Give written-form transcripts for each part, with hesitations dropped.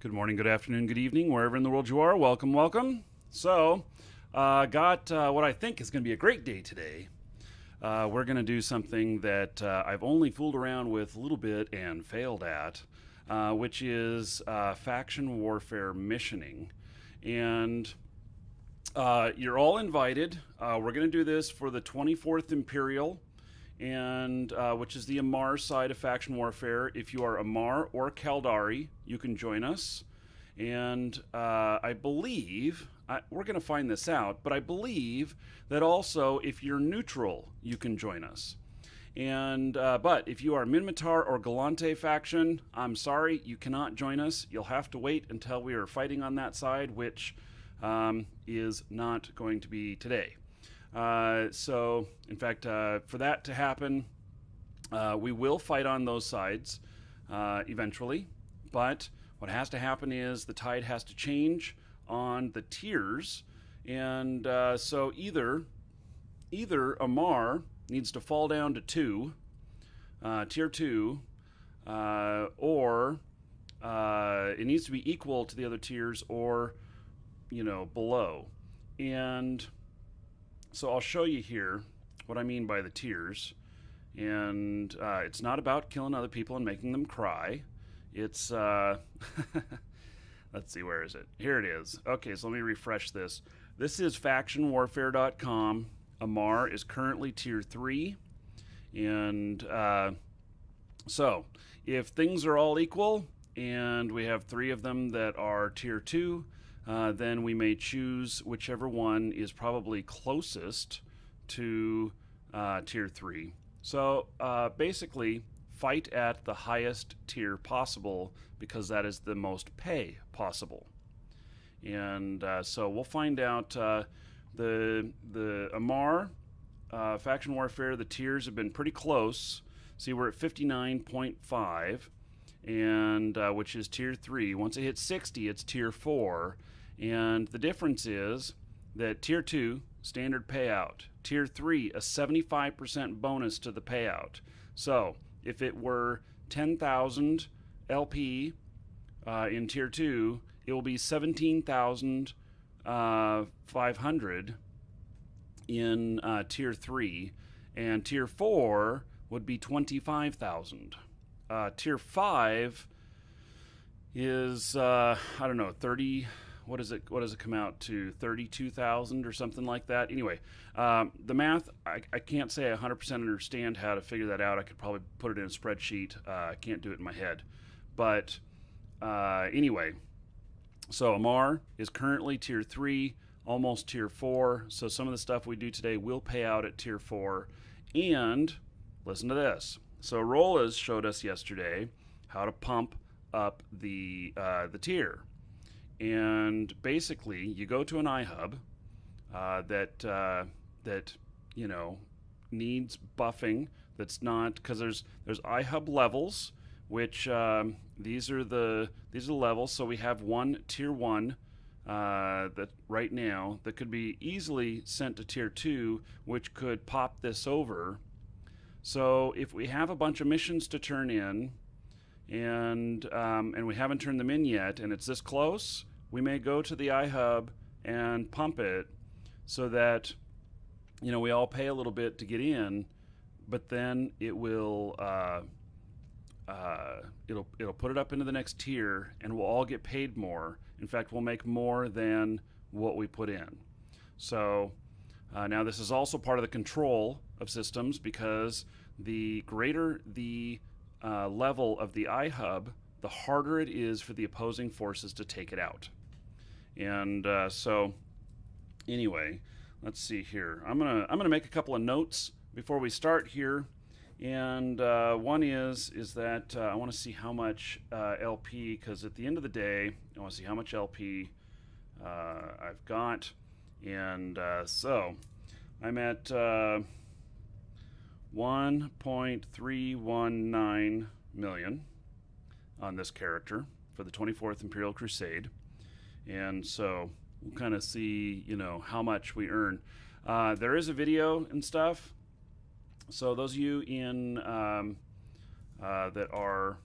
Good morning, good afternoon, good evening, wherever in the world you are. Welcome, welcome. So, got what I think is going to be a great day today. We're going to do something that I've only fooled around with a little bit and failed at, which is faction warfare missioning. And you're all invited. We're going to do this for the 24th Imperial, and which is the Amar side of faction warfare. If you are Amar or Caldari, you can join us. And I believe, we're going to find this out, but I believe that also if you're neutral, you can join us. And but if you are Minmatar or Galante faction, I'm sorry, you cannot join us. You'll have to wait until we are fighting on that side, which is not going to be today. So, in fact, for that to happen, we will fight on those sides eventually. But what has to happen is the tide has to change on the tiers. And so either Amar needs to fall down to 2, tier 2, or it needs to be equal to the other tiers or, below. And so I'll show you here what I mean by the tiers. And it's not about killing other people and making them cry. It's, let's see, where is it? Here it is. Okay, so let me refresh this. This is factionwarfare.com. Amar is currently tier 3. And so if things are all equal and we have 3 of them that are tier 2, then we may choose whichever one is probably closest to tier 3. So basically, fight at the highest tier possible because that is the most pay possible. And so we'll find out the Amar faction warfare. The tiers have been pretty close. See, we're at 59.5, and which is tier 3. Once it hits 60, it's tier 4. And the difference is that tier 2, standard payout. Tier 3, a 75% bonus to the payout. So if it were 10,000 LP in tier 2, it will be 17,500 in tier 3. And tier 4 would be 25,000. Tier 5 is, I don't know, 30... What does it come out to? 32,000 or something like that. Anyway, the math, I can't say I 100% understand how to figure that out. I could probably put it in a spreadsheet. I can't do it in my head. But anyway, so Amar is currently tier 3, almost tier 4. So some of the stuff we do today will pay out at tier 4. And listen to this. So Rolas showed us yesterday how to pump up the tier. And basically, you go to an iHub that needs buffing. That's not, because there's iHub levels, which these are the levels. So we have one tier 1 that right now that could be easily sent to tier 2, which could pop this over. So if we have a bunch of missions to turn in, and we haven't turned them in yet, and it's this close, we may go to the iHub and pump it so that we all pay a little bit to get in, but then it will it'll put it up into the next tier, and we'll all get paid more. In fact, we'll make more than what we put in. So now this is also part of the control of systems, because the greater the level of the iHub, the harder it is for the opposing forces to take it out. And so anyway, let's see here. I'm gonna make a couple of notes before we start here. And one is that I want to see how much LP, because at the end of the day, I want to see how much LP I've got. And so I'm at 1.319 million on this character for the 24th Imperial Crusade. And so we'll kind of see, how much we earn. There is a video and stuff. So those of you in that are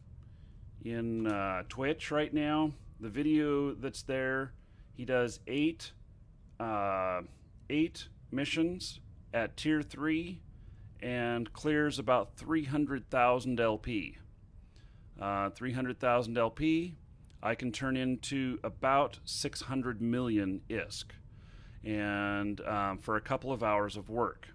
in Twitch right now, the video that's there, he does 8 missions at tier 3 and clears about 300,000 LP. 300,000 LP I can turn into about 600 million ISK, and for a couple of hours of work.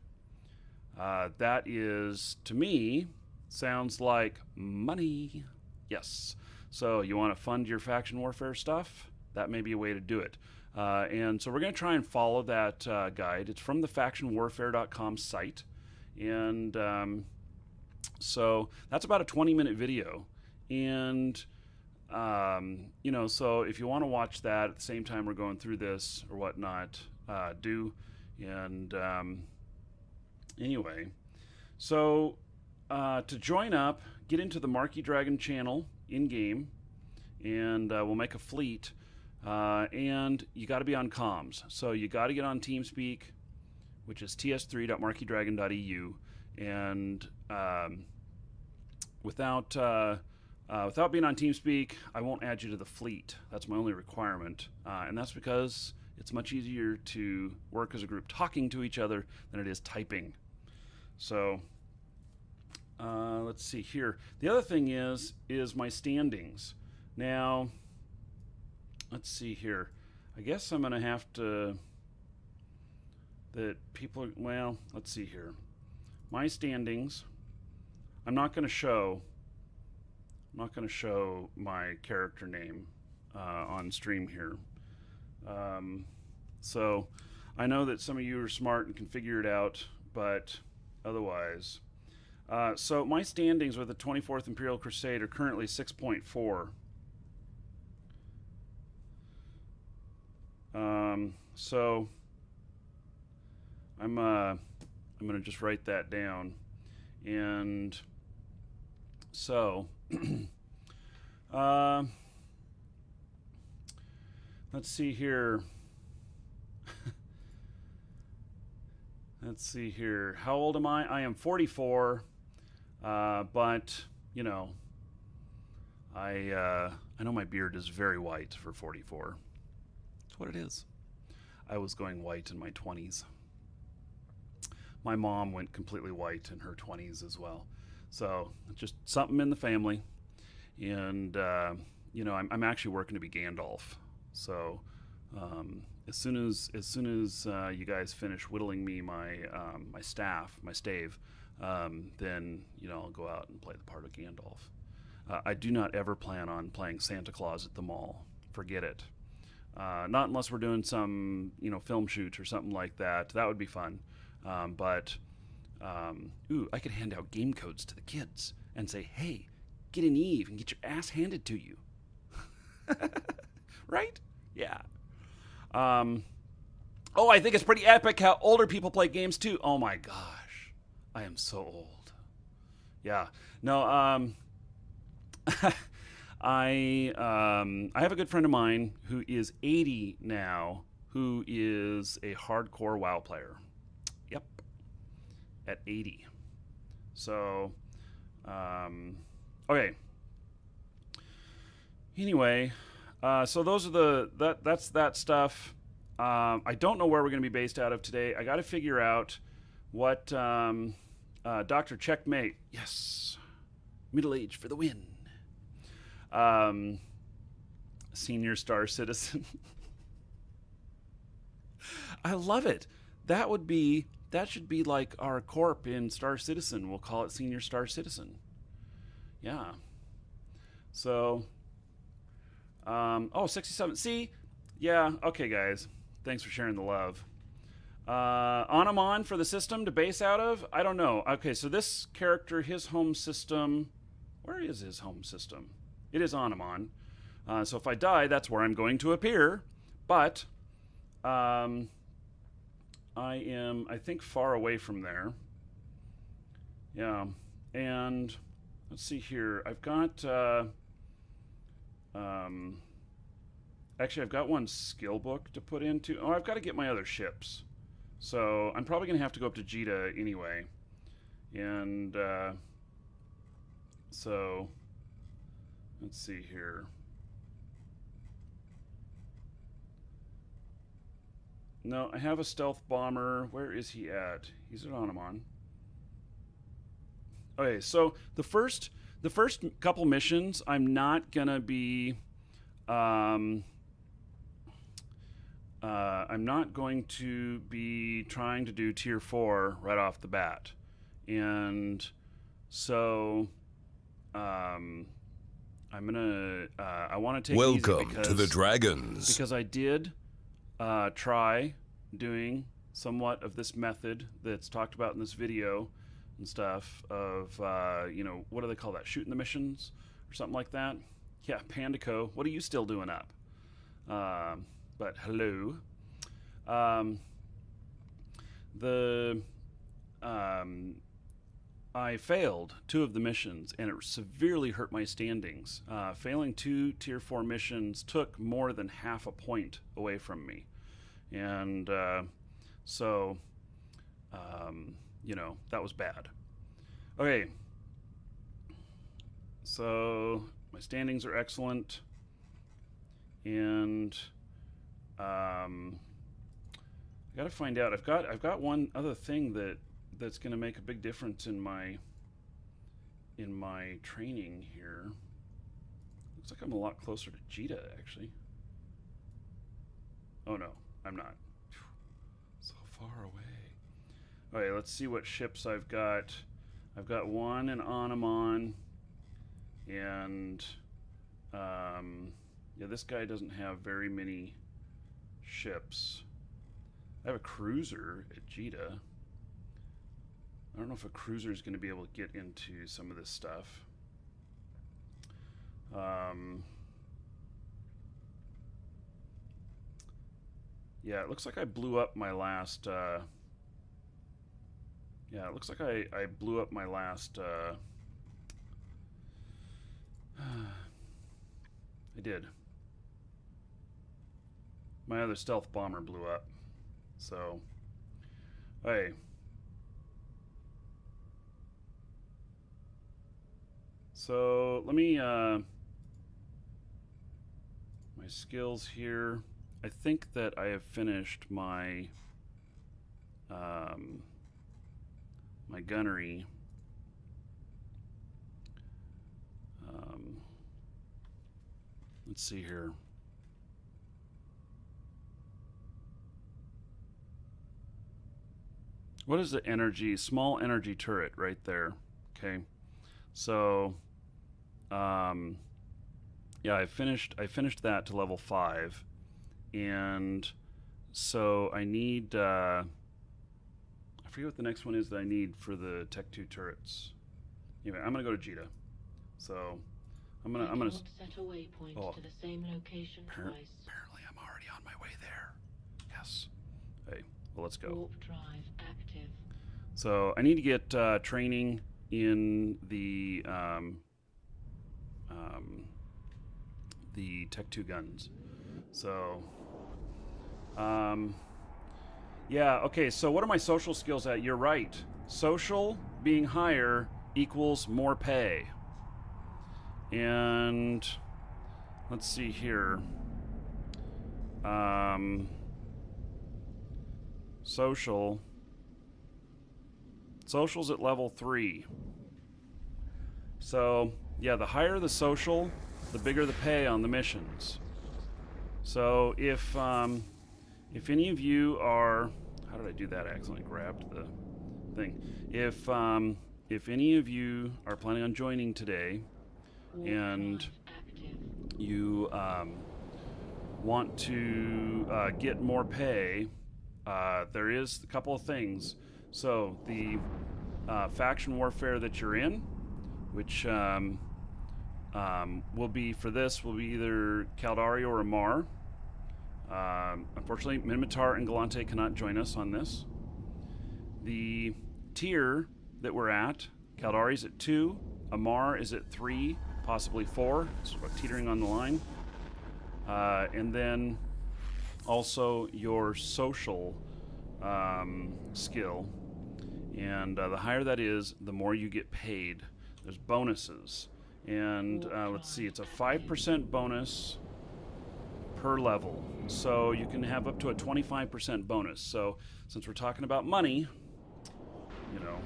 That is, to me, sounds like money. Yes. So you want to fund your faction warfare stuff? That may be a way to do it. And so we're going to try and follow that guide. It's from the factionwarfare.com site. And so that's about a 20-minute video. And, you know, so if you want to watch that at the same time we're going through this or whatnot, do. And anyway, so to join up, get into the Markee Dragon channel in-game, and we'll make a fleet. And you got to be on comms. So you got to get on TeamSpeak, which is ts3.markeedragon.eu. And without being on TeamSpeak, I won't add you to the fleet. That's my only requirement. And that's because it's much easier to work as a group talking to each other than it is typing. So let's see here. The other thing is my standings. Now, let's see here. I guess I'm going to have to... Well, let's see here. My standings. I'm not going to show my character name on stream here. So I know that some of you are smart and can figure it out, but otherwise. So my standings with the 24th Imperial Crusade are currently 6.4. So I'm going to just write that down. And so let's see here. Let's see here. How old am I? I am 44. But you know, I know my beard is very white for 44. That's what it is. I was going white in my 20s. My mom went completely white in her 20s as well. So just something in the family. And you know, I'm actually working to be Gandalf. So as soon as you guys finish whittling me my my stave, then you know I'll go out and play the part of Gandalf. I do not ever plan on playing Santa Claus at the mall. Forget it. Not unless we're doing some film shoot or something like that. That would be fun. But ooh, I could hand out game codes to the kids and say, "Hey, get an Eve and get your ass handed to you." Right? Yeah. Oh, I think it's pretty epic how older people play games too. Oh my gosh, I am so old. Yeah. No. I have a good friend of mine who is 80 now, who is a hardcore WoW player. Yep. At 80. So, okay. Anyway, so those are that's that stuff. I don't know where we're going to be based out of today. I got to figure out what Dr. Checkmate. Yes. Middle age for the win. Senior Star Citizen. I love it. That should be like our Corp in Star Citizen. We'll call it Senior Star Citizen. Yeah. So, oh, 67. See? Yeah, okay, guys. Thanks for sharing the love. Anamon for the system to base out of? I don't know. Okay, so this character, his home system... Where is his home system? It is Anamon. So if I die, that's where I'm going to appear. But I am, I think, far away from there. Yeah. And let's see here. I've got... actually, I've got one skill book to put into. Oh, I've got to get my other ships. So I'm probably going to have to go up to Jita anyway. And so let's see here. No, I have a stealth bomber. Where is he at? He's at Onamon. Okay, so the first couple missions, I'm not gonna be, I'm not going to be trying to do tier 4 right off the bat, and so I'm gonna I want to take it easy Welcome to the Dragons. because I did try doing somewhat of this method that's talked about in this video and stuff of you know, what do they call that, shooting the missions or something like that. Yeah, Pandaco, what are you still doing up? But hello. I failed 2 of the missions, and it severely hurt my standings. Failing 2 tier 4 missions took more than half a point away from me, and so you know, that was bad. Okay, so my standings are excellent, and I gotta find out. I've got one other thing that's gonna make a big difference in my training here. Looks like I'm a lot closer to Jita, actually. Oh no, I'm not. So far away. Okay, let's see what ships I've got. I've got one in Onamon, and yeah, this guy doesn't have very many ships. I have a cruiser at Jita. I don't know if a cruiser is going to be able to get into some of this stuff. Yeah, it looks like I blew up my last yeah, it looks like I blew up my last I did. My other stealth bomber blew up. So, hey. So, let me my skills here. I think that I have finished my my gunnery. Let's see here. What is the energy? Small energy turret right there. Okay. So, yeah, I finished that to level 5, and so I need I forget what the next one is that I need for the Tech 2 turrets. Anyway, I'm gonna go to Jita. So I'm gonna set a waypoint to the same location twice. Apparently I'm already on my way there. Yes. Hey, well, let's go. Warp drive active. So I need to get training in the Tech 2 guns. So yeah, okay, so what are my social skills at? You're right. Social being higher equals more pay. And let's see here. Social's at level 3. So, yeah, the higher the social, the bigger the pay on the missions. So, if any of you are, how did I do that? I accidentally grabbed the thing. If any of you are planning on joining today, and you want to get more pay, there is a couple of things. So the faction warfare that you're in, which will be for this, will be either Caldari or Amar. Unfortunately, Minmatar and Galante cannot join us on this. The tier that we're at, Caldari's at 2, Amar is at 3, possibly 4, sort of teetering on the line. And then also your social skill. And the higher that is, the more you get paid. There's bonuses. And let's see, it's a 5% bonus per level. So you can have up to a 25% bonus. So since we're talking about money, you know,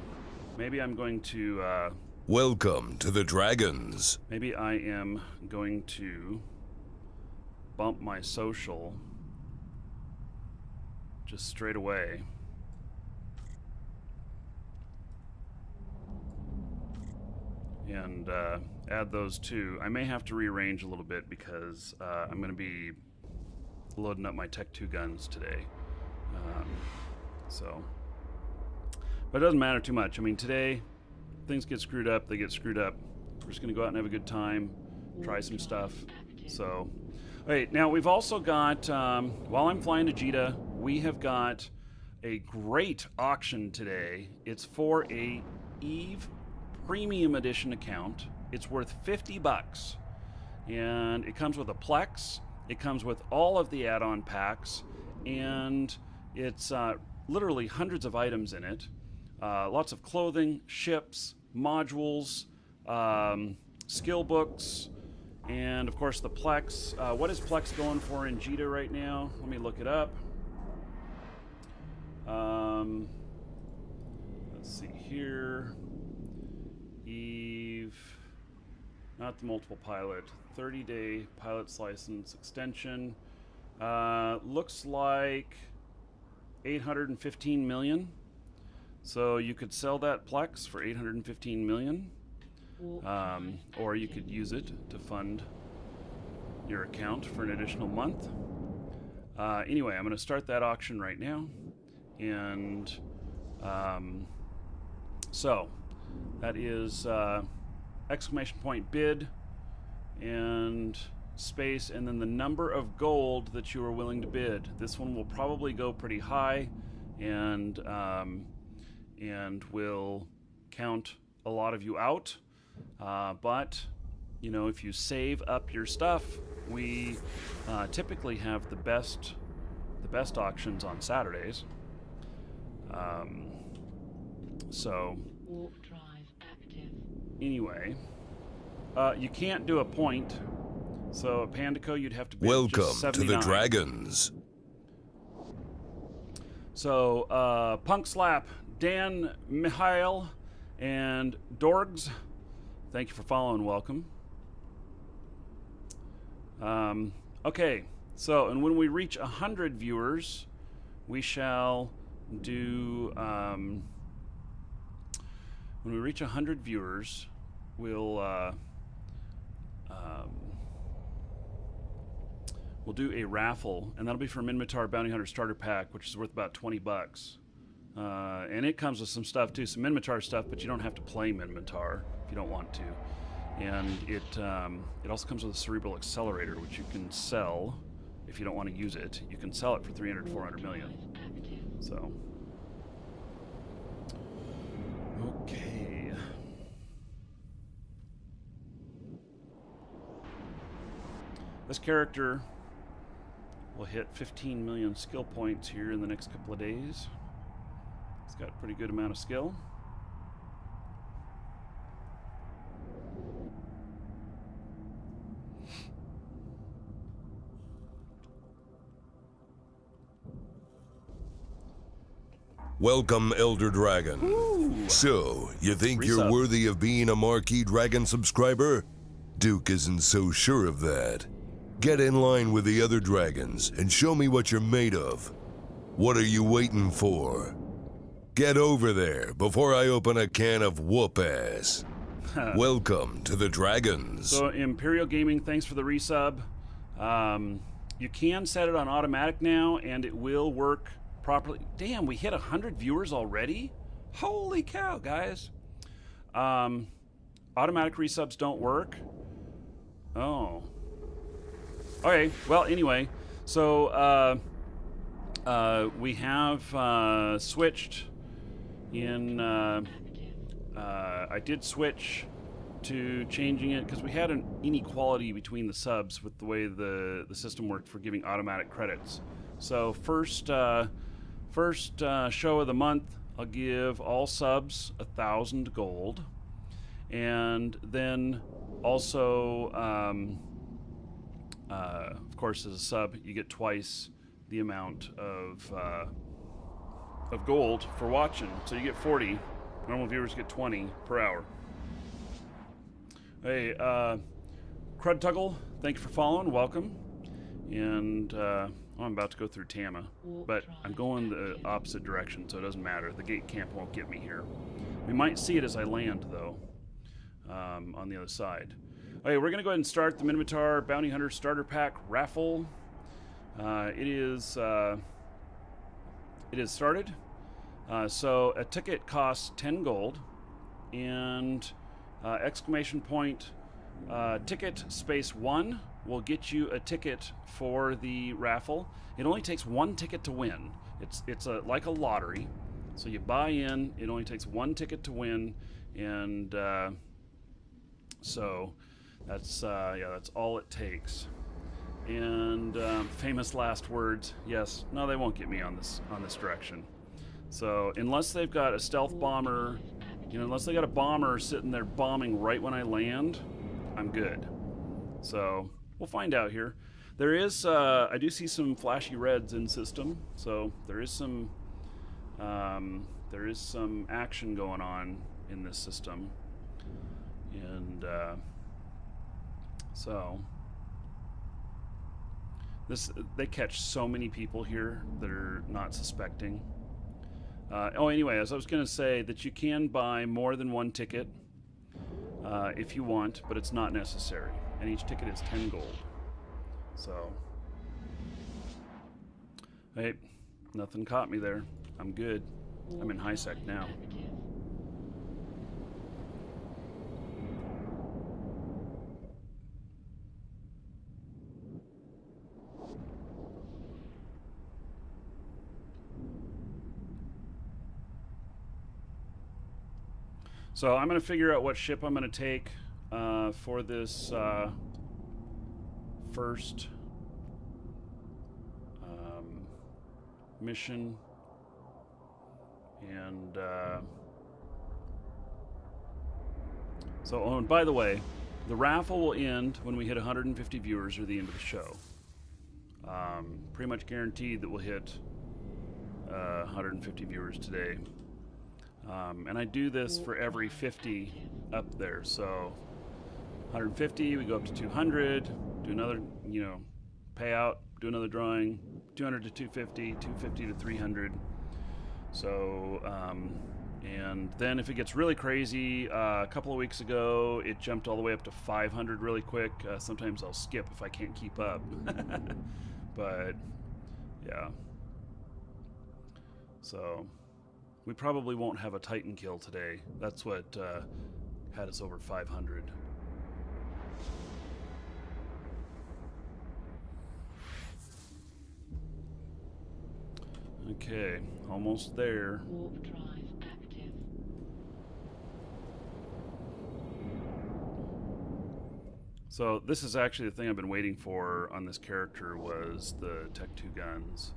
maybe I'm going to... Welcome to the Dragons. maybe I am going to bump my social just straight away. And add those two. I may have to rearrange a little bit because I'm going to be loading up my Tech 2 guns today. But it doesn't matter too much. I mean, today, things get screwed up, they get screwed up. We're just going to go out and have a good time, try some stuff. So, all right, now we've also got, while I'm flying to Jeddah, we have got a great auction today. It's for a Eve Premium Edition account. It's worth $50, and it comes with a Plex. It comes with all of the add-on packs, and it's literally hundreds of items in it. Lots of clothing, ships, modules, skill books, and of course the Plex. What is Plex going for in Jeddah right now? Let me look it up. Let's see here. Eve, not the multiple pilot, 30-day pilot's license extension. Looks like 815 million. So you could sell that Plex for 815 million, or you could use it to fund your account for an additional month. Anyway, I'm going to start that auction right now, and so that is exclamation point bid and space, and then the number of gold that you are willing to bid. This one will probably go pretty high, and will count a lot of you out. But you know, if you save up your stuff, we typically have the best auctions on Saturdays. So Warp drive active. anyway, you can't do a point. So at Pandaco, you'd have to bid Welcome just to 79. the Dragons. So Punk Slap, Dan, Mihail, and Dorgs, thank you for following. Welcome. Okay, so and when we reach 100 viewers, we shall do. When we reach 100 viewers, we'll do a raffle, and that'll be for Minmatar Bounty Hunter Starter Pack, which is worth about $20. And it comes with some stuff too, some Minmatar stuff, but you don't have to play Minmatar if you don't want to. And it also comes with a Cerebral Accelerator, which you can sell if you don't want to use it. You can sell it for 300, 400 million. So, okay. This character will hit 15 million skill points here in the next couple of days. It's got a pretty good amount of skill. Welcome, Elder Dragon. Ooh. So, you think you're Resub. worthy of being a Markee Dragon subscriber? Duke isn't so sure of that. Get in line with the other dragons and show me what you're made of. What are you waiting for? Get over there before I open a can of whoop-ass. Welcome to the Dragons. So Imperial Gaming, thanks for the resub. You can set it on automatic now, and it will work properly. Damn, we hit 100 viewers already? Holy cow, guys. Automatic resubs don't work. Oh. Okay, well, anyway, so we have switched in... I did switch to changing it because we had an inequality between the subs with the way the system worked for giving automatic credits. So first show of the month, I'll give all subs 1,000 gold, and then also of course, as a sub, you get twice the amount of gold for watching. So you get 40. Normal viewers get 20 per hour. Hey, Crud Tuggle, thank you for following. Welcome. And I'm about to go through Tama, but I'm going the opposite direction, so it doesn't matter. The gate camp won't get me here. We might see it as I land, though, on the other side. Okay, we're going to go ahead and start the Minotaur Bounty Hunter Starter Pack raffle. It is started. So a ticket costs 10 gold, and exclamation point ticket space 1 will get you a ticket for the raffle. It only takes 1 ticket to win. It's like a lottery. So you buy in, it only takes 1 ticket to win, and so that's all it takes. And famous last words. Yes, no, they won't get me on this direction. So unless they've got a stealth bomber, unless they got a bomber sitting there bombing right when I land, I'm good. So we'll find out here. There is, I do see some flashy reds in system, so there is some action going on in this system, and so they catch so many people here that are not suspecting. Anyway, as I was going to say, that you can buy more than 1 ticket if you want, but it's not necessary. And each ticket is 10 gold. So, hey, nothing caught me there. I'm good. I'm in high sec now. So I'm going to figure out what ship I'm going to take for this first mission, and and by the way, the raffle will end when we hit 150 viewers or the end of the show. Pretty much guaranteed that we'll hit 150 viewers today. And I do this for every 50 up there. So 150, we go up to 200, do another, payout, do another drawing, 200 to 250, 250 to 300. So, and then if it gets really crazy, a couple of weeks ago, it jumped all the way up to 500 really quick. Sometimes I'll skip if I can't keep up. But, yeah. So we probably won't have a Titan kill today. That's what had us over 500. Okay, almost there. Warp drive active. So this is actually the thing I've been waiting for on this character, was the Tech 2 guns.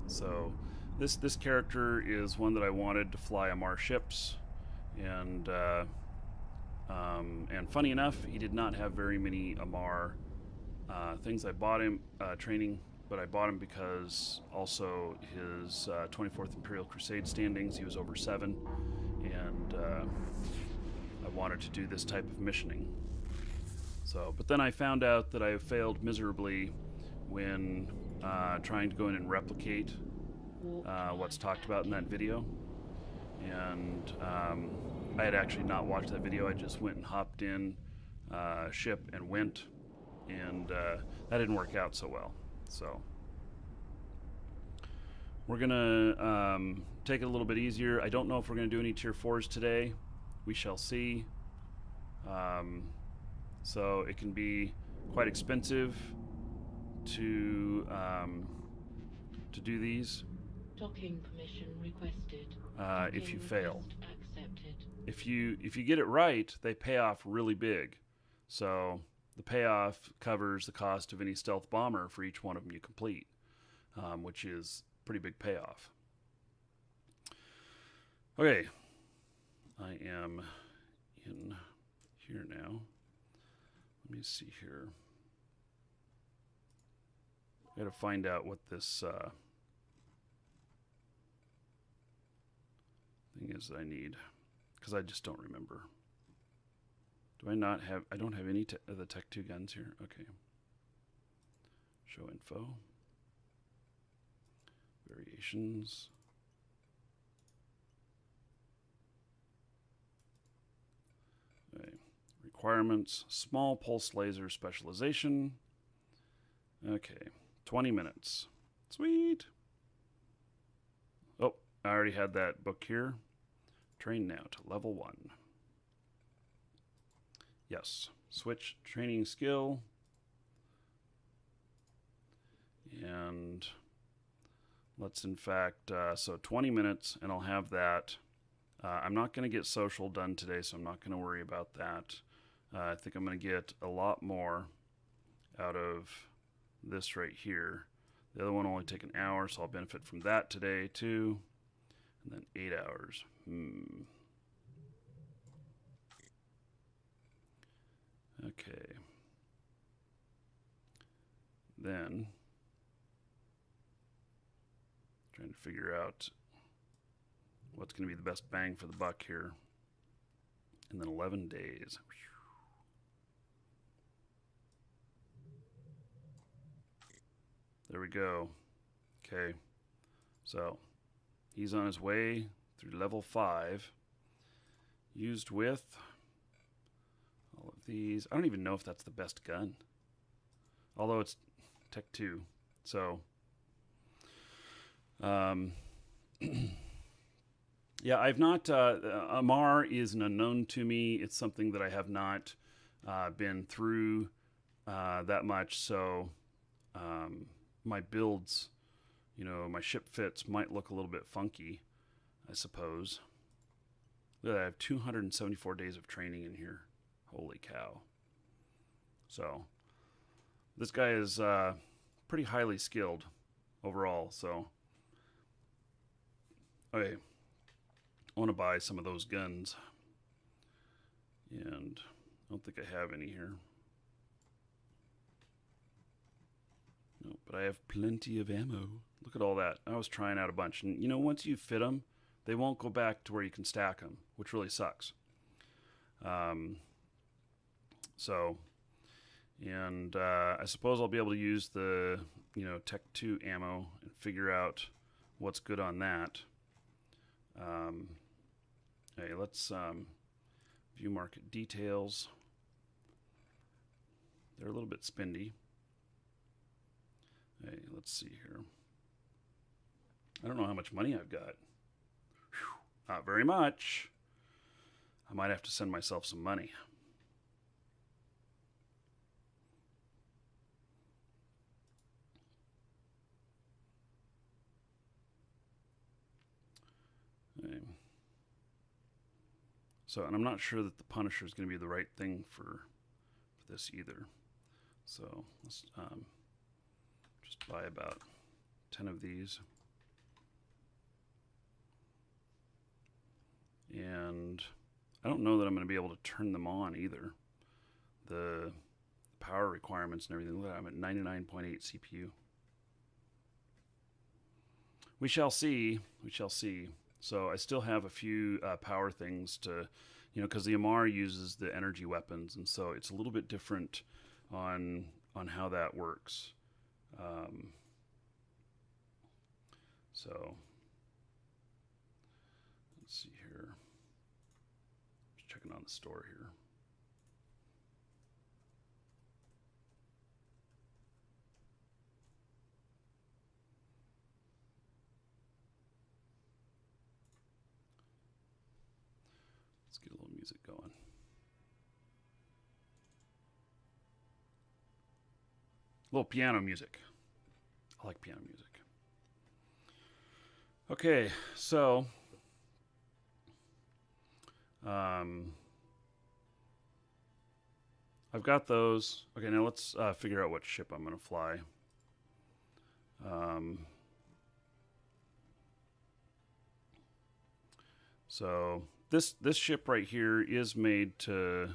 So this character is one that I wanted to fly Amar ships, and funny enough, he did not have very many Amar things. I bought him training, but I bought him because also his 24th Imperial Crusade standings, he was over 7, and I wanted to do this type of missioning. So, but then I found out that I failed miserably when trying to go in and replicate what's talked about in that video, and I had actually not watched that video. I just went and hopped in ship and went, and that didn't work out so well. So we're gonna take it a little bit easier. I don't know if we're gonna do any tier 4s today. We shall see. So it can be quite expensive to do these. Docking permission requested. If you fail. Accepted. If you get it right, they pay off really big. So the payoff covers the cost of any stealth bomber for each one of them you complete, which is pretty big payoff. Okay, I am in here now. Let me see here. I gotta find out what this thing is that I need, because I just don't remember. Do I not have, I don't have any of the Tech 2 guns here. Okay. Show info. Variations. Okay. Requirements. Small pulse laser specialization. Okay. 20 minutes. Sweet. Oh, I already had that book here. Train now to level 1. Yes. Switch training skill. And let's in fact, so 20 minutes, and I'll have that. I'm not going to get social done today, so I'm not going to worry about that. I think I'm going to get a lot more out of this right here. The other one will only take an hour, so I'll benefit from that today too. And then 8 hours. Okay. Then trying to figure out what's going to be the best bang for the buck here. And then 11 days. There we go. Okay. So he's on his way through level 5. Used with all of these. I don't even know if that's the best gun. Although it's Tech 2. So yeah, I've not, Amar is an unknown to me. It's something that I have not been through that much. So my builds, you know, my ship fits might look a little bit funky, I suppose. Look, I have 274 days of training in here. Holy cow. So this guy is pretty highly skilled overall. So okay, I want to buy some of those guns, and I don't think I have any here. No, but I have plenty of ammo. Look at all that. I was trying out a bunch, and you know, once you fit them, they won't go back to where you can stack them, which really sucks. So, and I suppose I'll be able to use the, you know, Tech 2 ammo and figure out what's good on that. Okay, let's view market details. They're a little bit spendy. Hey, let's see here. I don't know how much money I've got. Whew, not very much. I might have to send myself some money. Okay. So, and I'm not sure that the Punisher is going to be the right thing for this either. So let's just buy about 10 of these. And I don't know that I'm going to be able to turn them on either. The power requirements and everything. Look, I'm at 99.8 CPU. We shall see. We shall see. So I still have a few power things to, you know, because the Amar uses the energy weapons, and so it's a little bit different on how that works. So let's see here. Just checking on the store here. Let's get a little music going. A little piano music. I like piano music. Okay, so I've got those. Okay, now let's figure out what ship I'm going to fly. So this ship right here is made to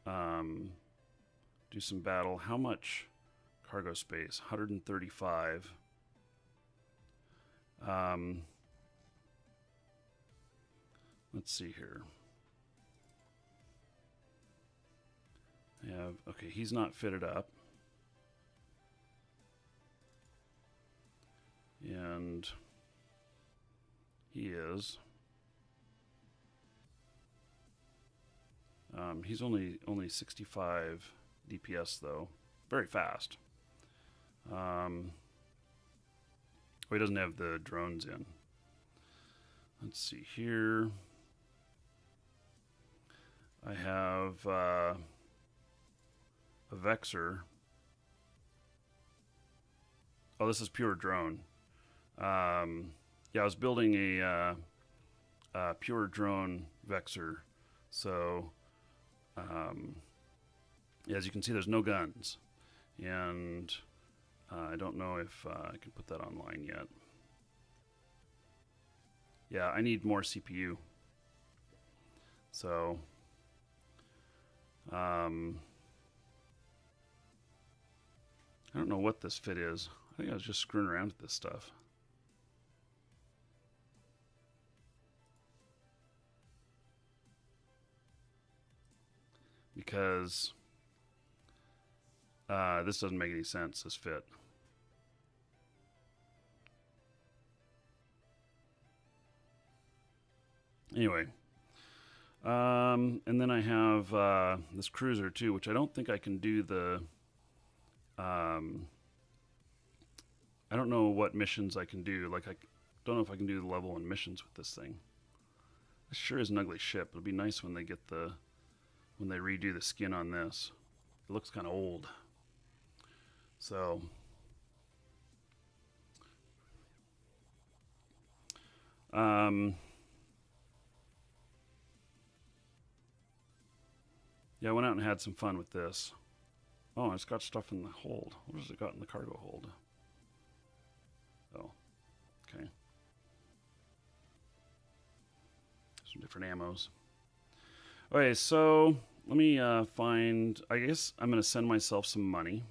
do some battle. How much cargo space, 135. Let's see here. Yeah, okay, he's not fitted up. And he is. He's only 65 DPS though. Very fast. Oh, he doesn't have the drones in. Let's see here. I have a Vexer. Oh, this is pure drone. Yeah, I was building a pure drone Vexer. So, as you can see, there's no guns. And I don't know if I can put that online yet. Yeah, I need more CPU. So, I don't know what this fit is. I think I was just screwing around with this stuff. Because this doesn't make any sense, this fit. Anyway, and then I have this cruiser too, which I don't think I can do the. I don't know what missions I can do. Like I don't know if I can do the level 1 missions with this thing. This sure is an ugly ship. It'll be nice when they get when they redo the skin on this. It looks kind of old. So. Yeah, I went out and had some fun with this. Oh, it's got stuff in the hold. What has it got in the cargo hold? Oh, okay. Some different ammos. Okay, so let me find... I guess I'm going to send myself some money.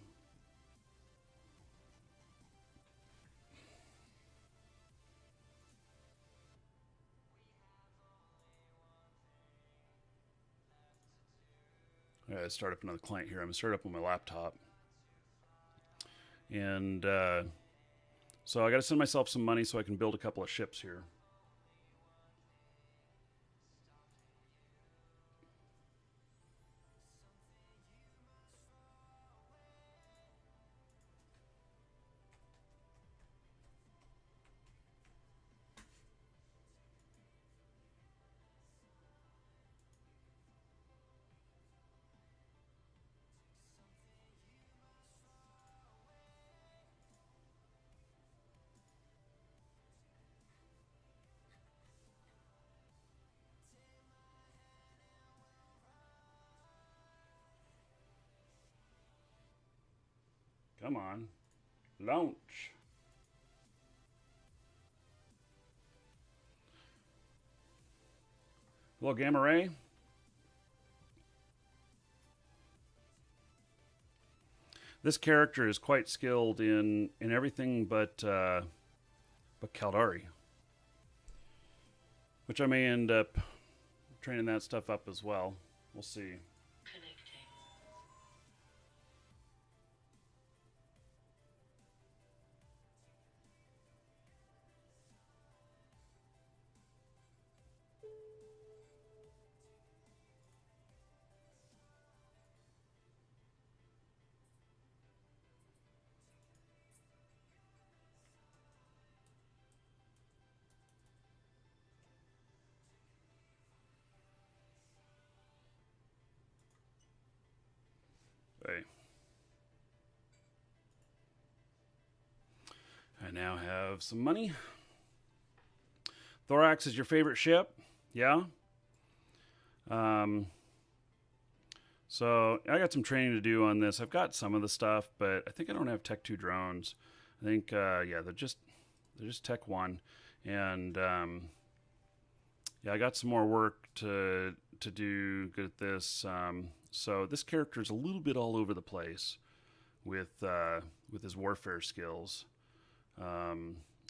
All right, start up another client here. I'm going to start up on my laptop. And so I got to send myself some money so I can build a couple of ships here. Come on. Launch. Hello, Gamma Ray. This character is quite skilled in everything but Caldari. Which I may end up training that stuff up as well. We'll see. Okay. I now have some money. Thorax is your favorite ship? Yeah? So I got some training to do on this. I've got some of the stuff, but I think I don't have Tech 2 drones. I think, yeah, they're just Tech 1. And, yeah, I got some more work to do good at this. So this character is a little bit all over the place with his warfare skills.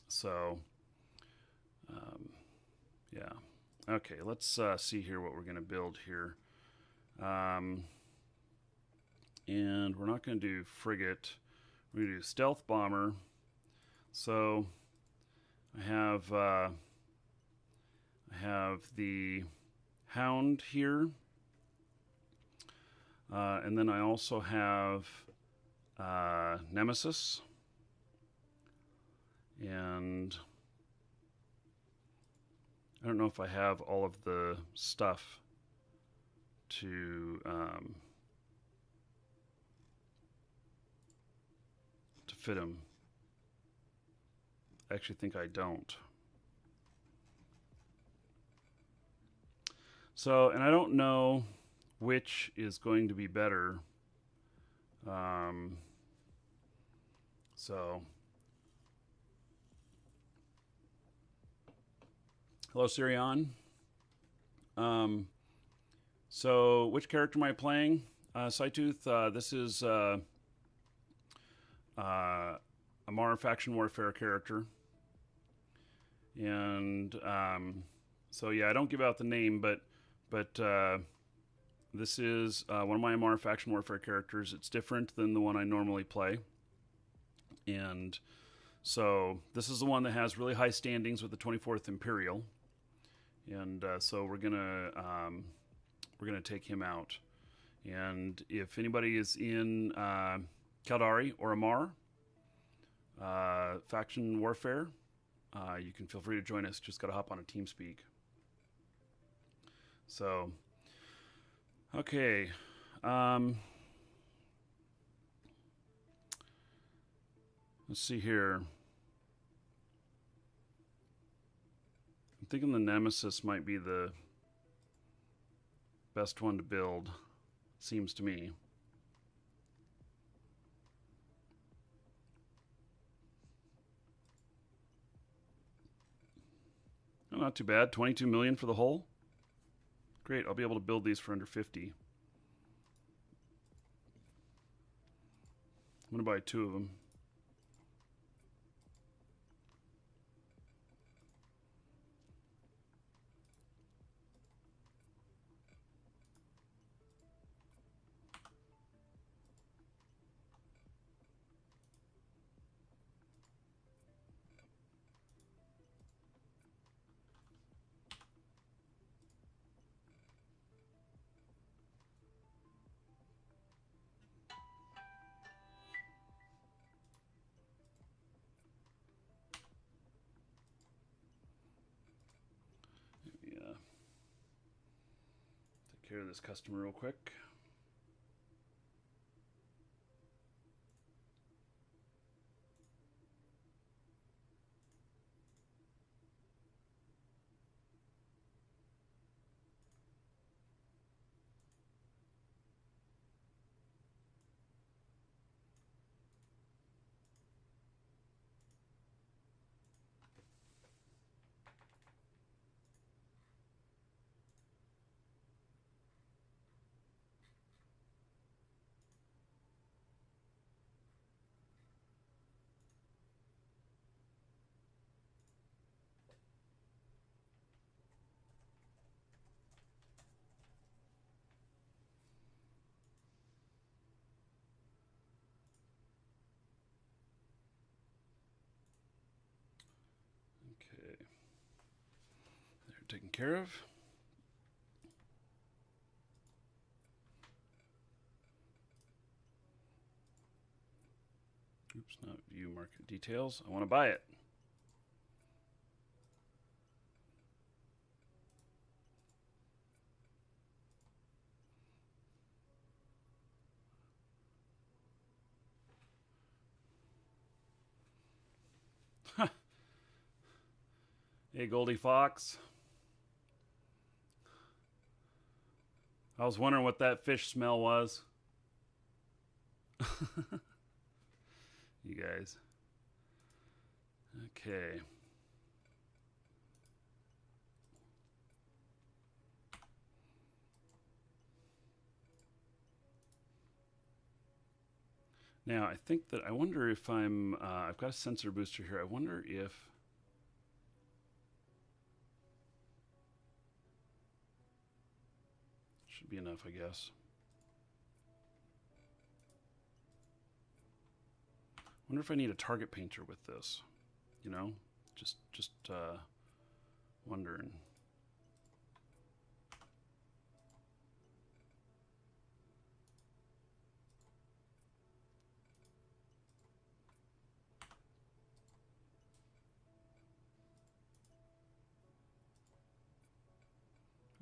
So yeah. Okay, let's see here what we're going to build here. And we're not going to do frigate. We're going to do stealth bomber. So I have the Hound here, and then I also have Nemesis, and I don't know if I have all of the stuff to fit him. I actually think I don't. So, and I don't know which is going to be better. So, hello, Sirion. So, which character am I playing? Scytooth, this is a Mara Faction Warfare character. And so, yeah, I don't give out the name, but this is one of my Mara Faction Warfare characters. It's different than the one I normally play. And so this is the one that has really high standings with the 24th Imperial. And so we're gonna take him out. And if anybody is in Caldari or Amar faction warfare, you can feel free to join us. Just gotta hop on a TeamSpeak. So, okay. Let's see here. I'm thinking the Nemesis might be the best one to build, seems to me. Oh, not too bad. 22 million for the hull. Great, I'll be able to build these for under 50. I'm gonna buy 2 of them. Take care of this customer real quick. Okay. They're taken care of. Oops, not view market details. I want to buy it. Hey, Goldie Fox. I was wondering what that fish smell was. You guys. Okay. Now, I think that I wonder if I've got a sensor booster here. I wonder if should be enough, I guess. Wonder if I need a target painter with this. You know, just wondering.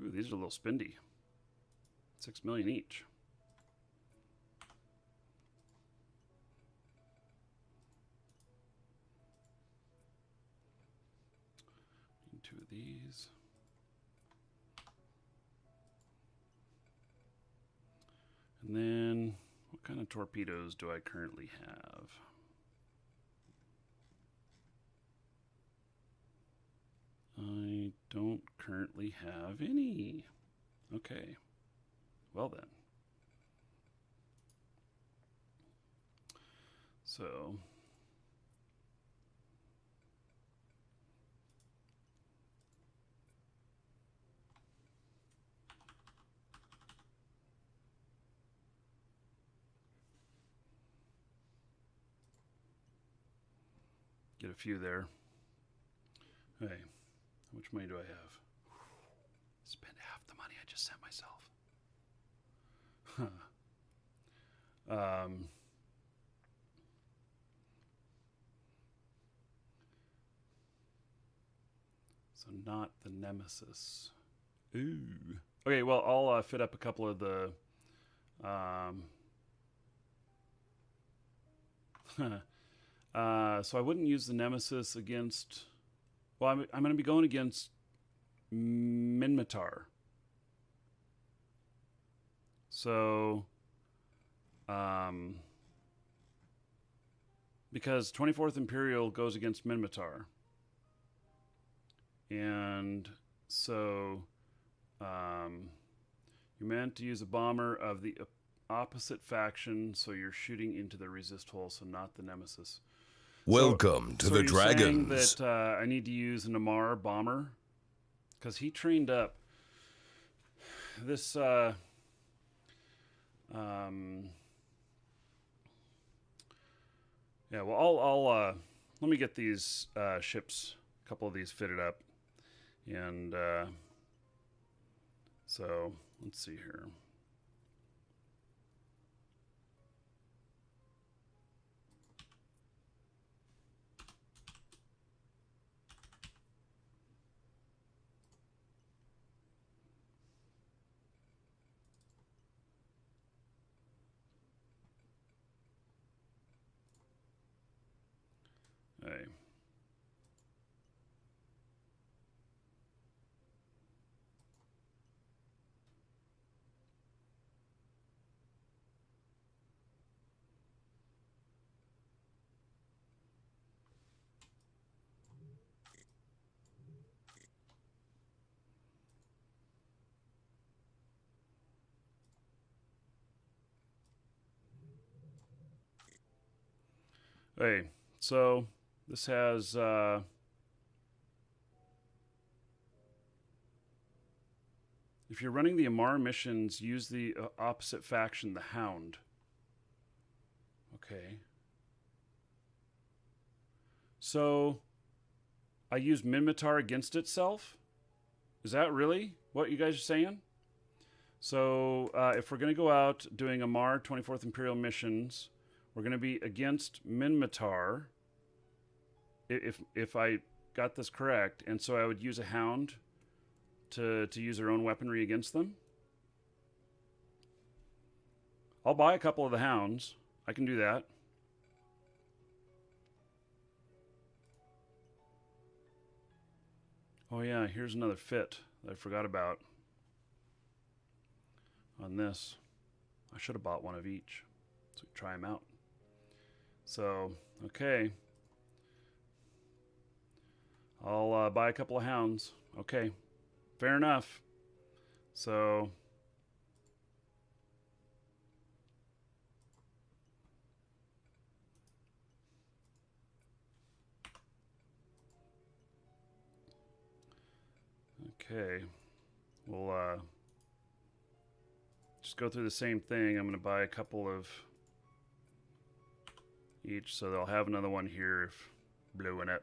Ooh, these are a little spendy. 6 million each. Two of these. And then, what kind of torpedoes do I currently have? I don't currently have any. Okay. Well then. So get a few there. Hey, how much money do I have? Spend half the money I just sent myself. So not the Nemesis. Ooh. Okay, well, I'll fit up a couple of the so I wouldn't use the Nemesis against. Well, I'm going to be going against Minmatar. So, because 24th Imperial goes against Minmatar, and so you're meant to use a bomber of the opposite faction, so you're shooting into the resist hole, so not the Nemesis. Welcome to the Dragons. Saying that I need to use an Amar bomber because he trained up this. Yeah, well, I'll let me get these ships, a couple of these fitted up, and so let's see here. Hey. Hey, so this has if you're running the Amar missions, use the opposite faction, the Hound. Okay. So I use Minmatar against itself? Is that really what you guys are saying? So if we're going to go out doing Amar 24th Imperial missions, we're going to be against Minmatar, if I got this correct, and so I would use a Hound to use their own weaponry against them. I'll buy a couple of the Hounds. I can do that. Oh yeah, here's another fit that I forgot about on this. I should have bought one of each so we can try them out. So, okay. I'll buy a couple of Hounds. Okay, fair enough. So, Okay. We'll just go through the same thing. I'm going to buy a couple of each, so they'll have another one here if blowing up.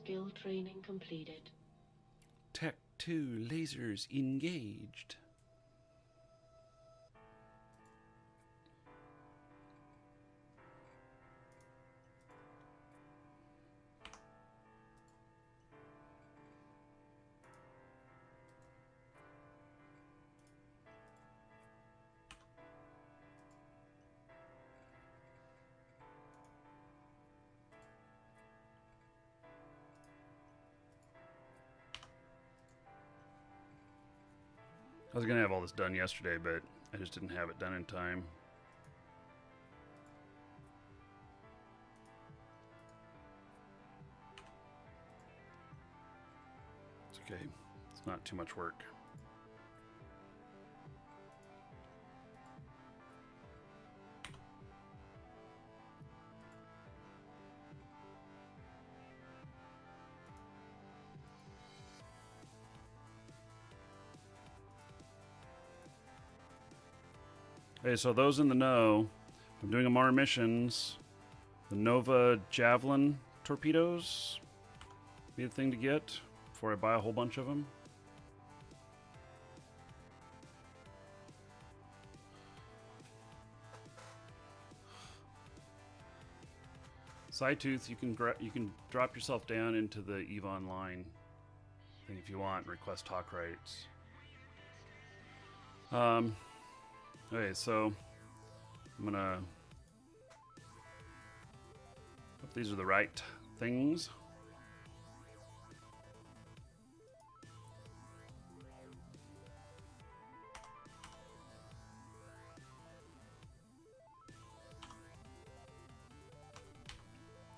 Skill training completed. Tech 2 lasers engaged. I was going to have all this done yesterday, but I just didn't have it done in time. It's okay. It's not too much work. Okay, so those in the know, I'm doing Amara missions. The Nova Javelin torpedoes be the thing to get before I buy a whole bunch of them. Side-tooth, you can drop yourself down into the EVE Online thing if you want and request talk rights. Okay, so I'm gonna hope these are the right things.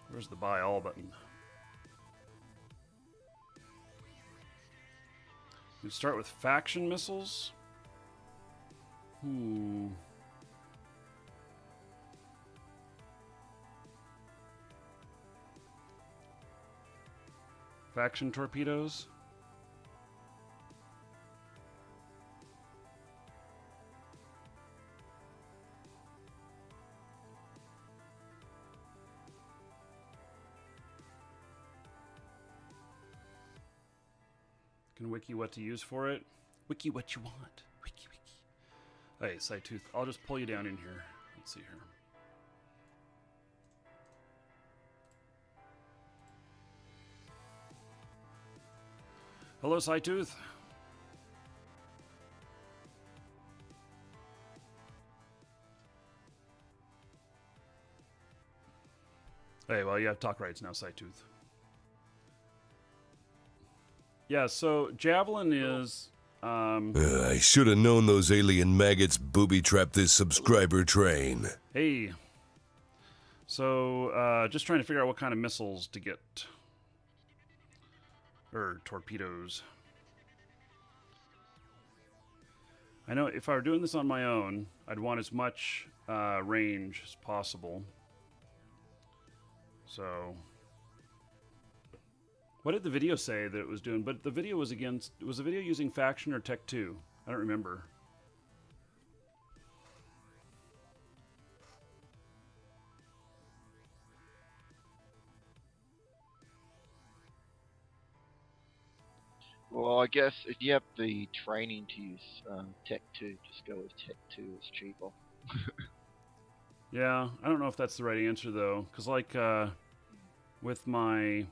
Where's the buy all button? We start with faction missiles. Faction torpedoes. Can wiki what to use for it. Wiki what you want. Wiki. Hey, Side-tooth, I'll just pull you down in here. Let's see here. Hello, Side-tooth. Hey, well, you have talk rights now, Side-tooth. Yeah, so Javelin is... I should have known those alien maggots booby-trapped this subscriber train. Hey. So, just trying to figure out what kind of missiles to get. Or torpedoes. I know if I were doing this on my own, I'd want as much range as possible. So... What did the video say that it was doing? But the video was against... Was the video using Faction or Tech 2? I don't remember. Well, I guess if you have the training to use Tech 2, just go with Tech 2. It's cheaper. Yeah, I don't know if that's the right answer, though. Because, like, with my...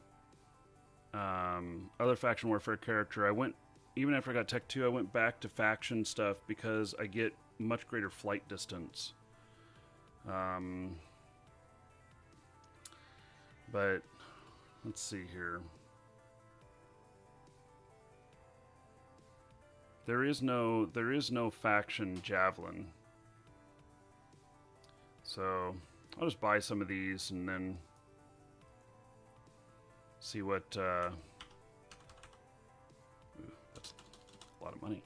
other Faction Warfare character, I went, even after I got Tech 2, I went back to Faction stuff because I get much greater flight distance. But, let's see here. There is no faction javelin. So I'll just buy some of these and then see what. Ooh, that's a lot of money.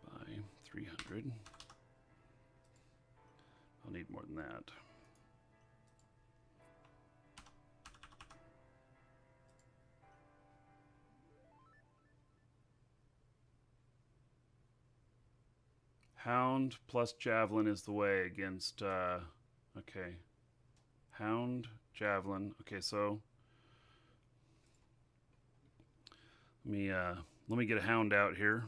Buy 300. I'll need more than that. Hound plus Javelin is the way against, okay. Hound, Javelin. Okay, so let me get a Hound out here.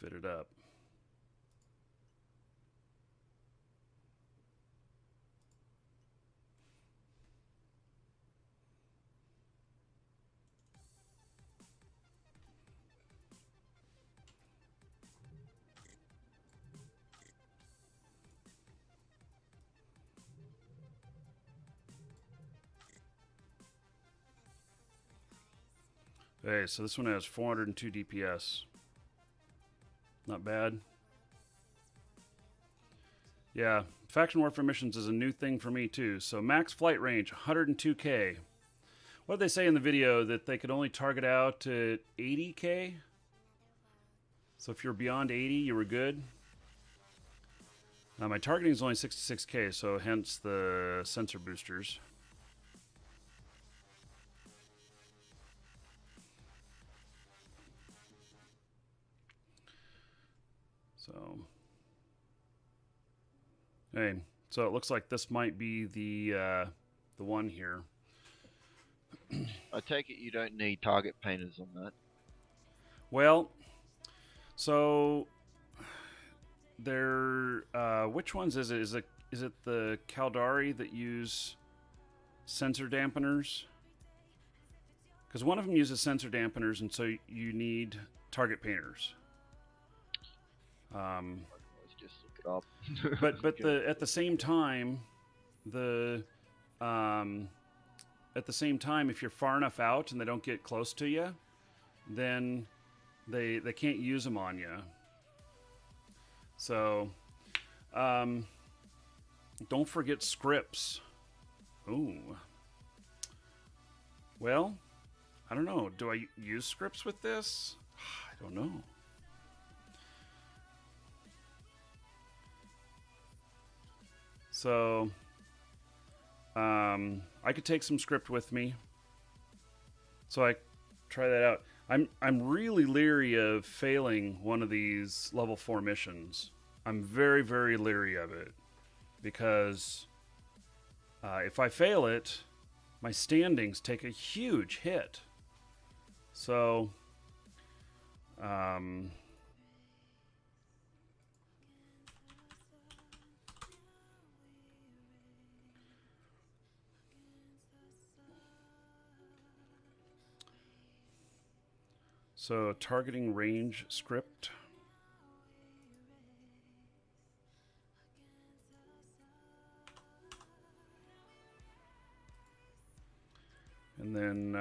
Fit it up. Okay, so this one has 402 DPS. Not bad. Yeah, faction warfare missions is a new thing for me too. So max flight range, 102K. What did they say in the video? That they could only target out to 80K? So if you're beyond 80, you were good? Now my targeting is only 66K, so hence the sensor boosters. So, hey, so it looks like this might be the one here. I take it you don't need target painters on that. Well, so there. Which ones is it? Is it the Caldari that use sensor dampeners? Because one of them uses sensor dampeners, and so you need target painters. Let's just look it up. but at the same time, if you're far enough out and they don't get close to you, then they can't use them on you. So, don't forget scripts. Ooh. Well, I don't know. Do I use scripts with this? I don't know. So, I could take some script with me. So I try that out. I'm really leery of failing one of these level 4 missions. I'm very, very leery of it. Because if I fail it, my standings take a huge hit. So, so targeting range script. And then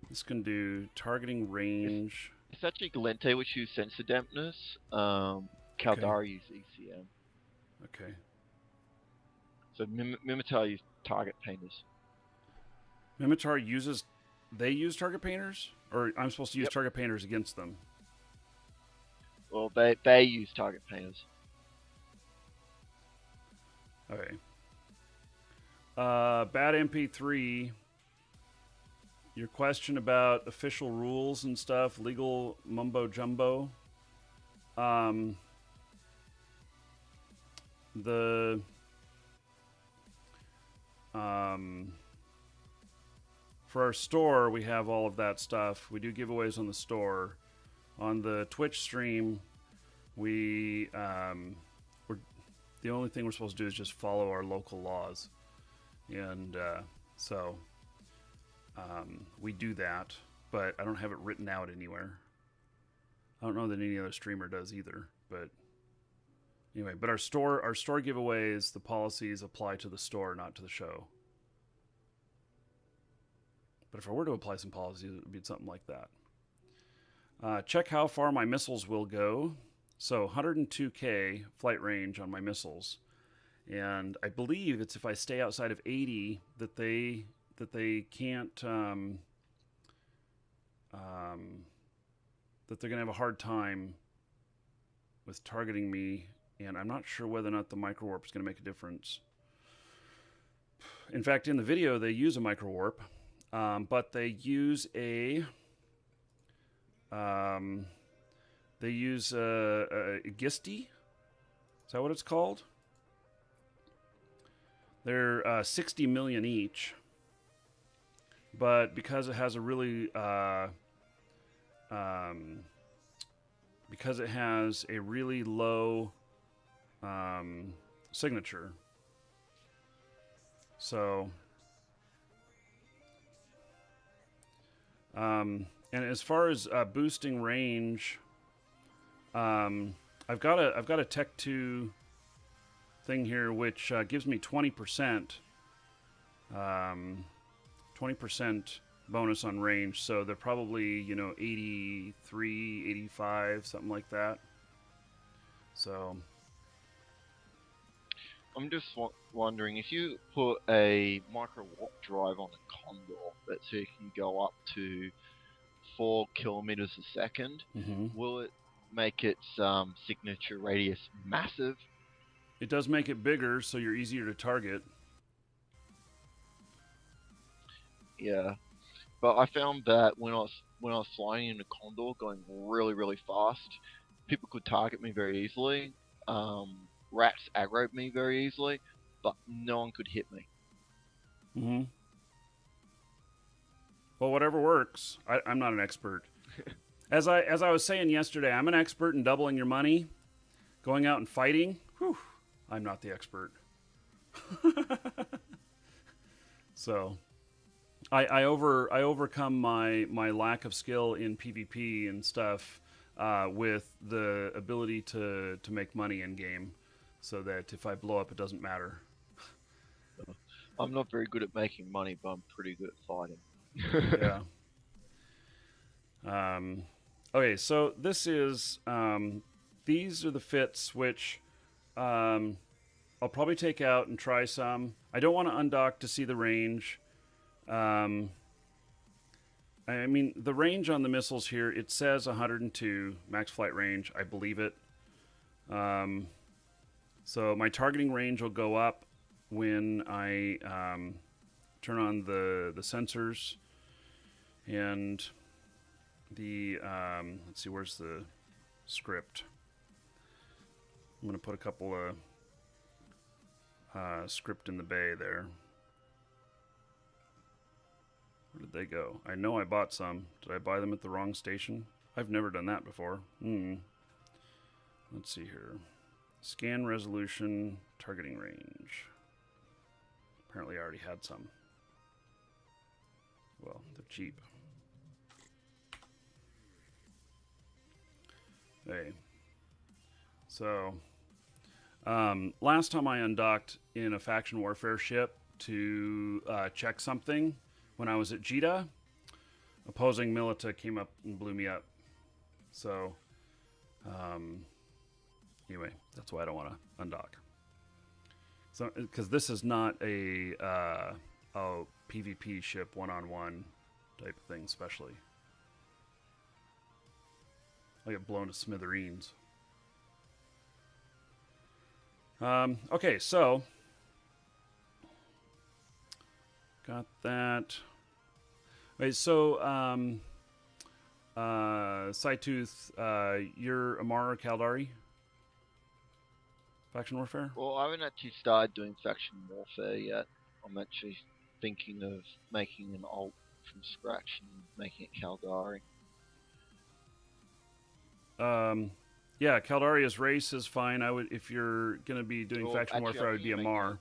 this can do targeting range. It's actually Galente which use sensor dampeners. Caldari use ECM. Okay. So Mimitar use target painters. Mimitar uses... They use target painters? Or I'm supposed to use target painters against them? Well, they use target painters. Okay. Bad MP3. Your question about official rules and stuff, legal mumbo jumbo. The for our store, we have all of that stuff. We do giveaways on the store. On the Twitch stream, we're the only thing we're supposed to do is just follow our local laws, and so we do that. But I don't have it written out anywhere. I don't know that any other streamer does either. But anyway, but our store giveaways, the policies apply to the store, not to the show. But if I were to apply some policies, it would be something like that. Check how far my missiles will go. So 102K flight range on my missiles. And I believe it's if I stay outside of 80 that they can't, that they're going to have a hard time with targeting me. And I'm not sure whether or not the microwarp is going to make a difference. In fact, in the video, they use a microwarp, but they use a GISTI. Is that what it's called? They're 60 million each, but because it has a really low signature, so and as far as boosting range, I've got a Tech 2 thing here which gives me 20% bonus on range. So they're probably 83, 85, something like that. So I'm just wondering if you put a micro warp drive on a Condor that so you can go up to 4 kilometers a second, will it make its signature radius massive? It does make it bigger, so you're easier to target. Yeah, but I found that when I was flying in a Condor, going really, really fast, people could target me very easily. Rats aggroed me very easily, but no one could hit me. Well, whatever works. I'm not an expert. As I was saying yesterday, I'm an expert in doubling your money, going out and fighting. Whew, I'm not the expert. So I overcome my lack of skill in PvP and stuff with the ability to make money in game, so that if I blow up, it doesn't matter. I'm not very good at making money, but I'm pretty good at fighting. Yeah. Okay, so this is these are the fits which I'll probably take out and try some. I don't want to undock to see the range. I mean, the range on the missiles here, it says 102 max flight range. I believe it. So my targeting range will go up when I turn on the sensors. And the, let's see, where's the script? I'm going to put a couple of script in the bay there. Where did they go? I know I bought some. Did I buy them at the wrong station? I've never done that before. Let's see here. Scan resolution, targeting range. Apparently I already had some. Well, they're cheap. Hey. So, last time I undocked in a faction warfare ship to check something, when I was at Jita, opposing Milita came up and blew me up. So, anyway, that's why I don't want to undock. So, because this is not a PvP ship, one-on-one type of thing, especially. I get blown to smithereens. Okay, so got that. Wait, so Scytooth, you're Amara Caldari? Faction Warfare? Well, I haven't actually started doing faction warfare yet. I'm actually thinking of making an alt from scratch and making it Caldari. Yeah, Caldaria's race is fine. I would, if you're gonna be doing Well, faction actually, warfare, I would be a Mar.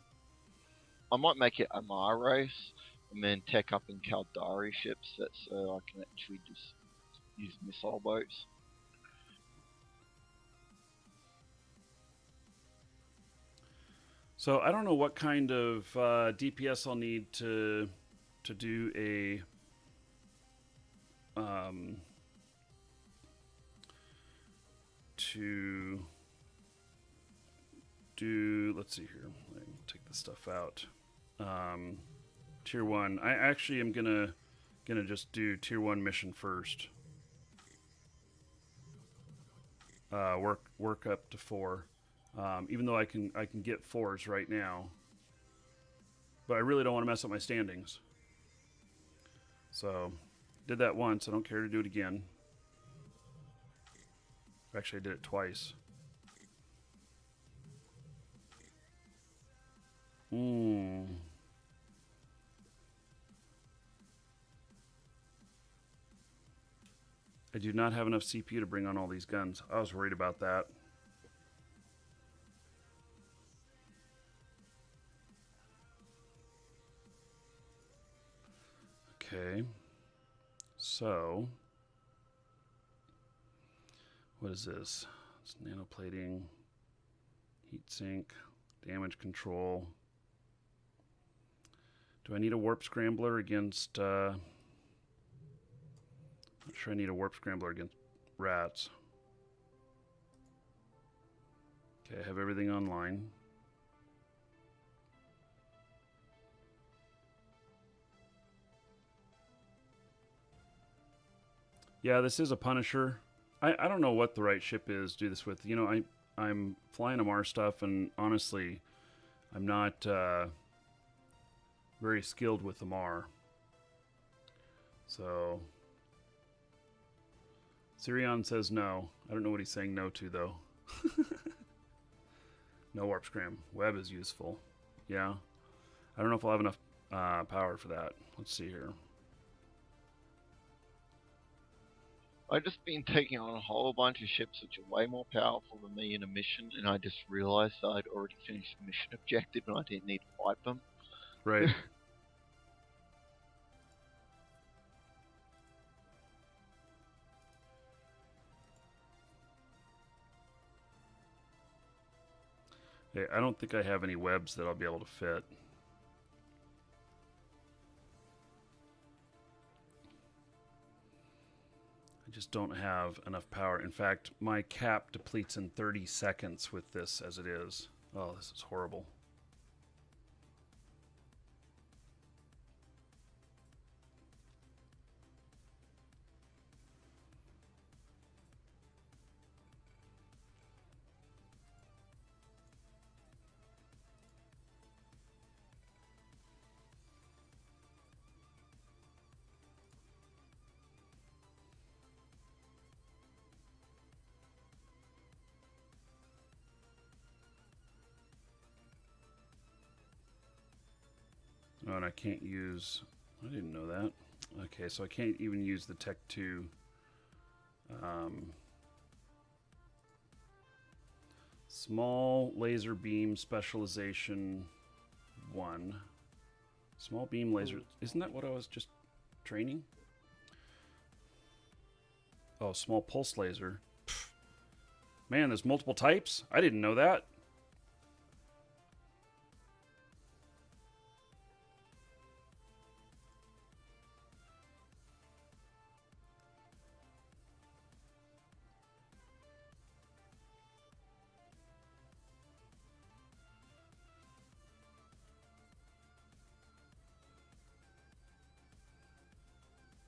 I might make it a Mar race and then tech up in Caldari ships so I can actually just use missile boats. So I don't know what kind of DPS I'll need to do a to do. Let's see here. Let me take this stuff out. Tier 1. I actually am gonna just do tier 1 mission first. Work up to 4. Even though I can get 4s right now, but I really don't want to mess up my standings. So did that once. I don't care to do it again. Actually, I did it twice. I do not have enough CPU to bring on all these guns. I was worried about that. Okay. So, what is this? It's nanoplating, heatsink, damage control. Do I need a warp scrambler against... not sure I need a warp scrambler against rats. Okay, I have everything online. Yeah, this is a Punisher. I don't know what the right ship is to do this with. You know, I'm flying Amar stuff, and honestly, I'm not very skilled with Amar. So, Sirion says no. I don't know what he's saying no to, though. No warp scram. Web is useful. Yeah. I don't know if I'll have enough power for that. Let's see here. I've just been taking on a whole bunch of ships which are way more powerful than me in a mission, and I just realized that I'd already finished the mission objective and I didn't need to fight them. Right. Hey, I don't think I have any webs that I'll be able to fit. I just don't have enough power. In fact, my cap depletes in 30 seconds with this as it is. Oh, this is horrible. Oh, and I can't use... I didn't know that. Okay, so I can't even use the Tech 2. Small laser beam specialization 1. Small beam laser... Isn't that what I was just training? Oh, small pulse laser. Pfft. Man, there's multiple types? I didn't know that.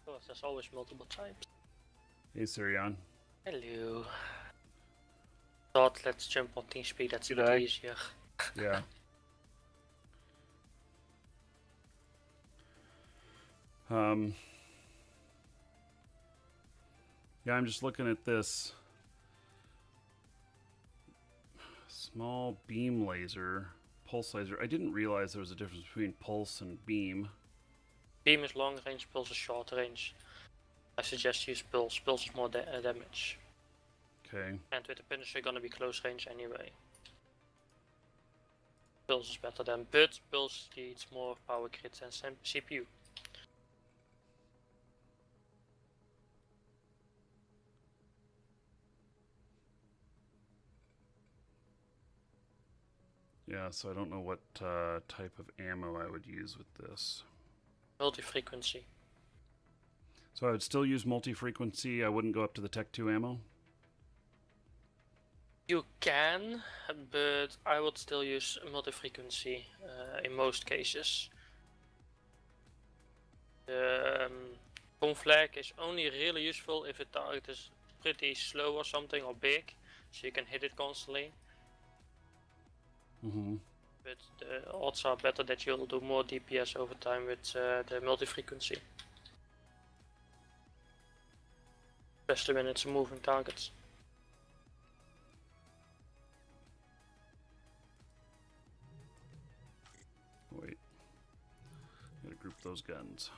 Oh, there's always multiple types. Hey, Sirion. Hello. Thought let's jump on TeamSpeak, that's a bit easier. Yeah. Yeah, I'm just looking at this small beam laser. pulse laser. I didn't realize there was a difference between pulse and beam. Beam is long range, pulse is short range. I suggest use pulse. Pulse is more damage. Okay. And with the Punisher, you're gonna be close range anyway. Pulse is better than, but pulse needs more power grid than CPU. Yeah, so I don't know what type of ammo I would use with this. Multi-frequency. So I would still use multi-frequency. I wouldn't go up to the Tech 2 ammo? You can, but I would still use multi-frequency in most cases. The flag is only really useful if a target is pretty slow or something, or big, so you can hit it constantly. But the odds are better that you'll do more DPS over time with the multi-frequency. Especially when it's a moving target. Wait. Gotta group those guns.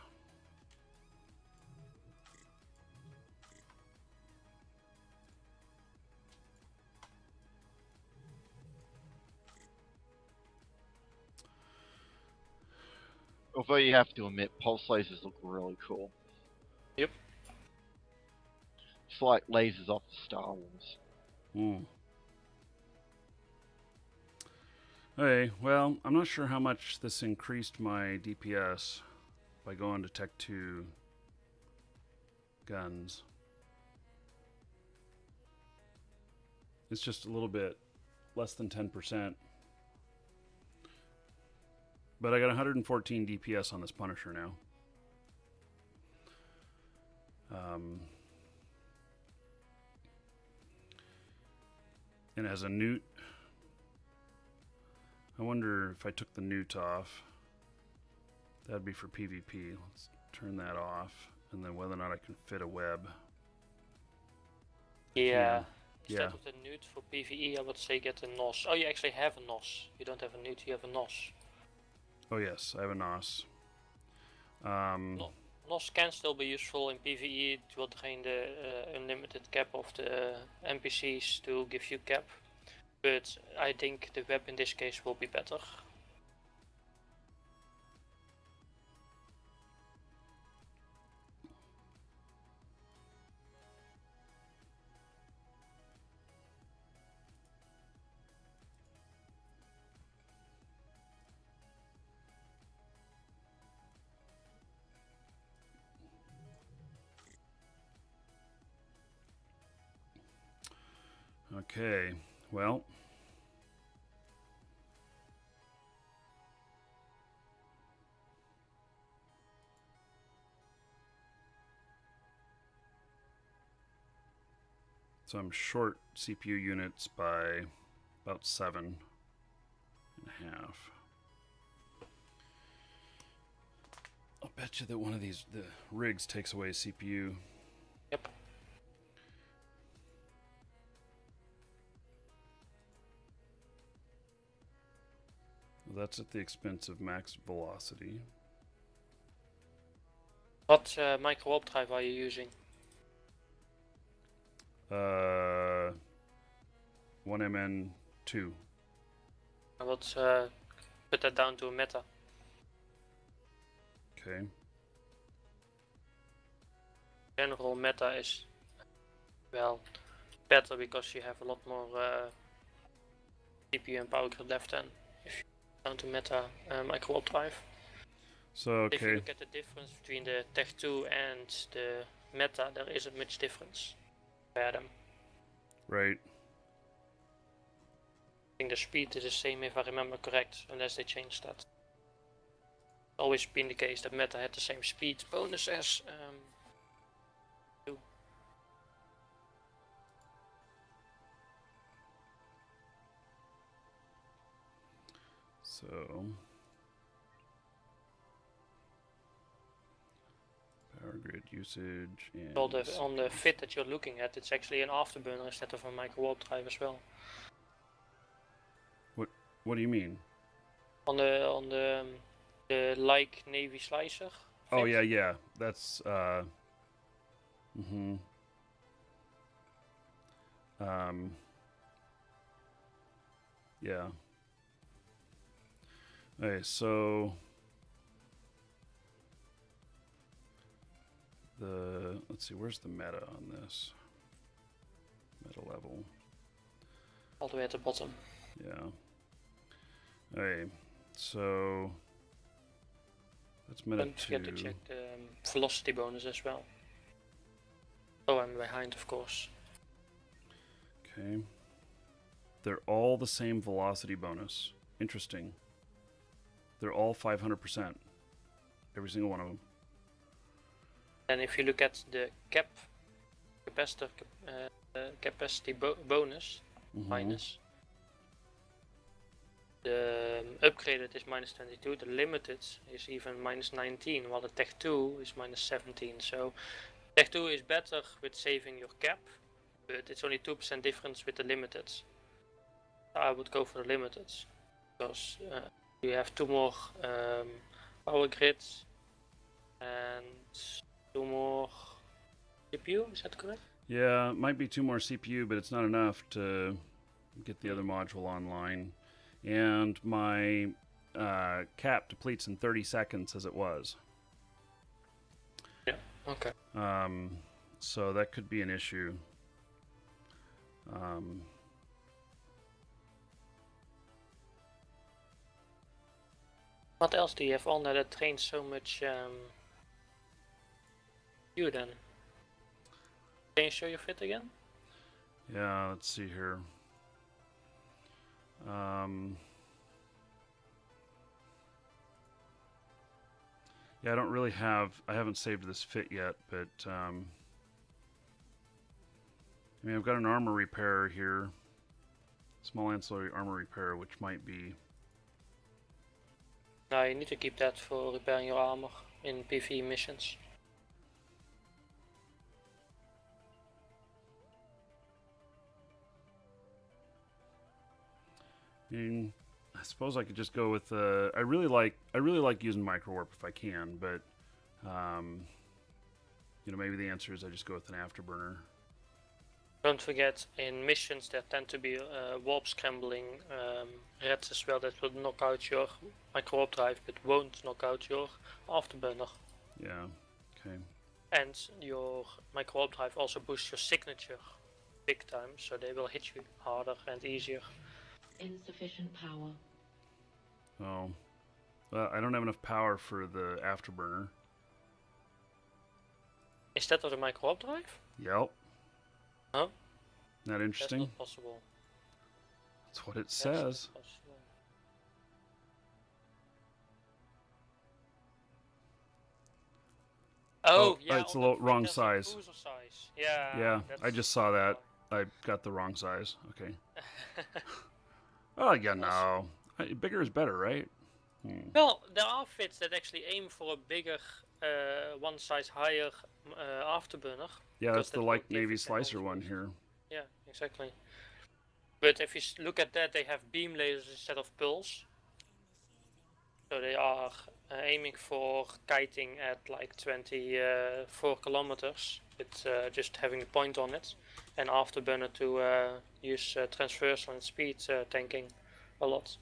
Although you have to admit, pulse lasers look really cool. Yep. It's like lasers off of Star Wars. Okay, well, I'm not sure how much this increased my DPS by going to Tech 2 guns. It's just a little bit less than 10%. But I got 114 DPS on this Punisher now. And as a newt, I wonder if I took the newt off. That'd be for PvP. Let's turn that off, and then whether or not I can fit a web. Yeah. Yeah. Instead of the newt for PvE, I would say get a NOS. Oh, you actually have a NOS. You don't have a newt, you have a NOS. Oh yes, I have a NOS. NOS can still be useful in PvE. It will drain the unlimited cap of the NPCs to give you cap. But I think the web in this case will be better. Okay, well. So I'm short CPU units by about 7.5. I'll bet you that one of the rigs takes away CPU. Yep. Well, that's at the expense of max velocity. What micro warp drive are you using? 1MN2. I would put that down to a meta. Okay. General meta is, well, better because you have a lot more CPU and power grid left than if you down to meta micro warp drive. So, okay. If you look at the difference between the Tech 2 and the meta, there isn't much difference. Compare them. Right. I think the speed is the same if I remember correct, unless they changed that. Always been the case that meta had the same speed bonus as 2. So power grid usage and On the fit that you're looking at, it's actually an afterburner instead of a micro warp drive as well. What do you mean? on the like navy slicer. Oh fit. yeah. That's mm-hmm. Yeah. Okay, so let's see, where's the meta on this? Meta level. All the way at the bottom. Yeah. Okay, so that's meta Don't forget to 2. check the velocity bonus as well. Oh, I'm behind, of course. Okay. They're all the same velocity bonus. Interesting. They're all 500%. Every single one of them. And if you look at the capacity bonus, minus, the upgraded is minus 22, the limited is even minus 19, while the Tech 2 is minus 17. So Tech 2 is better with saving your cap, but it's only 2% difference with the limited. I would go for the limited, because you have 2 more power grids and 2 more CPU, is that correct? Yeah, it might be 2 more CPU, but it's not enough to get the other module online. And my cap depletes in 30 seconds as it was. Yeah, okay. So that could be an issue. What else do you have on there that trains so much you then? Can you show your fit again? Yeah, let's see here. Yeah, I don't really have... I haven't saved this fit yet, but... I mean, I've got an armor repairer here. Small ancillary armor repair, which might be... No, you need to keep that for repairing your armor in PvE missions. I mean, I suppose I could just go with I really like using micro warp if I can, but you know, maybe the answer is I just go with an afterburner. Don't forget, in missions there tend to be warp scrambling reds as well that will knock out your micro warp drive, but won't knock out your afterburner. Yeah. Okay. And your micro warp drive also boosts your signature big time, so they will hit you harder and easier. Insufficient power. Oh. Well, I don't have enough power for the afterburner. Instead of the micro warp drive? Yep. Huh? Not interesting? That's not possible. That's what it says. Oh, yeah, it's a little wrong size. Size. Yeah. Yeah, I just saw that. I got the wrong size. Okay. Oh, yeah, no. Bigger is better, right? Well, there are fits that actually aim for a bigger, one size higher afterburner. Yeah, that's the like Navy Slicer one here. Yeah, exactly. But if you look at that, they have beam lasers instead of pulse. So they are aiming for kiting at like 24 kilometers with just having a point on it. And afterburner to use transversal and speed tanking a lot.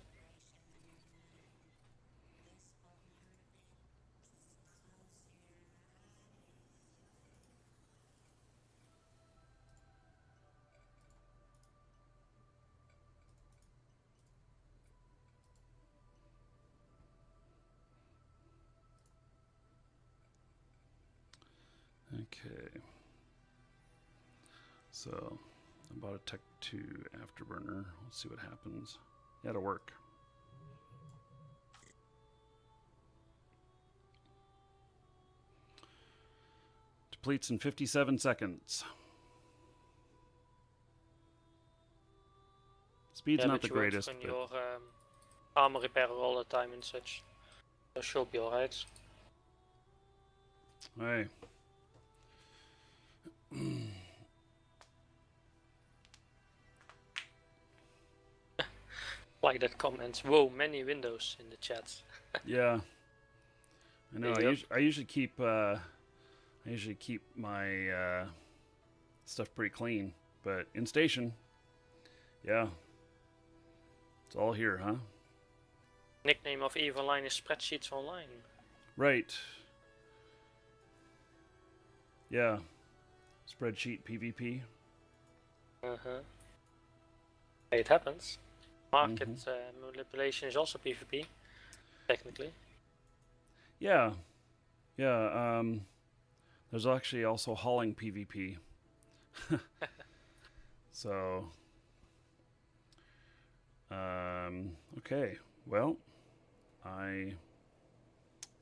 Okay. So, I bought a Tech 2 afterburner. Let's see what happens. Yeah, it'll work. Depletes in 57 seconds. Speed's not the greatest, but your armor repair all the time and such. So she'll be alright. Hey. Like that comment. Whoa, many windows in the chat. Yeah. I know. Yep. I usually keep my stuff pretty clean, but in station, yeah, it's all here, huh? Nickname of EVE Online is Spreadsheets Online. Right. Yeah. Spreadsheet PvP. It happens. Market manipulation is also PvP, technically. Yeah. Yeah. There's actually also hauling PvP. So. Okay. Well, I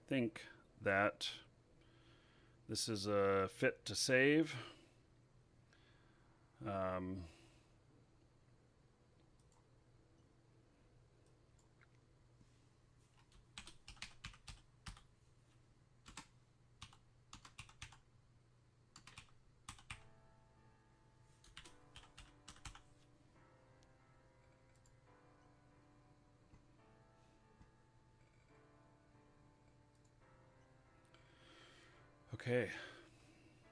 think that this is a fit to save. Okay,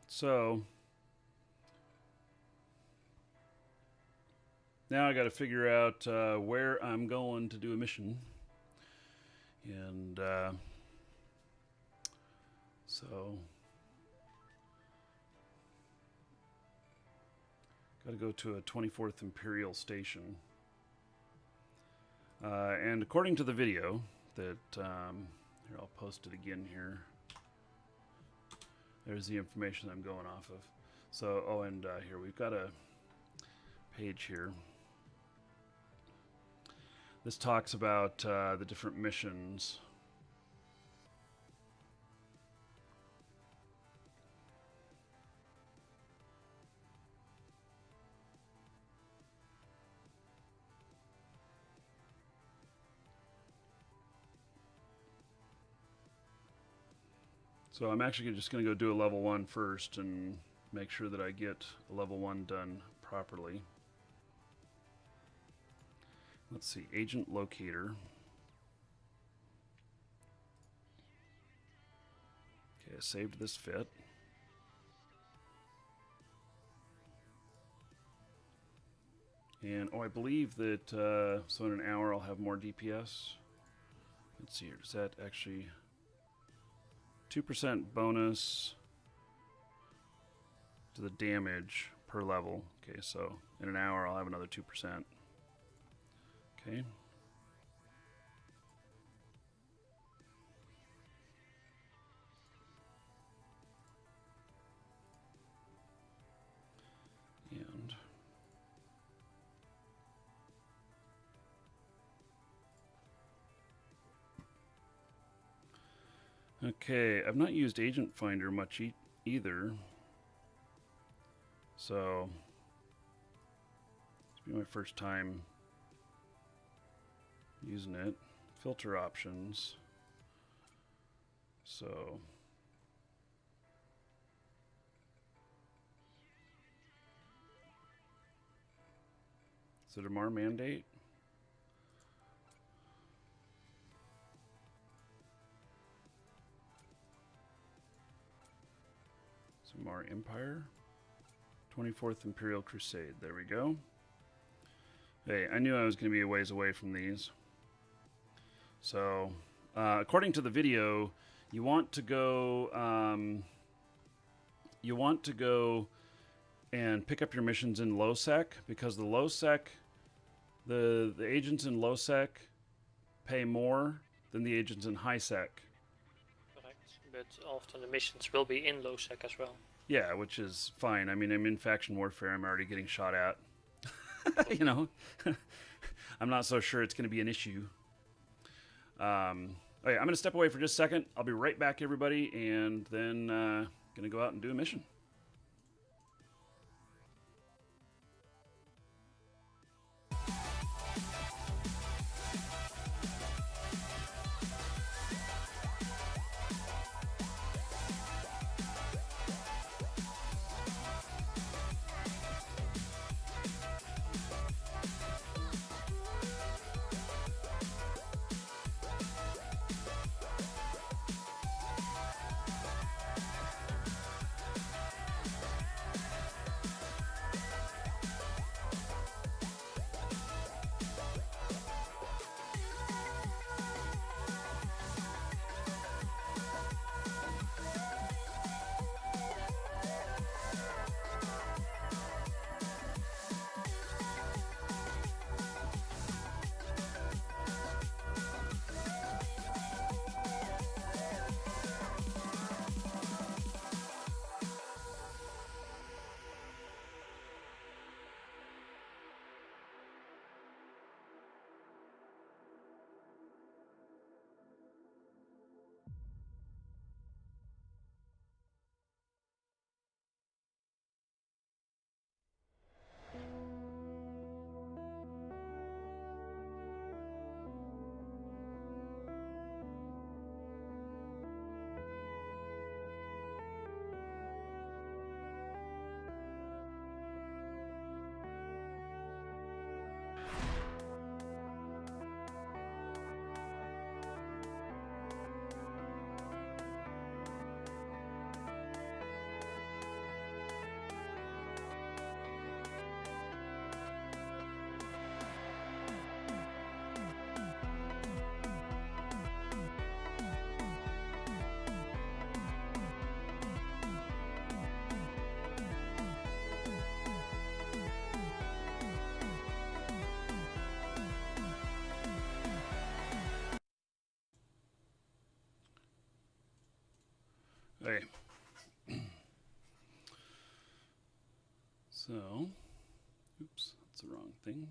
so now I got to figure out where I'm going to do a mission, and so got to go to a 24th Imperial station, and according to the video that here, I'll post it again here. There's the information I'm going off of. So, oh, and here we've got a page here. This talks about the different missions. So I'm actually just going to go do a level 1 first and make sure that I get a level 1 done properly. Let's see, agent locator. Okay, I saved this fit. And, oh, I believe that, so in an hour I'll have more DPS. Let's see here, does that actually... 2% bonus to the damage per level. Okay, so in an hour I'll have another 2%. Okay. And okay, I've not used Agent Finder much either. So it's be my first time using it. Filter options. So is it a MAR mandate? Samar Empire. 24th Imperial Crusade. There we go. Hey, I knew I was going to be a ways away from these. So, according to the video, you want to go and pick up your missions in low sec, because the low sec, the agents in low sec pay more than the agents in high sec. Correct, but often the missions will be in low sec as well. Yeah, which is fine. I mean, I'm in faction warfare. I'm already getting shot at. You know, I'm not so sure it's going to be an issue. Okay, I'm going to step away for just a second. I'll be right back, everybody, and then going to go out and do a mission. Okay. So, oops, that's the wrong thing.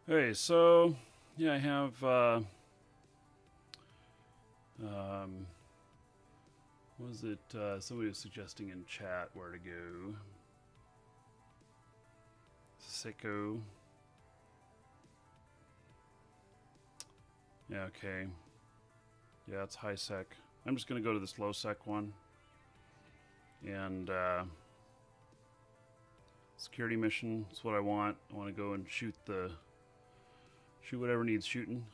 Okay, so yeah, I have what was it? Somebody was suggesting in chat where to go. Sicko. Yeah, okay. Yeah, it's high sec. I'm just gonna go to this low sec one. And security mission is what I want. I want to go and shoot whatever needs shooting.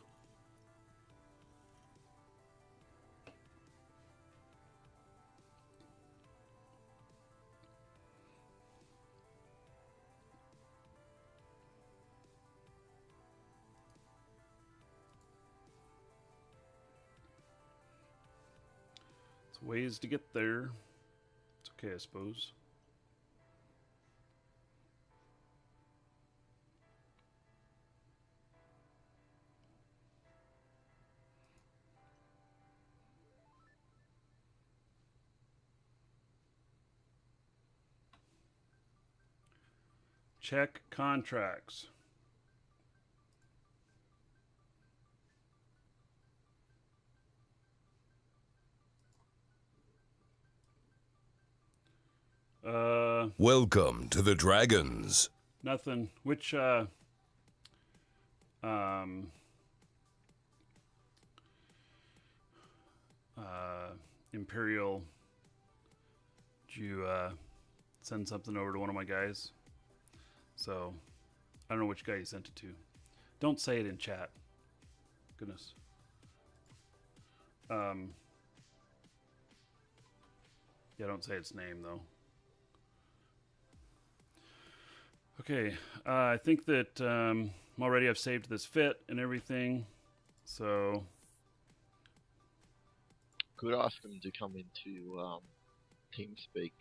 It's ways to get there. It's okay, I suppose. Check contracts. Welcome to the Dragons. Nothing. Which Imperial, did you send something over to one of my guys? So I don't know which guy you sent it to. Don't say it in chat. Goodness. Yeah, don't say its name though. Okay, I think that already I've saved this fit and everything, so Could ask him to come into TeamSpeak.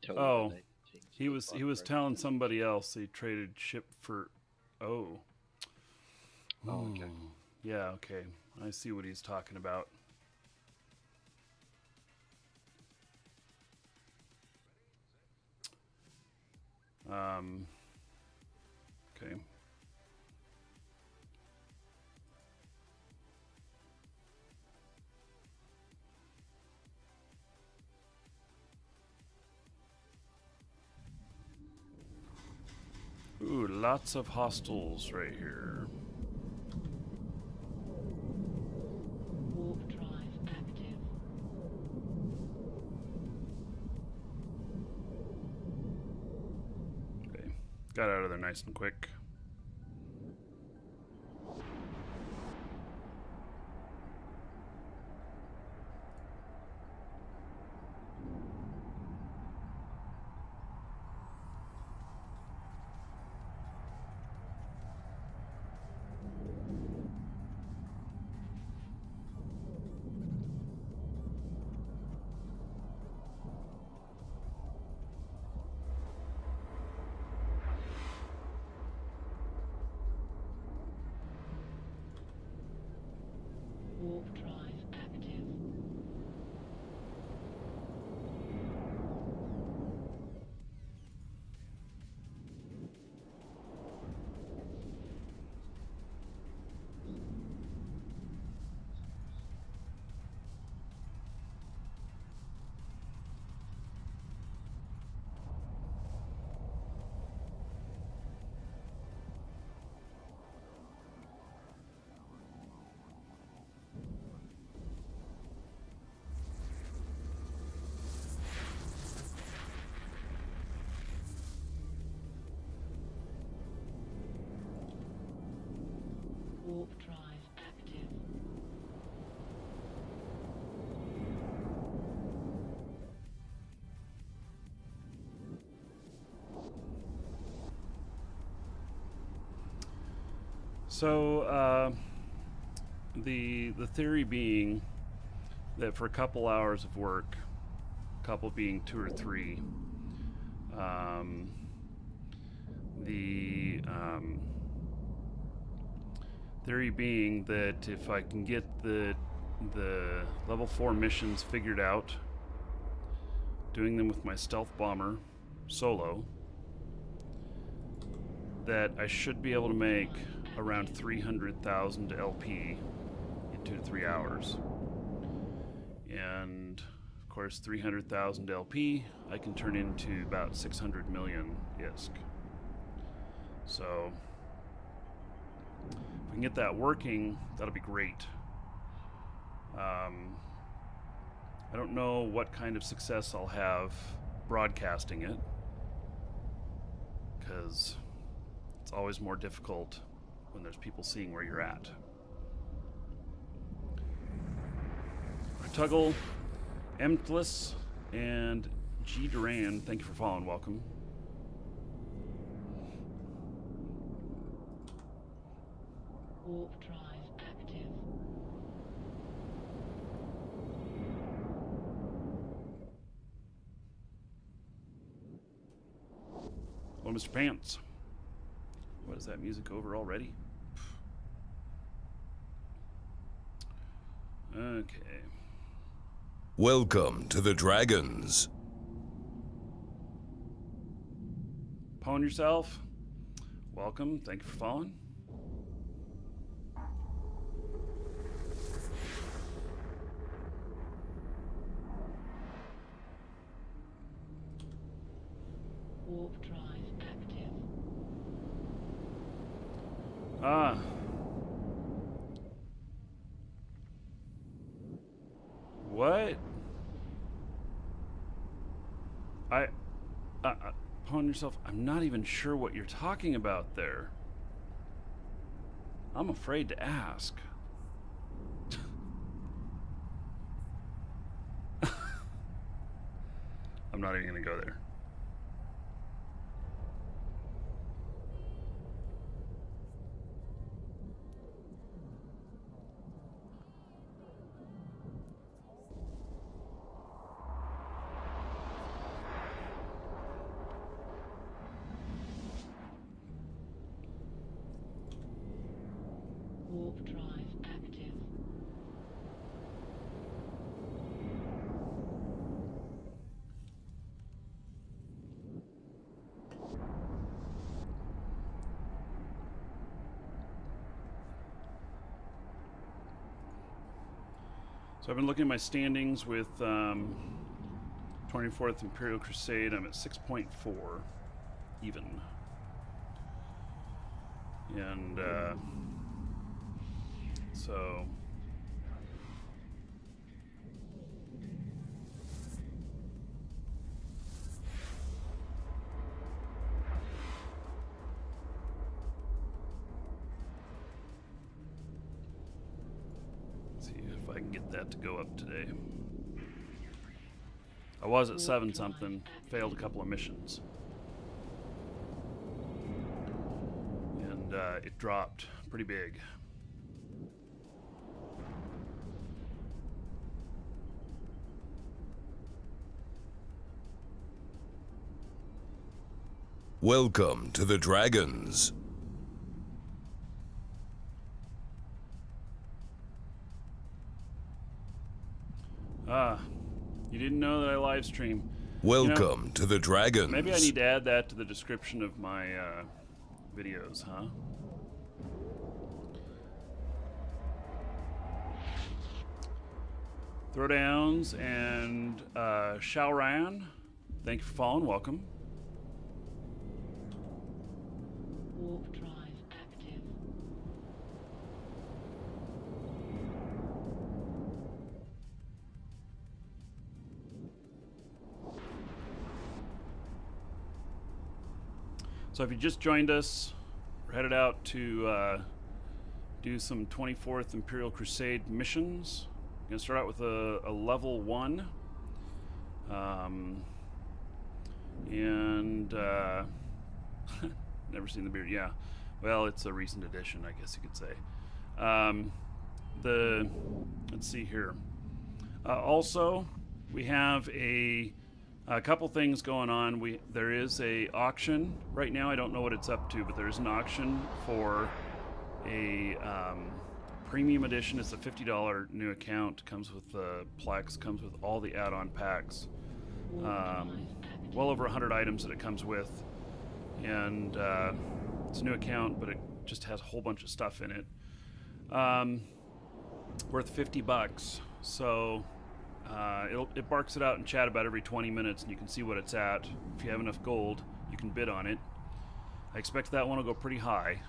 Tell you oh, the name of TeamSpeak he was telling somebody else he traded ship for Oh, okay. Yeah, okay. I see what he's talking about. Okay. Ooh, lots of hostiles right here. Warp drive active. Okay. Got out of there nice and quick. Warp drive active. Warp drive active. So, the theory being that for a couple hours of work, couple being 2 or 3, Theory being that if I can get the level 4 missions figured out, doing them with my stealth bomber solo, that I should be able to make around 300,000 LP in 2 to 3 hours. And of course 300,000 LP I can turn into about 600 million ISK. So if we can get that working, that'll be great. I don't know what kind of success I'll have broadcasting it, because it's always more difficult when there's people seeing where you're at. Tuggle, Emtless, and G. Duran, thank you for following. Welcome. Warp drive active. Well, Mr. Pants, what is that music over already? Okay. Welcome to the Dragons. Pwn yourself. Welcome. Thank you for following. Warp drive active. What? Pwn yourself. I'm not even sure what you're talking about there. I'm afraid to ask. I'm not even gonna go there. Warp drive active. So I've been looking at my standings with 24th Imperial Crusade. I'm at 6.4 even. And so let's see if I can get that to go up today. I was at 7 something, failed a couple of missions. And it dropped pretty big. Welcome to the Dragons. You didn't know that I live stream. Welcome to the Dragons. Maybe I need to add that to the description of my videos, huh? Throwdowns and Shaoran, thank you for following. Welcome. Warp drive active. So if you just joined us, we're headed out to do some 24th Imperial Crusade missions. I'm going to start out with a level 1. And never seen the beard. Yeah, well, it's a recent addition, I guess you could say. Let's see here. Also, we have a couple things going on. There is a auction right now. I don't know what it's up to, but there is an auction for a premium edition. It's a $50 new account. Comes with the Plex. Comes with all the add-on packs. Well over 100 items that it comes with, and it's a new account, but it just has a whole bunch of stuff in it. Worth $50. So it barks it out in chat about every 20 minutes, and you can see what it's at. If you have enough gold, you can bid on it. I expect that one will go pretty high.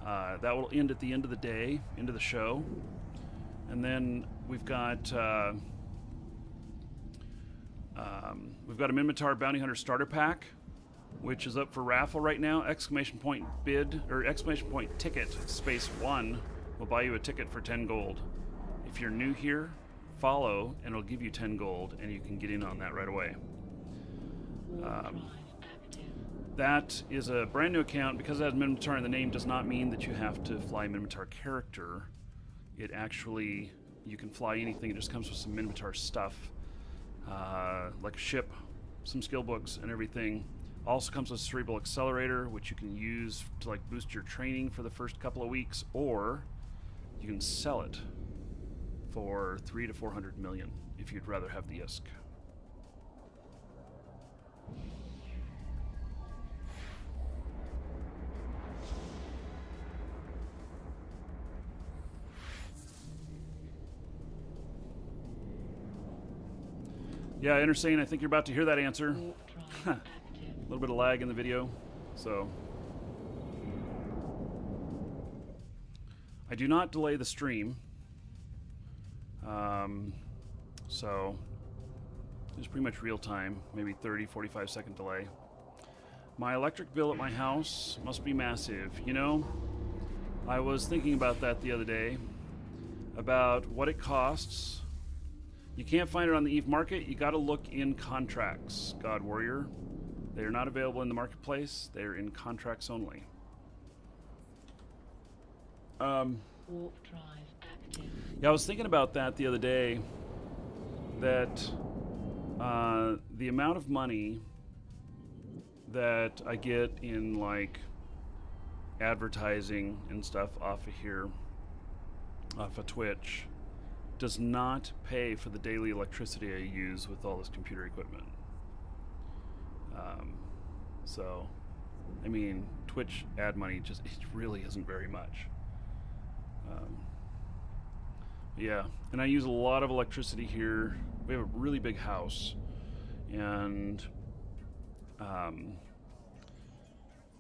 That will end at the end of the day, end of the show. And then we've got a Minmatar Bounty Hunter Starter Pack, which is up for raffle right now. Exclamation point bid, or exclamation point ticket, space 1, will buy you a ticket for 10 gold. If you're new here, follow, and it'll give you 10 gold, and you can get in on that right away. That is a brand new account. Because it has Minmatar in the name does not mean that you have to fly a Minmatar character. It actually, you can fly anything. It just comes with some Minmatar stuff, like a ship, some skill books, and everything. Also comes with a Cerebral Accelerator, which you can use to like boost your training for the first couple of weeks, or you can sell it for 300 to 400 million if you'd rather have the ISK. Yeah, Intersane, I think you're about to hear that answer. A little bit of lag in the video, so. I do not delay the stream. So it's pretty much real time, maybe 30, 45 second delay. My electric bill at my house must be massive. You know, I was thinking about that the other day, about what it costs. You can't find it on the EVE market. You got to look in contracts, God Warrior. They are not available in the marketplace. They are in contracts only. Warp drive active. Yeah, I was thinking about that the other day, that the amount of money that I get in like advertising and stuff off of here, off of Twitch, does not pay for the daily electricity I use with all this computer equipment. So, I mean, Twitch ad money just, it really isn't very much. Yeah, and I use a lot of electricity here. We have a really big house, and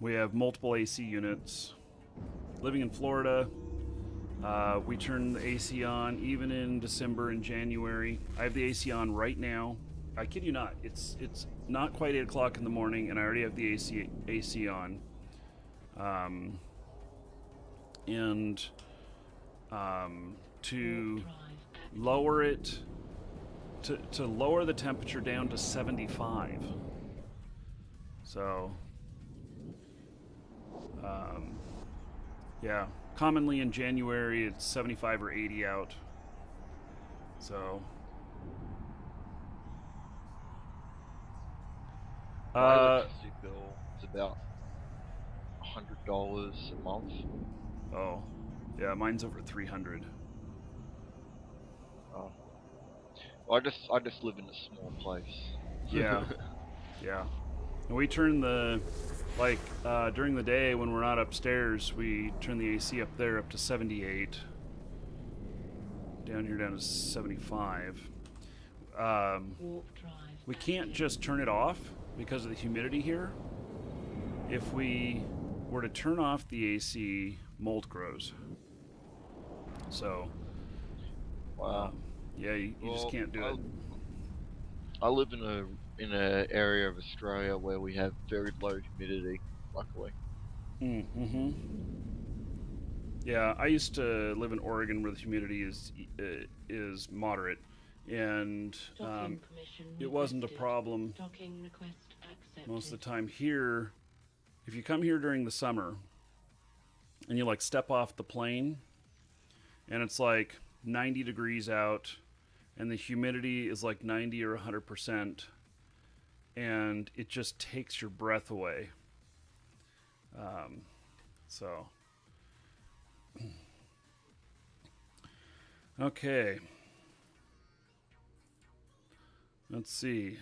we have multiple AC units. Living in Florida, we turn the AC on even in December and January. I have the AC on right now. I kid you not. It's not quite 8 o'clock in the morning, and I already have the AC on. To lower it, to lower the temperature down to 75. So, yeah, commonly in January it's 75 or 80 out. So, my electricity bill is about $100 a month. Oh, yeah, mine's over 300. Oh. Well, I just live in a small place. Yeah, yeah. And we turn the, like, during the day when we're not upstairs, we turn the AC up there up to 78. Down here down to 75. We can't just turn it off because of the humidity here. If we were to turn off the AC, mold grows. So, Wow. yeah, you just can't do it. I live in a area of Australia where we have very low humidity, luckily. Mm-hmm. Yeah, I used to live in Oregon where the humidity is moderate, and it wasn't a problem most of the time. Here, if you come here during the summer and you like step off the plane and it's like 90 degrees out and the humidity is like 90 or 100%, and it just takes your breath away. So Okay. Let's see.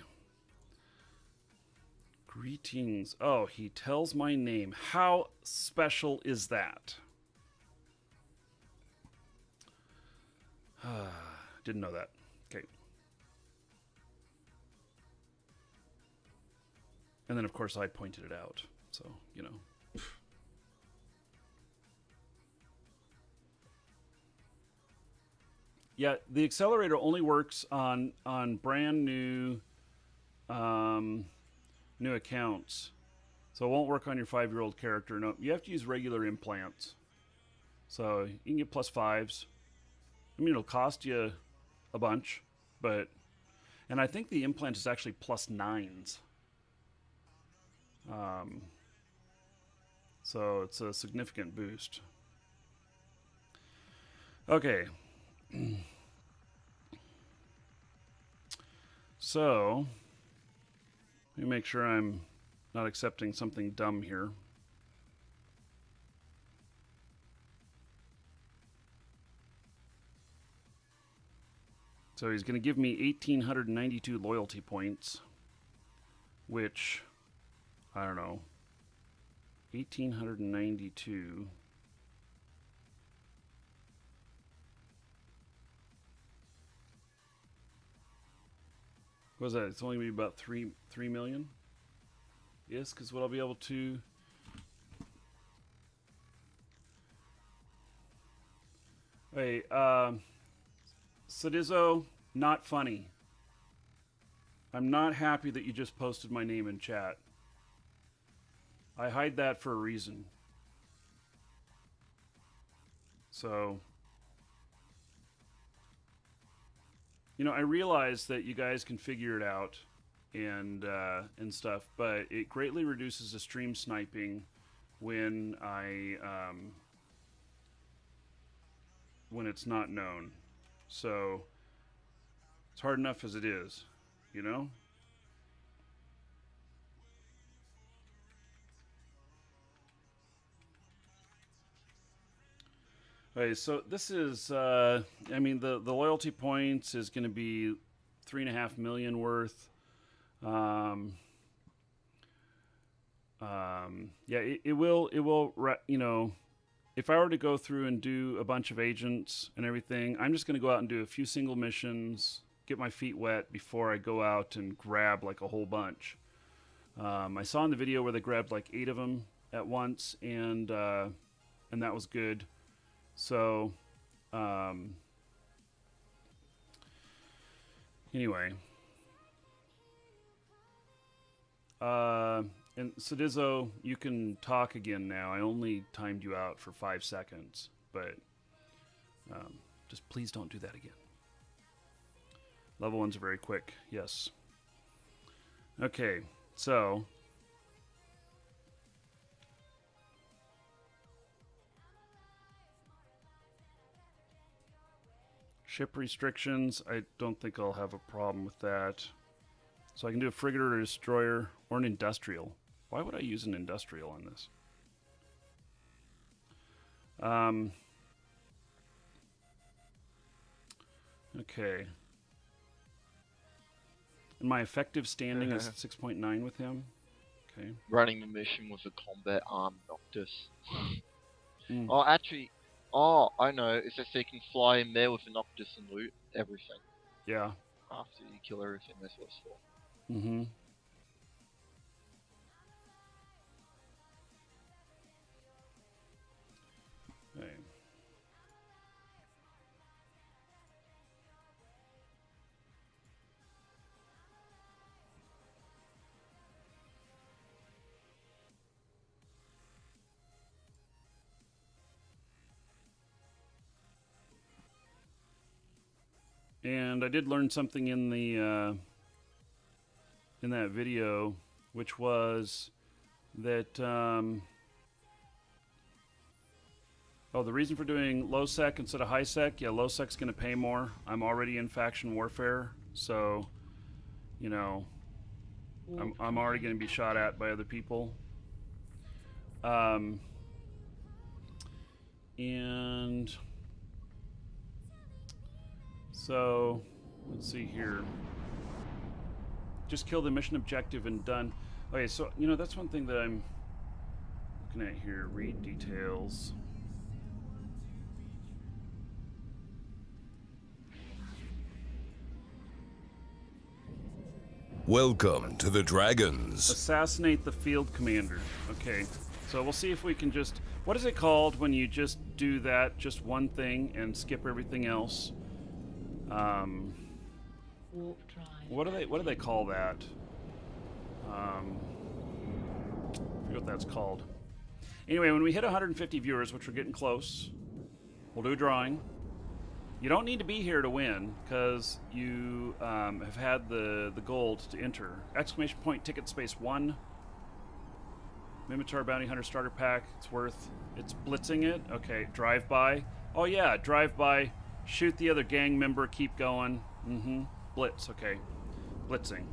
Greetings. Oh, he tells my name. How special is that? Didn't know that. Okay. And then, of course, I pointed it out. So, you know. Yeah, the accelerator only works on brand new new accounts. So it won't work on your 5-year-old character. No, you have to use regular implants. So you can get +5s. I mean, it'll cost you a bunch, but... And I think the implant is actually +9s. So it's a significant boost. Okay. So, let me make sure I'm not accepting something dumb here. So he's going to give me 1,892 loyalty points, which, I don't know, 1,892... What was that? It's only going to be about 3 million? Yes, because what I'll be able to... Hey, Sadizo, not funny. I'm not happy that you just posted my name in chat. I hide that for a reason. So... You know, I realize that you guys can figure it out and stuff, but it greatly reduces the stream sniping when when it's not known. So it's hard enough as it is, you know? Okay, so this is, I mean, the loyalty points is going to be 3.5 million worth. Yeah, it will, you know, if I were to go through and do a bunch of agents and everything, I'm just going to go out and do a few single missions, get my feet wet before I go out and grab like a whole bunch. I saw in the video where they grabbed like 8 of them at once, and that was good. So, anyway, and Sadizo, you can talk again now. I only timed you out for 5 seconds, but just please don't do that again. Level 1s are very quick, yes. Okay, so... Ship restrictions, I don't think I'll have a problem with that. So I can do a frigate or a destroyer or an industrial. Why would I use an industrial on this? Okay. And my effective standing is 6.9 with him. Okay. Running the mission with a combat arm Noctis. Mm. Oh, actually... Oh, I know. It's just so you can fly in there with a Noctis and loot everything. Yeah. After you kill everything, that's what it's for. Mm-hmm. Okay. And I did learn something in the in that video, which was that oh, the reason for doing low sec instead of high sec, yeah, low sec's going to pay more. I'm already in faction warfare, so you know, I'm already going to be shot at by other people. And So, let's see here. Just kill the mission objective and done. Okay, so, you know, that's one thing that I'm looking at here. Read details. Welcome to the Dragons. Assassinate the field commander. Okay, so we'll see if we can just... What is it called when you just do that, just one thing, and skip everything else? Warp drive. What do they call that? I forget what that's called. Anyway, when we hit 150 viewers, which we're getting close, we'll do a drawing. You don't need to be here to win, because you have had the gold to enter. Exclamation point ticket space 1. Mimitar Bounty Hunter starter pack. It's blitzing it. Okay, drive by. Oh yeah, drive by. Shoot the other gang member. Keep going. Blitz. Okay, blitzing.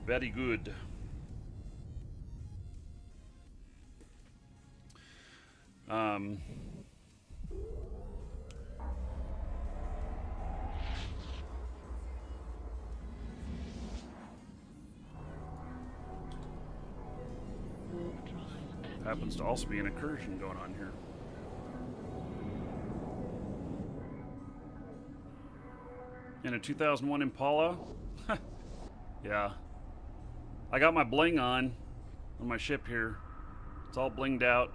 Very good. Warp drive. Happens to also be an incursion going on here. In a 2001 Impala? Yeah. I got my bling on my ship here. It's all blinged out.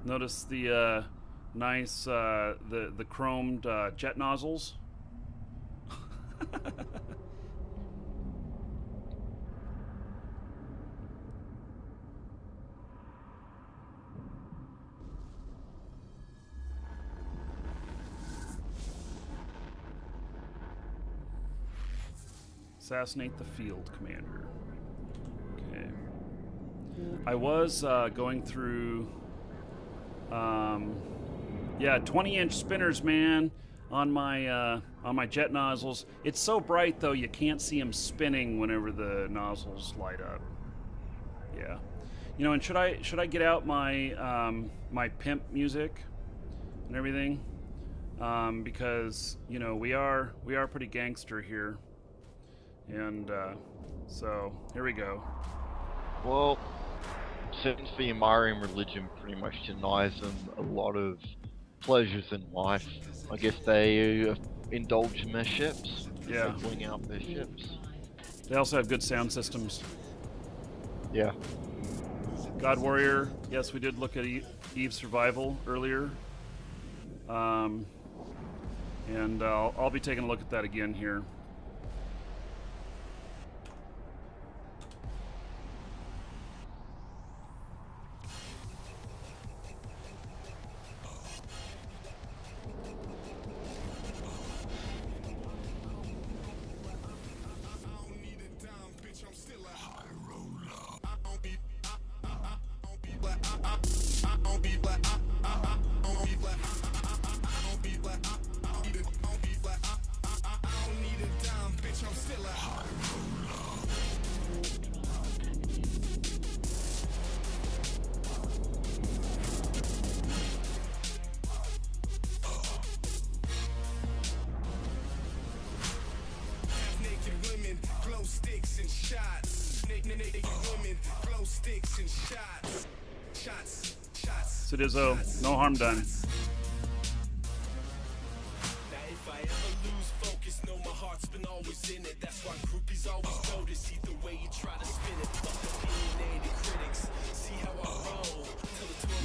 Notice the nice, the chromed jet nozzles. Assassinate the field commander. Okay. I was going through, yeah, 20-inch spinners, man, on my jet nozzles. It's so bright though, you can't see them spinning whenever the nozzles light up. Yeah, you know. And should I get out my my pimp music and everything? Because you know we are pretty gangster here. And so here we go. Well, since the Amarian religion pretty much denies them a lot of pleasures in life, I guess they indulge in their ships. Yeah. They bling out their ships. They also have good sound systems. Yeah. God Warrior. Yes, we did look at Eve's Survival earlier. And I'll be taking a look at that again here. Sidizzo, no harm done.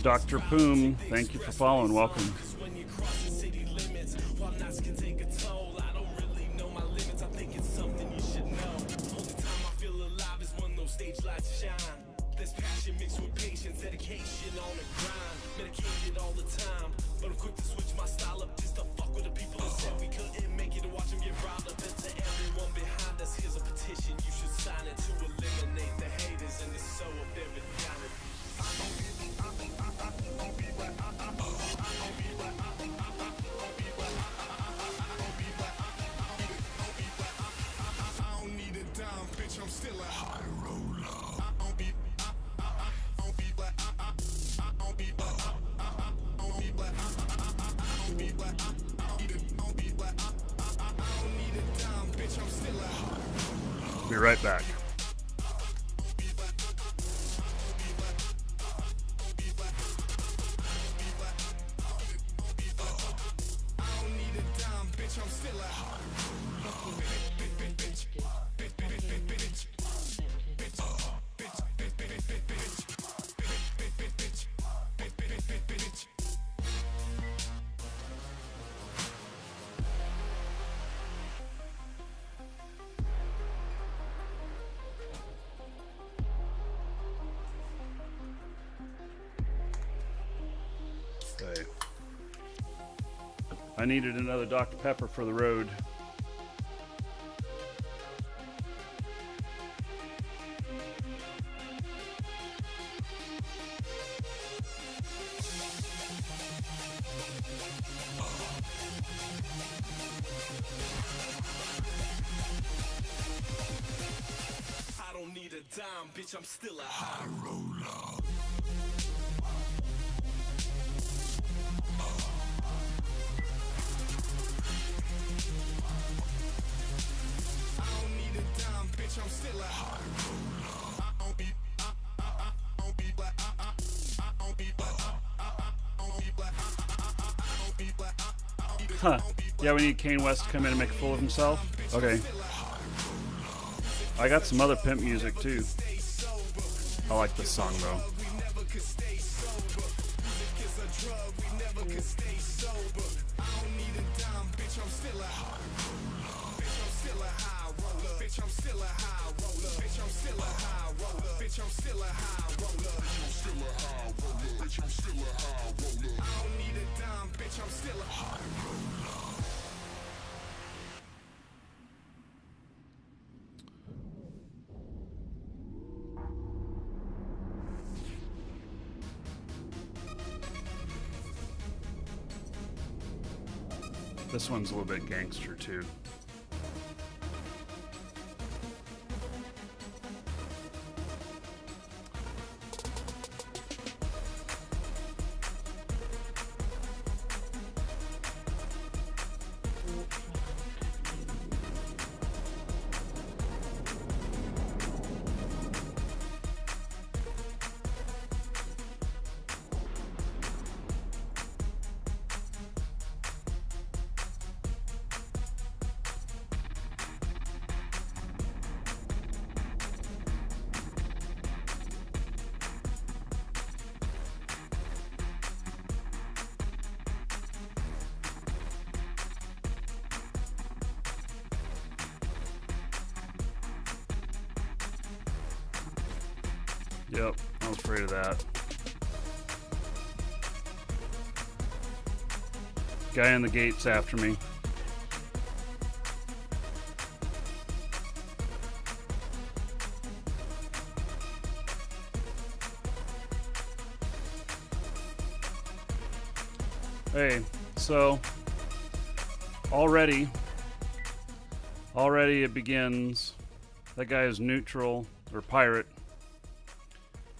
Dr. Poom, thank you for following. Welcome. Be right back. Okay. I needed another Dr. Pepper for the road. I don't need a dime, bitch, I'm still a high roller. I'm still a high roller. I don't be black. I don't be black. Huh. Yeah, we need Kanye West to come in and make a fool of himself. Okay. I got some other pimp music too. I like this song though. This one's a little bit gangster too. Yep, I was afraid of that. Guy in the gate's after me. Hey, so already it begins. That guy is neutral or pirate.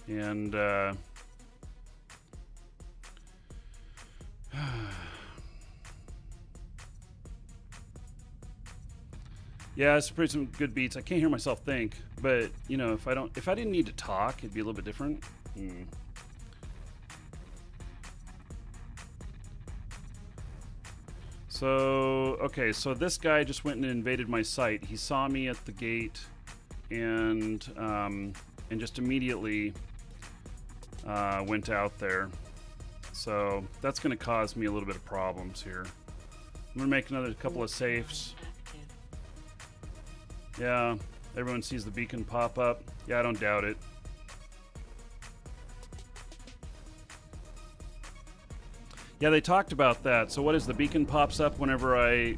And yeah, it's pretty some good beats. I can't hear myself think, but you know, if I didn't need to talk, it'd be a little bit different. So okay, so this guy just went and invaded my site. He saw me at the gate, and just immediately went out there. So that's going to cause me a little bit of problems here. I'm going to make another couple of safes. Yeah, everyone sees the beacon pop up. Yeah, I don't doubt it. Yeah, they talked about that. So what is the beacon pops up whenever I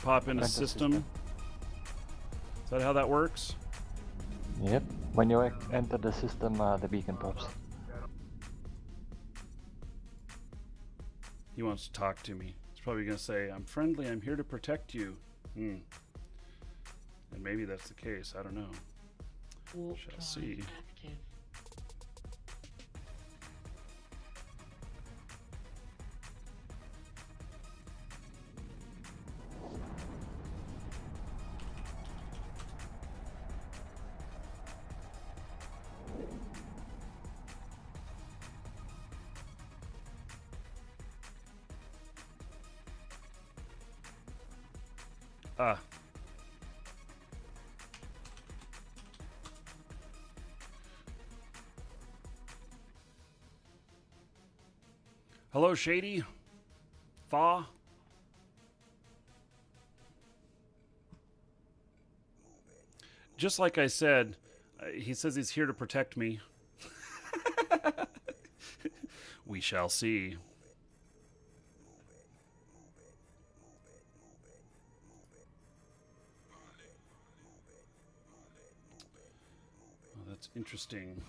pop in a system? Is that how that works? Yep. When you enter the system, the beacon pops. He wants to talk to me. He's probably going to say, "I'm friendly. I'm here to protect you." And maybe that's the case. I don't know. Warp Shall drive see. active. Ah. Hello, Shady. Thaw. Just like I said, he says he's here to protect me. We shall see. Oh, that's interesting.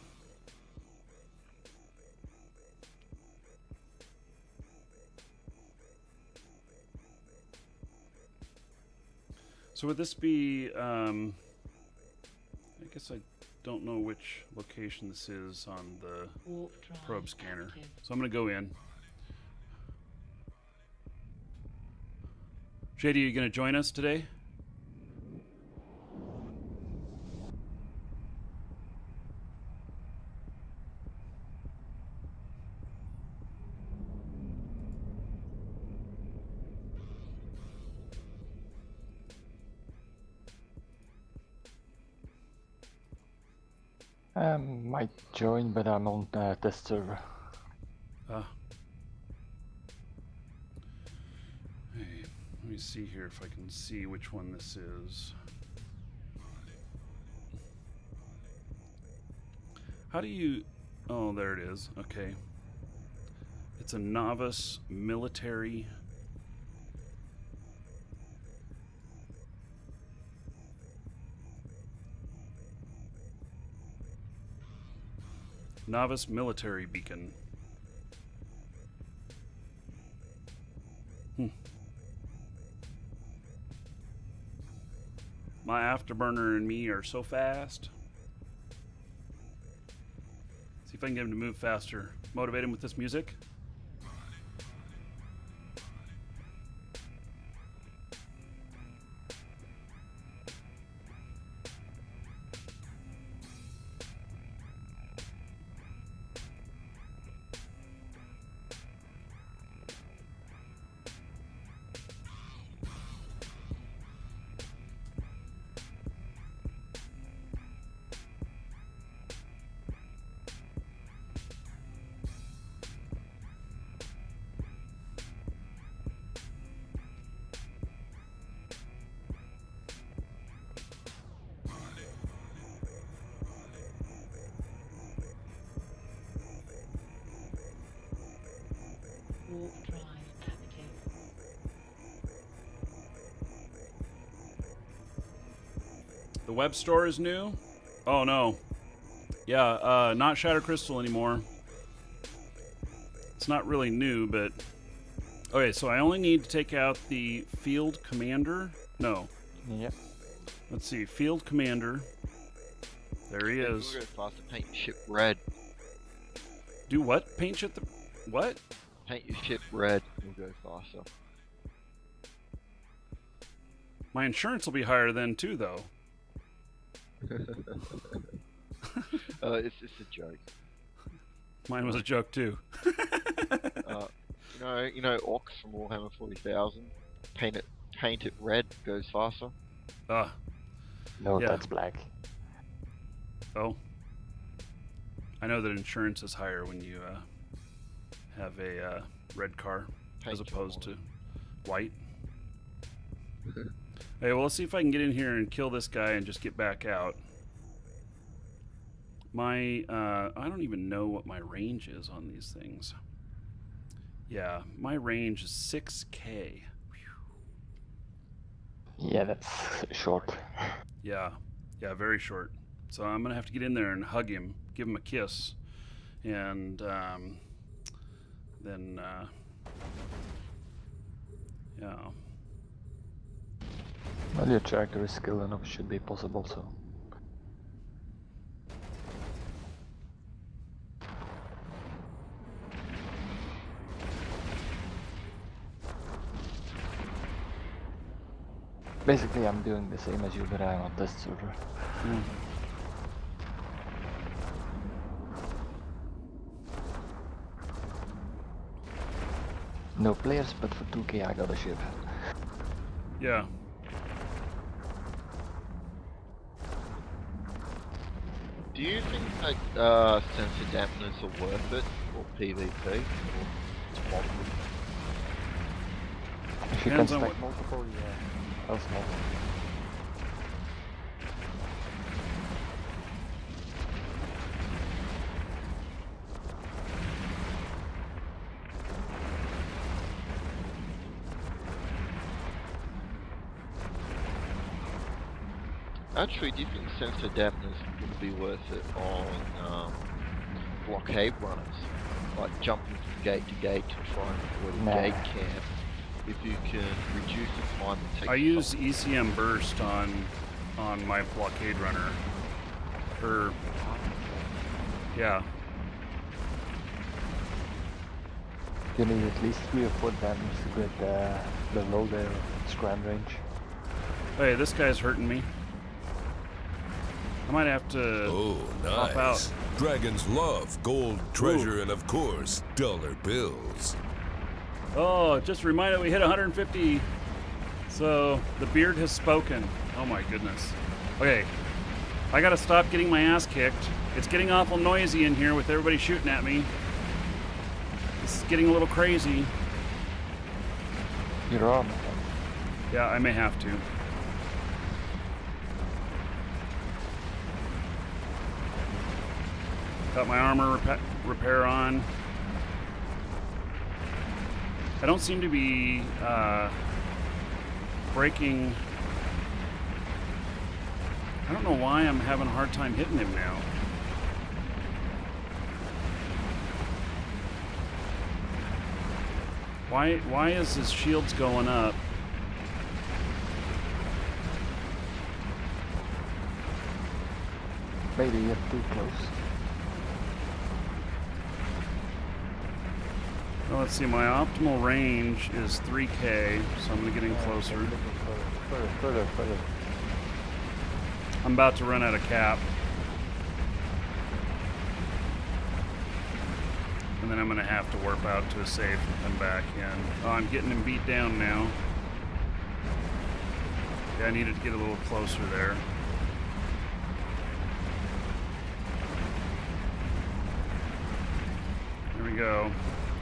So would this be, I guess I don't know which location this is on the Warp drive probe scanner. active. So I'm going to go in. Shady, are you going to join us today? Might join, but I'm on test server. Hey, let me see here if I can see which one this is. How do you... Oh, there it is. Okay. It's a novice military... Novice military beacon. My afterburner and me are so fast. See if I can get him to move faster. Motivate him with this music. Warp drive active. The web store is new? Oh no. Yeah, not Shadow Crystal anymore. It's not really new, but... Okay, so I only need to take out the field commander. No. Yep. Let's see, field commander. There he is. We'll go faster. Paint your ship red. Do what? Paint shit the... What? Paint your ship red. We'll go faster. My insurance will be higher then too, though. It's just a joke. Mine was a joke too. You know, Orcs from Warhammer 40,000. Paint it red. Goes faster. Ah. No, Yeah. that's black. Oh. I know that insurance is higher when you have a red car Paint as your opposed to one. white. Hey, well, let's see if I can get in here and kill this guy and just get back out. My, I don't even know what my range is on these things. Yeah, my range is 6K. Yeah, that's short. Yeah, very short. So I'm gonna have to get in there and hug him, give him a kiss, and then yeah. Well, your tracker is skilled enough, should be possible, so. Basically, I'm doing the same as you, but I'm on test server. No players, but for 2K I got a ship. Yeah. Do you think that sensor dampeners are worth it for PvP? Or it's possible? If you can Depends on stack what- multiple, yeah. Else not. Actually, do you think sensor dampeners would be worth it on blockade runners? Like jumping from gate to gate to try and avoid a Nah. gate camp. If you can reduce the time it takes. I use ECM burst on my blockade runner. Yeah. You need at least 3 or 4 damage to get the low there scram range. Hey, this guy's hurting me. I might have to Oh, hop nice. out. Dragons love gold, treasure, and of course, dollar bills. Oh, just a reminder we hit 150. So the beard has spoken. Oh my goodness. Okay, I gotta stop getting my ass kicked. It's getting awful noisy in here with everybody shooting at me. This is getting a little crazy. You're on. Yeah, I may have to. Got my armor repair on. I don't seem to be breaking. I don't know why I'm having a hard time hitting him now. Why is his shields going up? Maybe you're too close. Well, let's see, my optimal range is 3K, so I'm gonna get in closer. Further. I'm about to run out of cap. And then I'm gonna have to warp out to a safe and come back in. Oh, I'm getting him beat down now. Yeah, I needed to get a little closer there. There we go.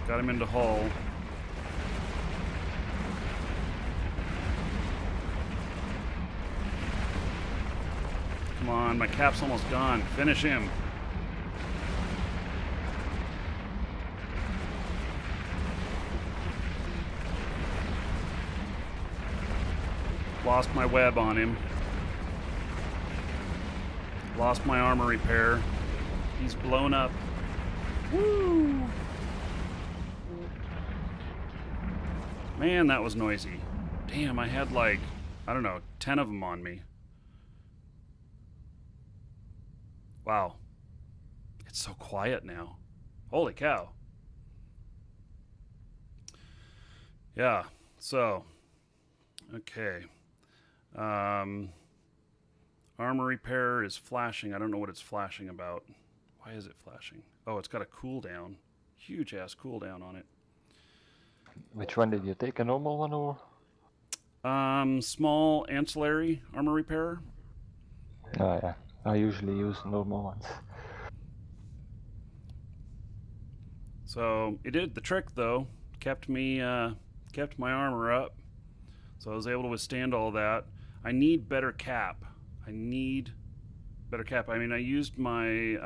Got him into hull. Come on, my cap's almost gone. Finish him. Lost my web on him. Lost my armor repair. He's blown up. Woo! Man, that was noisy. Damn, I had like, I don't know, 10 of them on me. Wow. It's so quiet now. Holy cow. Yeah, so, okay. Armor repair is flashing. I don't know what it's flashing about. Why is it flashing? Oh, it's got a cooldown. Huge ass cooldown on it. Which one did you take? A normal one or? Small ancillary armor repairer. Oh yeah, I usually use normal ones. So it did the trick though. Kept me, kept my armor up. So I was able to withstand all that. I need better cap. I need better cap. I mean, I used my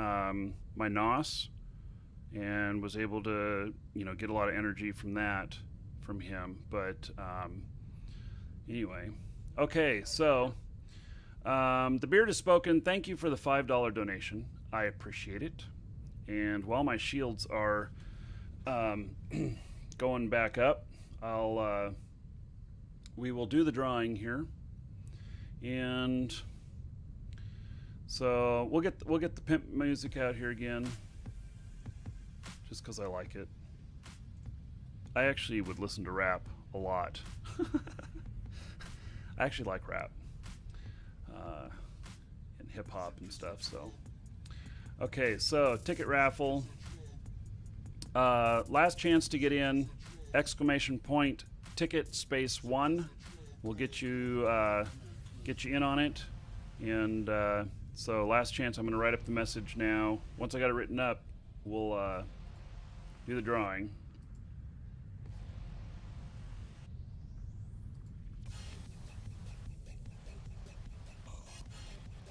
my NOS and was able to, you know, get a lot of energy from that from him. But anyway, okay. So the beard has spoken. Thank you for the $5 donation. I appreciate it. And while my shields are going back up, we will do the drawing here, and so we'll get the pimp music out here again, just because I like it. I actually would listen to rap a lot. I actually like rap and hip hop and stuff. So okay, so ticket raffle. Last chance to get in! ! Ticket space 1 will get you in on it. And so last chance, I'm going to write up the message now. Once I got it written up, we'll do the drawing.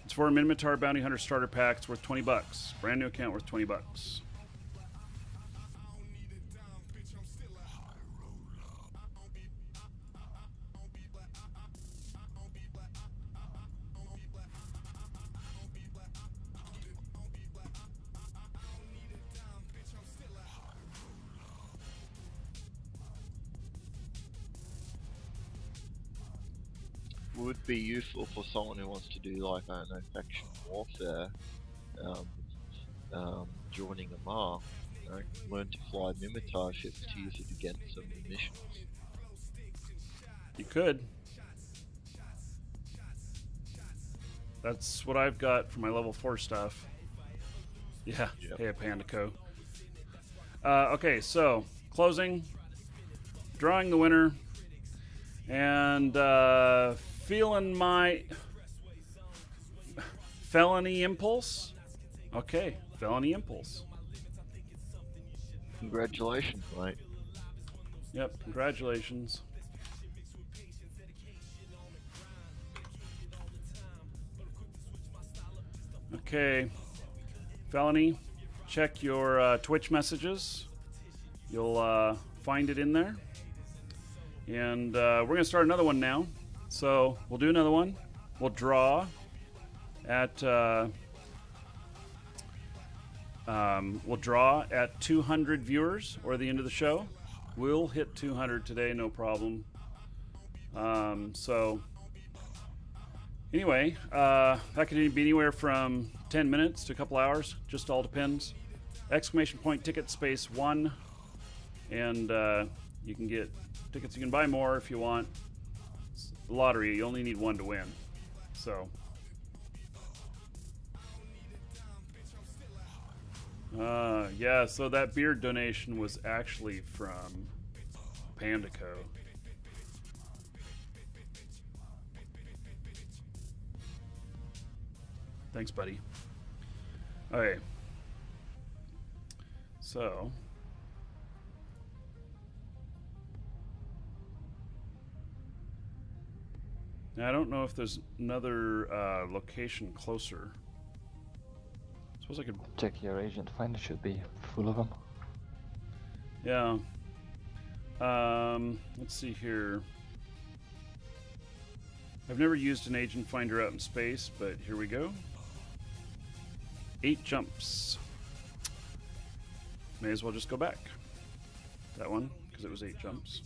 It's for a Minotaur Bounty Hunter starter pack. It's worth $20. Brand new account worth $20. Would be useful for someone who wants to do like, I don't know, faction warfare, joining a Mark, you know, learn to fly Minotaur ships to use it against some missions. You could. That's what I've got for my level 4 stuff. Yeah, Yep. hey, Pandaco. Okay, so closing, drawing the winner, and feeling my felony impulse. Okay, felony impulse. Congratulations, mate. Yep, congratulations. Okay, felony, check your Twitch messages. You'll find it in there. And we're going to start another one now. So we'll do another one. We'll draw at 200 viewers or the end of the show. We'll hit 200 today, no problem. So anyway, that could be anywhere from 10 minutes to a couple hours. Just all depends. Exclamation point ticket space 1, and you can get tickets. You can buy more if you want. It's the lottery, you only need 1 to win. So yeah, so that beard donation was actually from Pandaco. Thanks, buddy. Okay. So now I don't know if there's another location closer. Suppose I could Check your agent finder, should be full of them. Yeah. Let's see here. I've never used an agent finder out in space, but here we go. 8 jumps. May as well just go back. That one, because it was 8 jumps.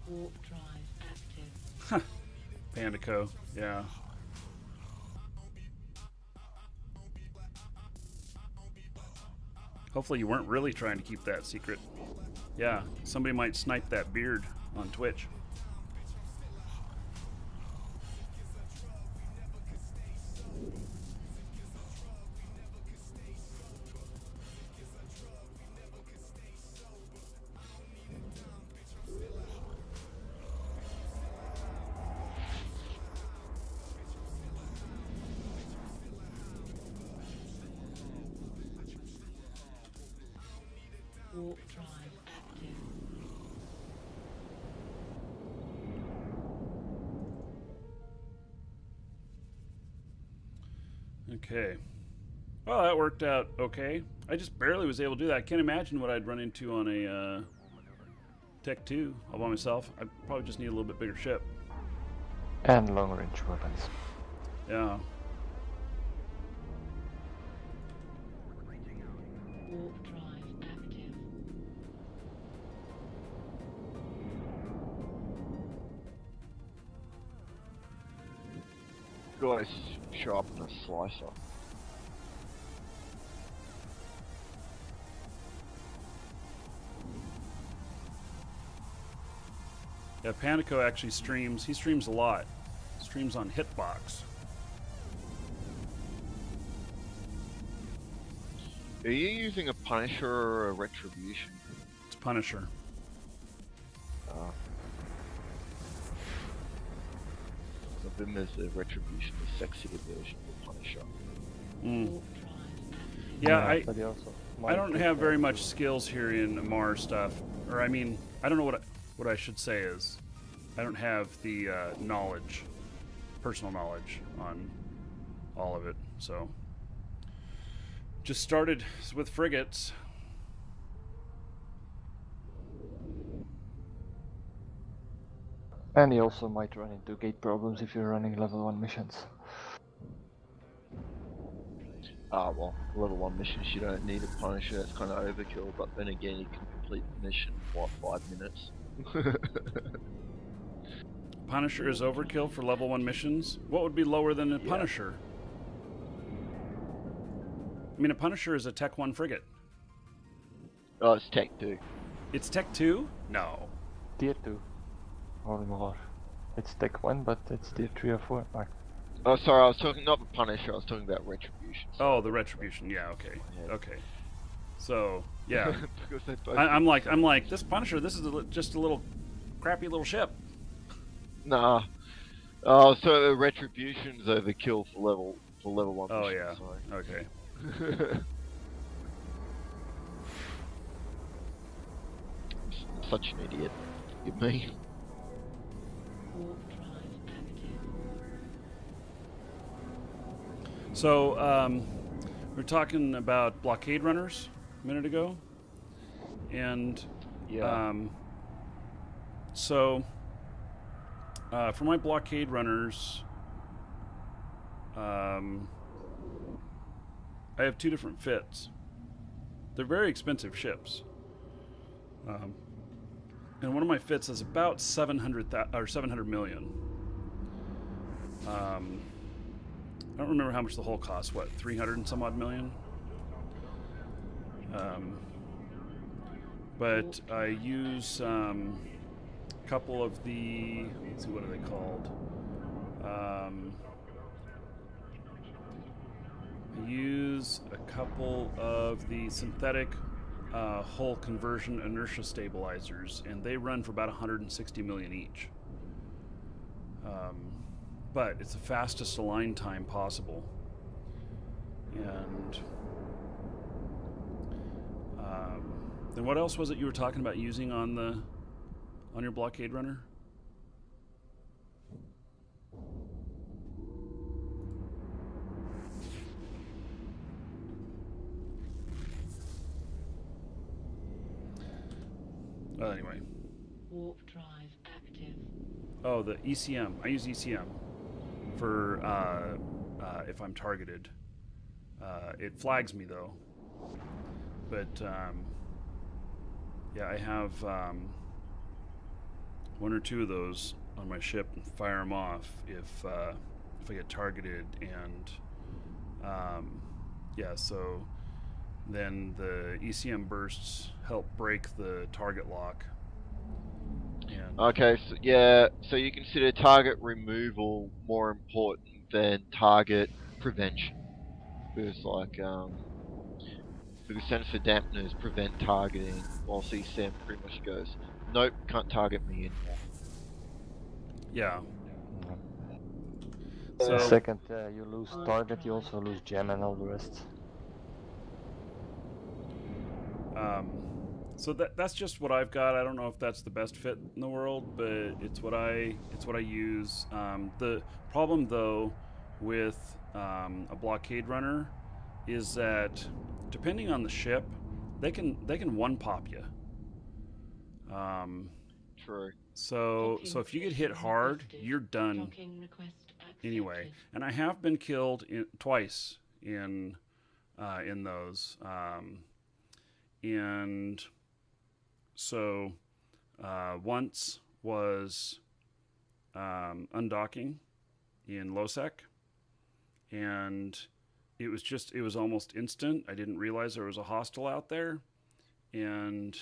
Warp drive active. Pandaco, yeah. Hopefully you weren't really trying to keep that secret. Yeah, somebody might snipe that beard on Twitch. Warp drive active. Okay. Well, that worked out okay. I just barely was able to do that. I can't imagine what I'd run into on a Tech 2 all by myself. I probably just need a little bit bigger ship. And long range weapons. Yeah. Warp drive active. Guys, sharpen a slicer. Yeah, Pandaco actually streams. He streams a lot. Streams on Hitbox. Are you using a Punisher or a Retribution? It's Punisher. Uh, so Vim is the Retribution, the sexier version of the Punisher. Mm. Yeah, but he also I don't have very might much skills here in Amar stuff, or I mean, I don't know what I should say is, I don't have the knowledge, personal knowledge on all of it. So, just started with frigates. And he also might run into gate problems if you're running level 1 missions. Ah, well, level 1 missions you don't need a Punisher, that's kind of overkill, but then again you can complete the mission in, what, 5 minutes? Punisher is overkill for level 1 missions? What would be lower than a Punisher? I mean, a Punisher is a Tech 1 frigate. Oh, it's Tech 2. It's Tech 2? No. Tier 2. Or more. It's Tech 1, but it's Tier 3 or 4. Oh, sorry, I was talking not the Punisher, I was talking about Retribution. Oh, the Retribution. Yeah, okay. Okay. So, yeah. Because they both I'm like, this Punisher, this is just a little crappy little ship. Nah. Oh, so the Retribution's overkill for level 1 Oh, missions, yeah. sorry. Okay. I'm such an idiot. Give me. Warp drive active. So, we were talking about blockade runners a minute ago. And, Yeah. so, for my blockade runners, I have two different fits. They're very expensive ships. And one of my fits is about 700 million. I don't remember how much the whole cost. What, 300 and some odd million? But I use a couple of the, let's see, what are they called? I use a couple of the synthetic hull conversion inertia stabilizers, and they run for about 160 million each. But it's the fastest align time possible. And then what else was it you were talking about using on your blockade runner? Well, anyway. Warp drive active. Oh, the ECM. I use ECM for if I'm targeted. It flags me though. But yeah, I have one or two of those on my ship and fire them off if I get targeted, and yeah, so then the ECM bursts help break the target lock. And Okay, so yeah, so you consider target removal more important than target prevention. Because because sensor dampeners prevent targeting, while CSM pretty much goes, nope, can't target me anymore. yeah. The So second you lose target, you also lose gem and all the rest. so that's just what I've got. I don't know if that's the best fit in the world, but it's what I use. The problem though with a blockade runner is that depending on the ship, they can one pop you. True. So if you get hit hard, you're done Docking request accepted. anyway. And I have been killed twice in those. And so once was undocking in Losec, and it was almost instant. I didn't realize there was a hostile out there, and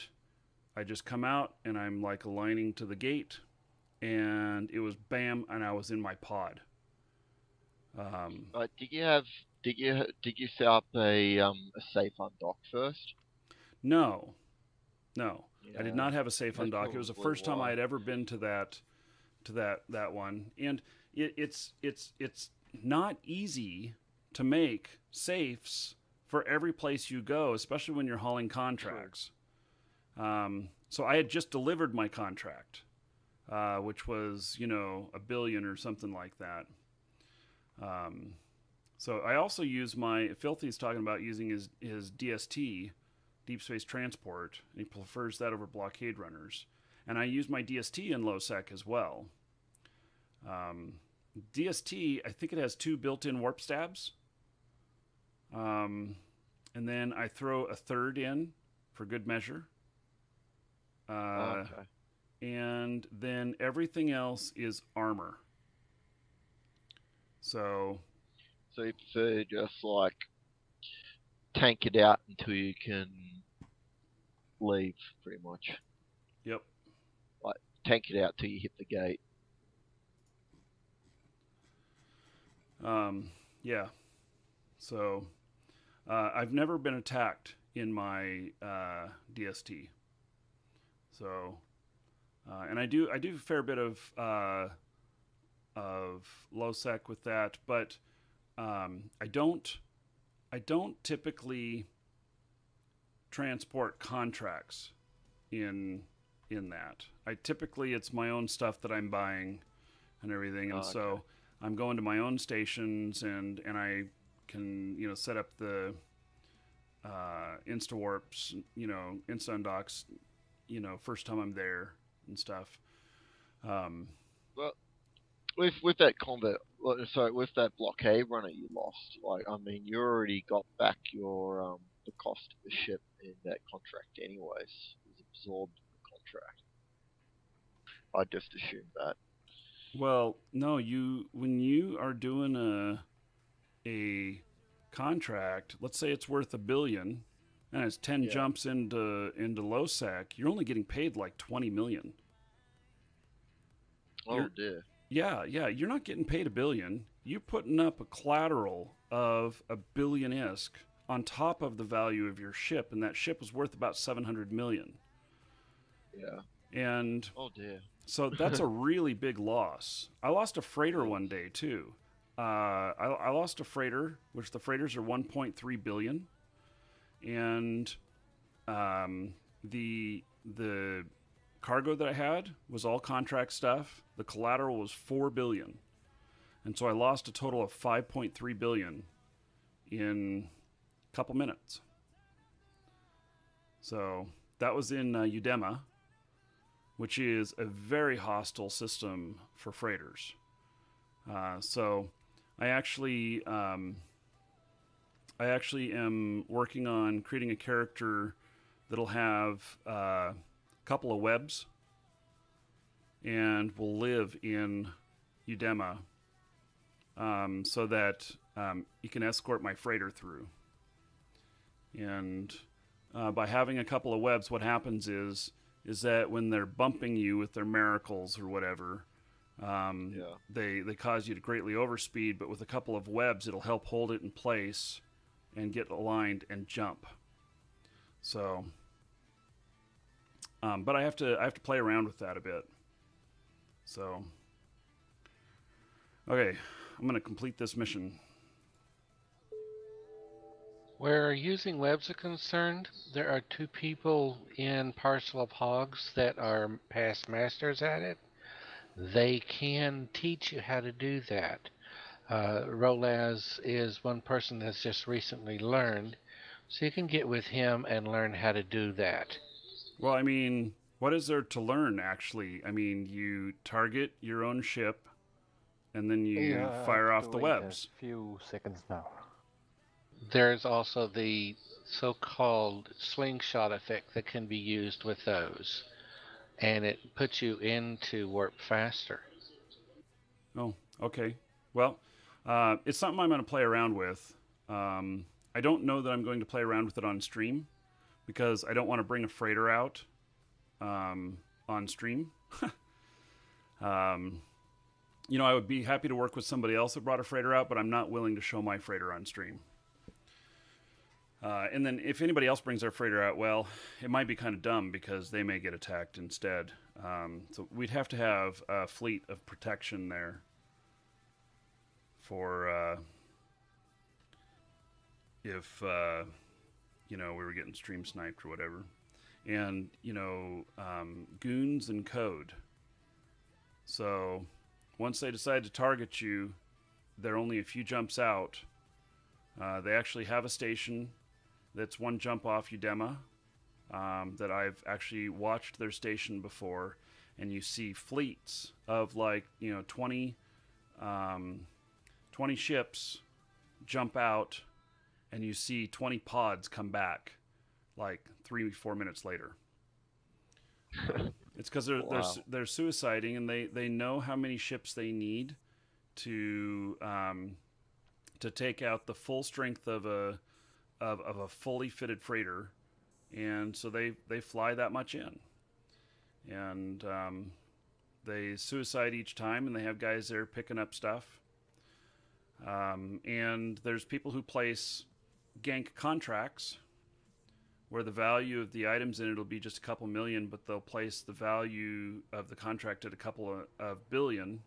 I just come out and I'm like aligning to the gate, and it was bam, and I was in my pod. Did you have Did you set up a safe undock first? No, no, I did Yeah, not have a safe that's undock. It was the probably first time I why. had ever been to that one, and it's not easy to make safes for every place you go, especially when you're hauling contracts. So I had just delivered my contract, which was a billion or something like that. So I also use my Filthy's talking about using his DST, Deep Space Transport, and he prefers that over blockade runners. And I use my DST in low sec as well. DST, I think it has 2 built-in warp stabs. And then I throw a third in for good measure. Okay. And then everything else is armor. So So you prefer just like tank it out until you can leave, pretty much. yep. Like tank it out till you hit the gate. Yeah. So I've never been attacked in my DST. So and I do a fair bit of low sec with that, but I don't typically transport contracts in that. It's my own stuff that I'm buying and everything, and so I'm going to my own stations and I can set up the insta warps, insta undocks, first time I'm there and stuff. Well, with that combat, sorry, with that blockade runner you lost, like I mean, you already got back your the cost of the ship in that contract anyways. It was absorbed in the contract. I just assumed that. Well, no, when you are doing a contract, let's say it's worth $1 billion, and it's 10 Yeah. jumps into low sec, you're only getting paid like 20 million. Oh dear. Yeah, you're not getting paid $1 billion. You're putting up a collateral of $1 billion ISK on top of the value of your ship, and that ship was worth about 700 million. Yeah. And Oh dear. so that's a really big loss. I lost a freighter one day too. I lost a freighter, which the freighters are 1.3 billion, and the cargo that I had was all contract stuff. The collateral was 4 billion, and so I lost a total of 5.3 billion in a couple minutes. So that was in Udema, which is a very hostile system for freighters. So I actually am working on creating a character that'll have a couple of webs and will live in Udema, so that you can escort my freighter through. And by having a couple of webs, what happens is that when they're bumping you with their miracles or whatever, they cause you to greatly overspeed, but with a couple of webs, it'll help hold it in place and get aligned and jump. So, but I have to play around with that a bit. So, okay, I'm going to complete this mission. Where using webs are concerned, there are 2 people in Parcel of Hogs that are past masters at it. They can teach you how to do that. Rolaz is one person that's just recently learned, so you can get with him and learn how to do that. Well, I mean, what is there to learn, actually? I mean, you target your own ship, and then you fire off the webs. A few seconds now. There's also the so-called slingshot effect that can be used with those, and it puts you into warp faster. Oh, okay. Well, it's something I'm going to play around with. I don't know that I'm going to play around with it on stream, because I don't want to bring a freighter out on stream. you know, I would be happy to work with somebody else that brought a freighter out, but I'm not willing to show my freighter on stream. And then if anybody else brings their freighter out, well, it might be kind of dumb because they may get attacked instead. So we'd have to have a fleet of protection there for if, you know, we were getting stream sniped or whatever. And, you know, goons and code. So once they decide to target you, they're only a few jumps out. They actually have a station that's one jump off Udema that I've actually watched their station before, and you see fleets of like, you know, 20 ships jump out, and you see 20 pods come back like 3-4 minutes later. It's because they're suiciding, and they know how many ships they need to take out the full strength of a fully fitted freighter, and so they fly that much in, and they suicide each time, and they have guys there picking up stuff. And there's people who place gank contracts where the value of the items in it will be just a couple million, but they'll place the value of the contract at a couple of billion.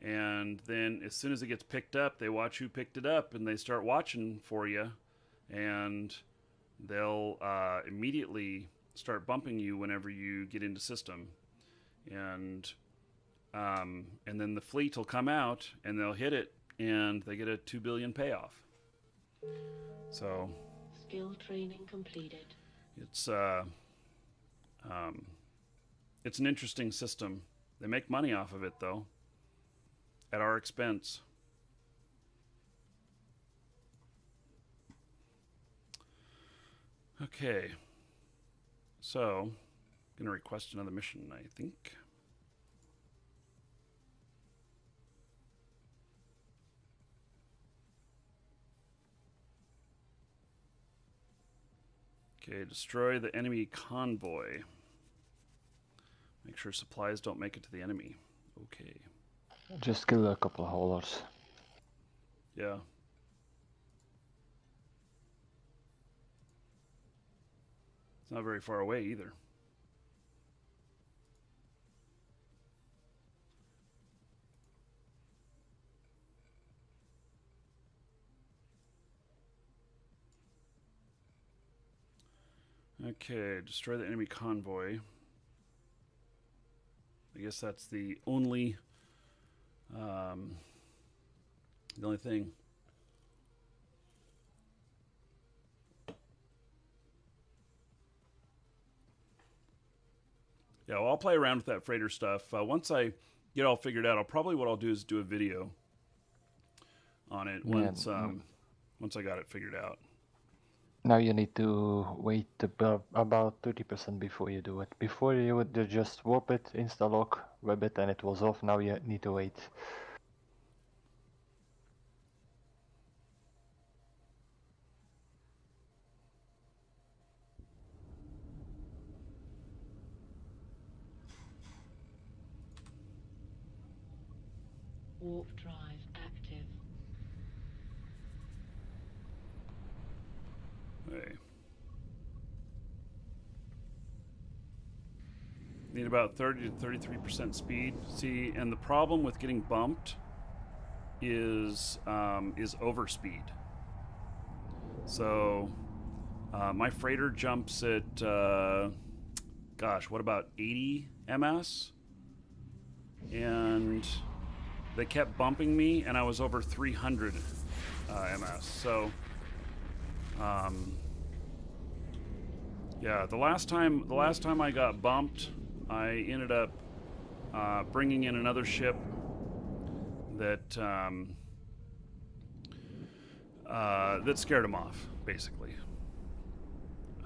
And then as soon as it gets picked up, they watch who picked it up, and they start watching for you, and they'll immediately start bumping you whenever you get into system. And then the fleet will come out, and they'll hit it, and they get a 2 billion payoff. So Skill training completed. it's an interesting system. They make money off of it, though, at our expense. Okay, so I'm gonna request another mission, I think. Okay, destroy the enemy convoy. Make sure supplies don't make it to the enemy. Okay. Just kill a couple of haulers. Yeah. It's not very far away either. Okay, destroy the enemy convoy. I guess that's the only thing. Yeah, well, I'll play around with that freighter stuff. Once I get all figured out, what I'll do is do a video on it once I got it figured out. Now you need to wait about 30% before you do it. Before you would just warp it, insta-lock, web it, and it was off. Now you need to wait. Warp drive active. Okay. Need about 30 to 33% speed. See, and the problem with getting bumped is overspeed. So my freighter jumps at gosh, what about 80 ms? And they kept bumping me, and I was over 300 ms. So yeah, the last time I got bumped, I ended up bringing in another ship that that scared them off, basically.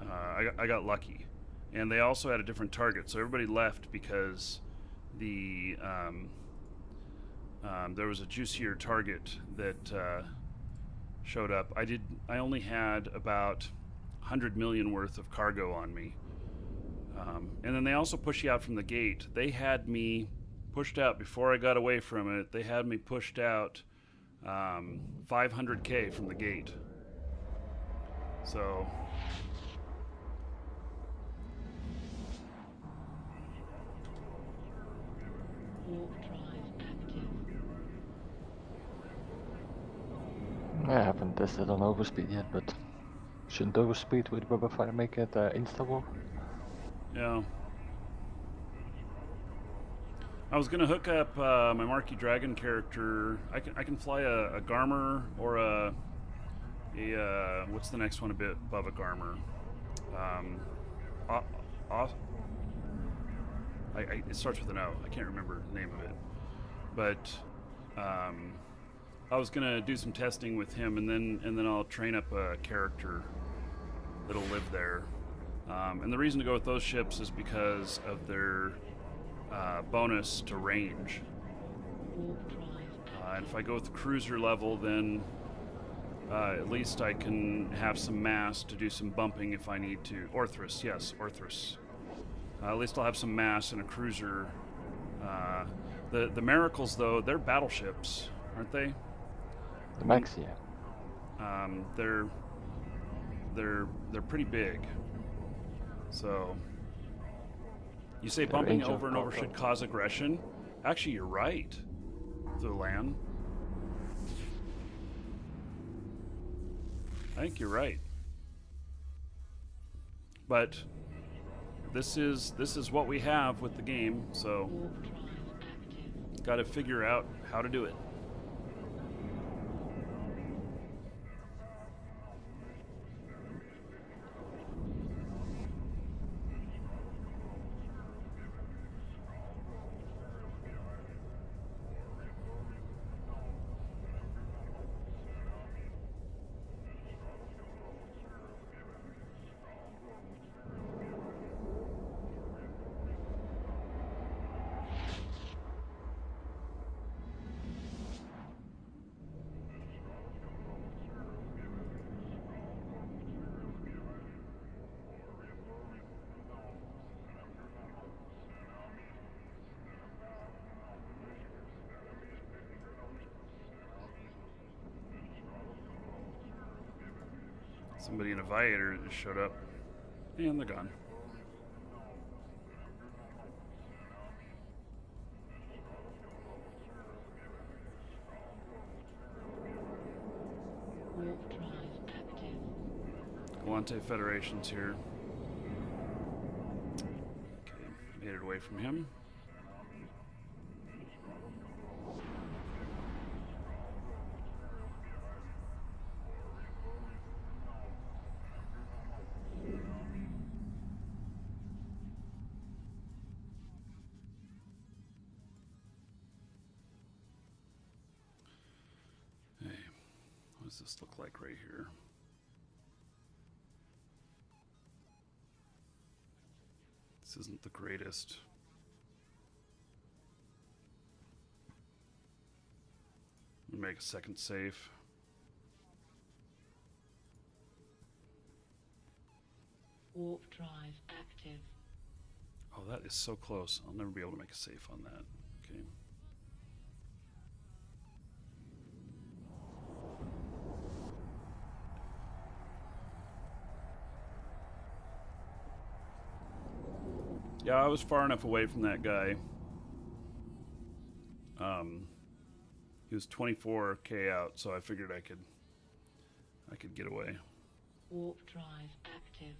I got lucky, and they also had a different target, so everybody left because the there was a juicier target that showed up. I only had about 100 million worth of cargo on me. And then they also push you out from the gate. They had me pushed out before I got away from it. They had me pushed out 500k from the gate. So Warp drive active. I haven't tested on overspeed yet, but shouldn't overspeed with rubber fire make it insta-warp? yeah. I was gonna hook up my Markee Dragon character. I can fly a Garmer or a what's the next one a bit above a Garmer? It starts with an O. I can't remember the name of it, but I was gonna do some testing with him, and then I'll train up a character that'll live there. And the reason to go with those ships is because of their bonus to range. Warp drive And if I go with the cruiser level, then at least I can have some mass to do some bumping if I need to. Orthrus, yes, Orthrus. At least I'll have some mass in a cruiser. The Miracles, though, they're battleships, aren't they? The max, yeah. They're pretty big. So you say The bumping range of over and over should cause aggression. Actually, you're right, Thulan. I think you're right. But this is what we have with the game, so warp drive active. got to figure out how to do it. Somebody in a Viator just showed up, and they're gone. Warp drive active. Galante Federation's here. Okay, made it away from him. What does this look like right here? This isn't the greatest. Make a second save. Warp drive active. Oh, that is so close. I'll never be able to make a save on that. Okay. Yeah, I was far enough away from that guy. He was 24k out, so I figured I could get away. Warp drive active.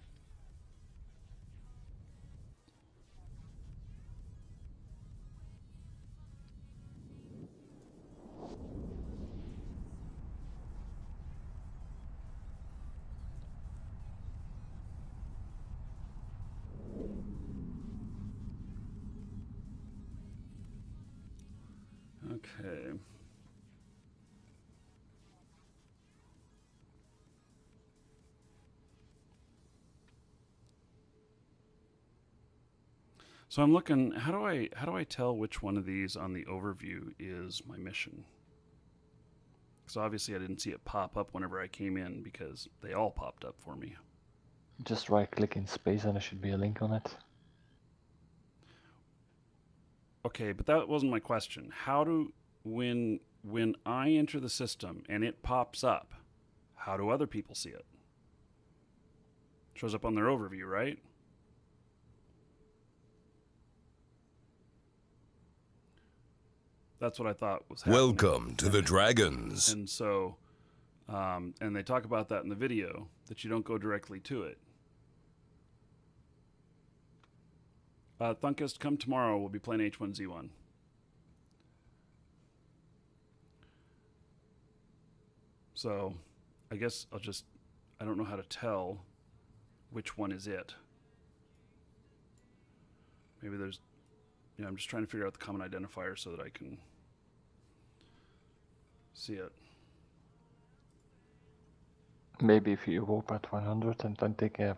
Okay. So I'm looking, how do I tell which one of these on the overview is my mission? Because obviously I didn't see it pop up whenever I came in because they all popped up for me. Just right click in space and there should be a link on it. Okay, but that wasn't my question. How do when I enter the system and it pops up, how do other people see it? Shows up on their overview, right? That's what I thought was happening. Welcome to the Dragons. And so, and they talk about that in the video, that you don't go directly to it. Thunkist, come tomorrow. We'll be playing H1Z1. So, I guess I don't know how to tell which one is it. Maybe there's, I'm just trying to figure out the common identifier so that I can see it. Maybe if you warp at 100 and then take a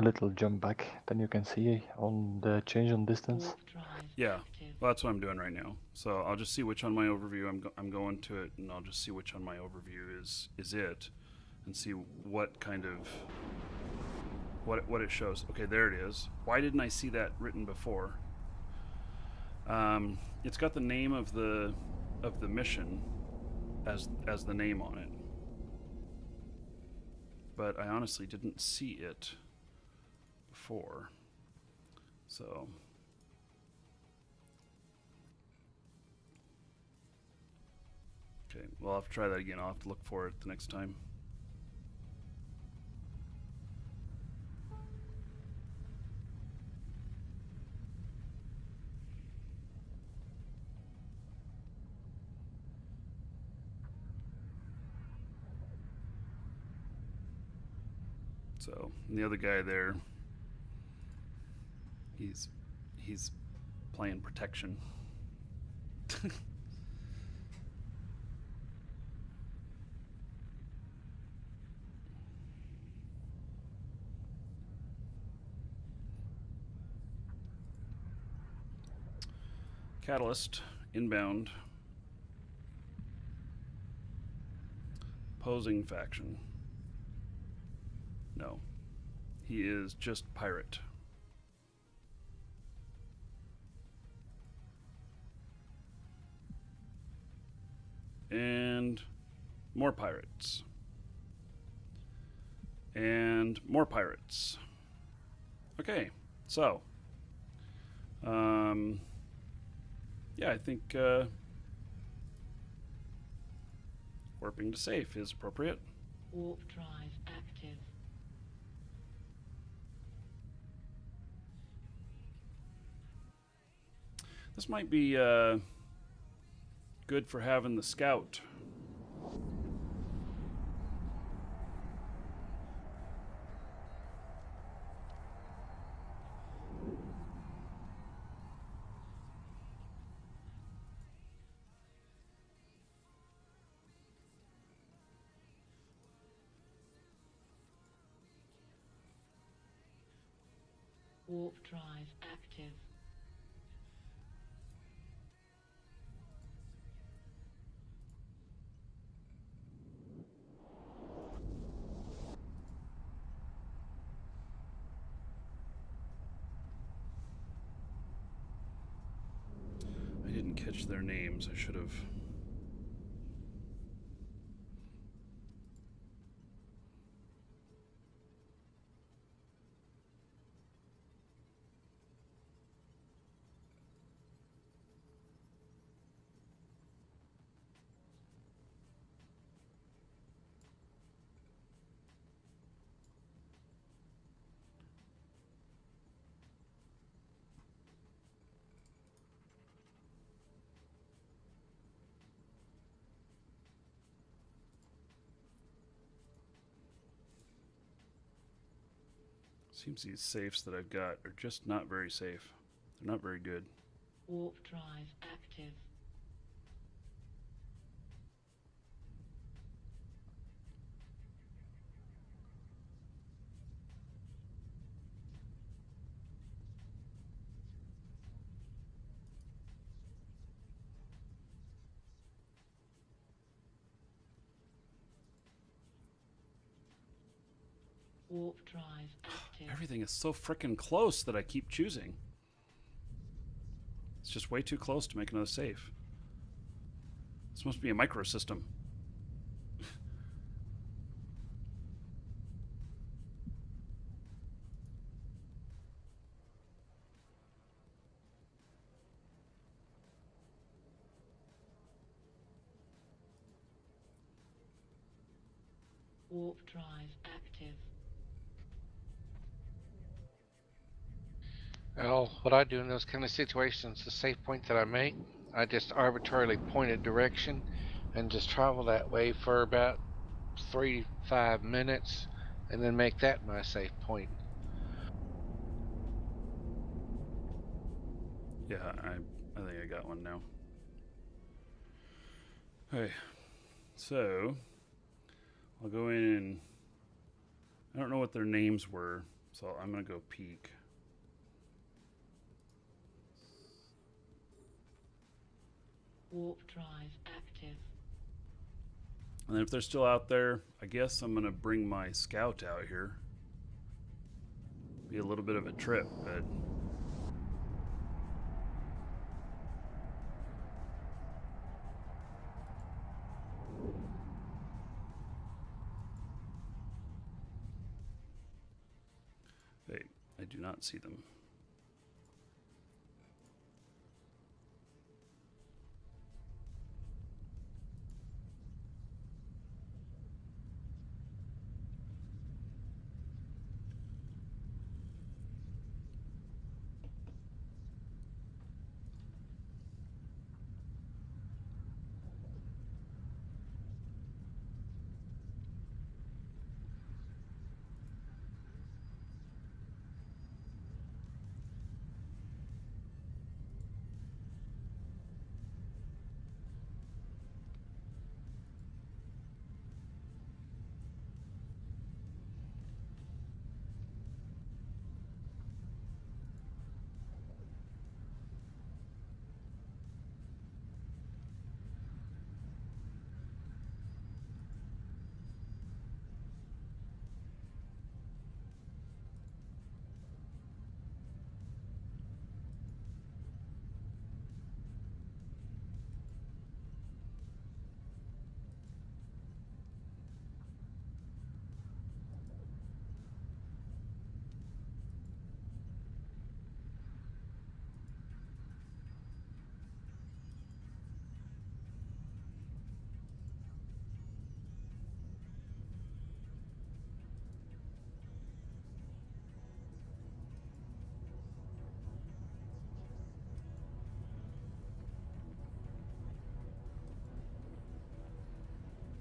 little jump back, then you can see on the change on distance. Warp drive Yeah, active. well, that's what I'm doing right now. So I'll just see which on my overview I'm going to it, and I'll just see which on my overview is it, and see what kind of what it shows. Okay, there it is. Why didn't I see that written before? It's got the name of the mission as the name on it, but I honestly didn't see it before. So okay, well, I'll have to try that again. I'll have to look for it the next time. So, and the other guy there, he's playing protection. Catalyst, inbound. Opposing faction. No. He is just pirate. And more pirates. And more pirates. Okay, so yeah, I think warping to safe is appropriate. Warp drive active. This might be good for having the scout. Warp drive active. I didn't catch their names. I should have. Seems these safes that I've got are just not very safe. They're not very good. Warp drive active. Warp drive active. Everything is so frickin' close that I keep choosing. It's just way too close to make another safe. This must be a microsystem. Warp drive active. Well, what I do in those kind of situations, the safe point that I make, I just arbitrarily point a direction and just travel that way for about 3 to 5 minutes and then make that my safe point. Yeah, I think I got one now. Okay, so I'll go in and I don't know what their names were, so I'm gonna go peek. Warp drive active. And then if they're still out there, I guess I'm gonna bring my scout out here. Be a little bit of a trip, but hey, I do not see them.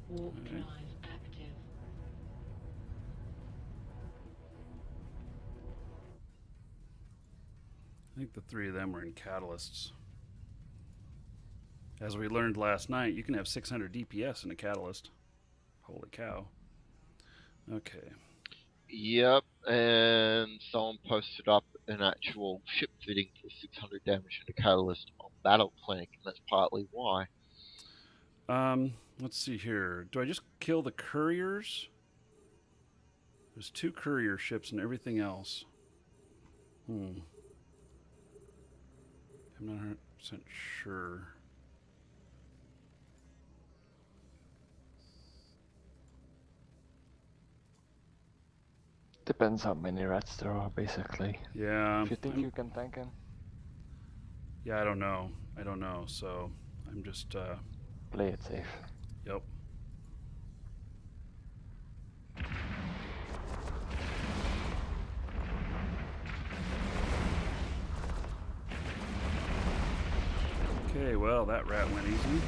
Warp Okay. drive active. I think the three of them were in catalysts. As we learned last night, you can have 600 DPS in a catalyst. Holy cow. Okay. Yep, and someone posted up an actual ship fitting for 600 damage in a catalyst on Battle Clinic, and that's partly why. Let's see here. Do I just kill the couriers? There's 2 courier ships and everything else. I'm not 100% sure. Depends how many rats there are, basically. Yeah. If you think you can tank him, Yeah, I don't know. So I'm just, play it safe. yep. Okay, well, that rat went easy.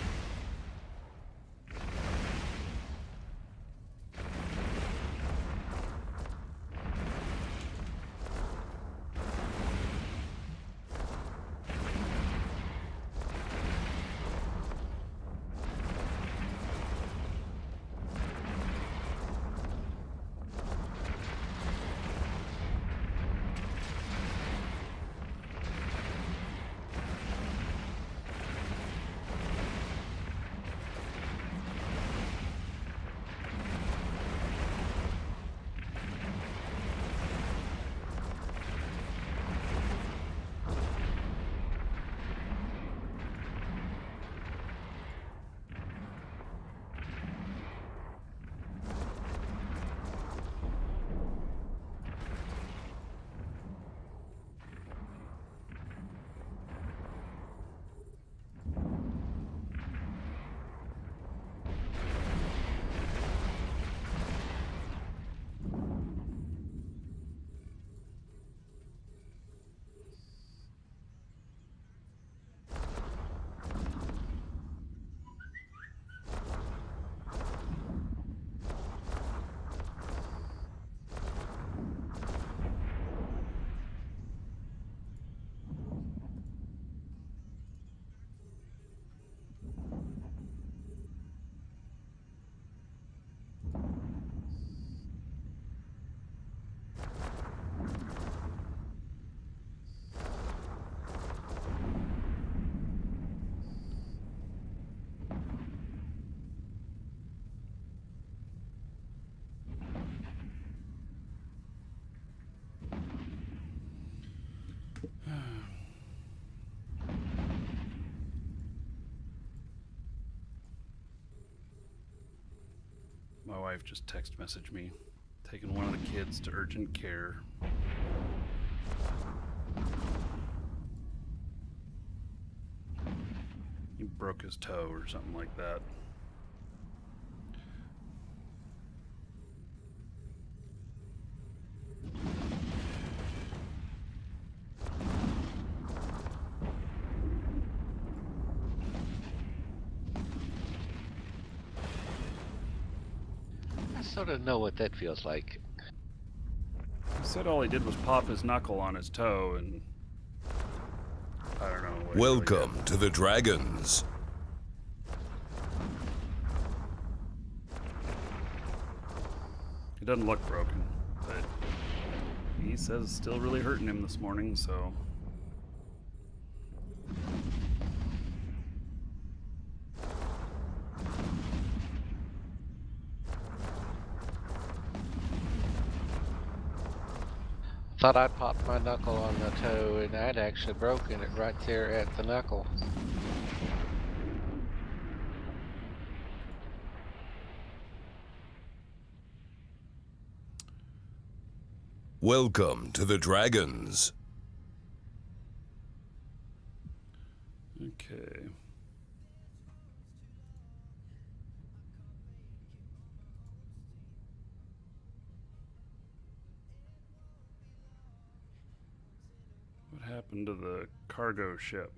wife just text messaged me, taking one of the kids to urgent care. He broke his toe or something like that. I sort of know what that feels like. He said all he did was pop his knuckle on his toe, and I don't know what he really Welcome did. to the Dragons. He doesn't look broken, but he says it's still really hurting him this morning, so. Thought I popped my knuckle on the toe, and I'd actually broken it right there at the knuckle. Welcome to the Dragons. Okay. What happened to the cargo ship?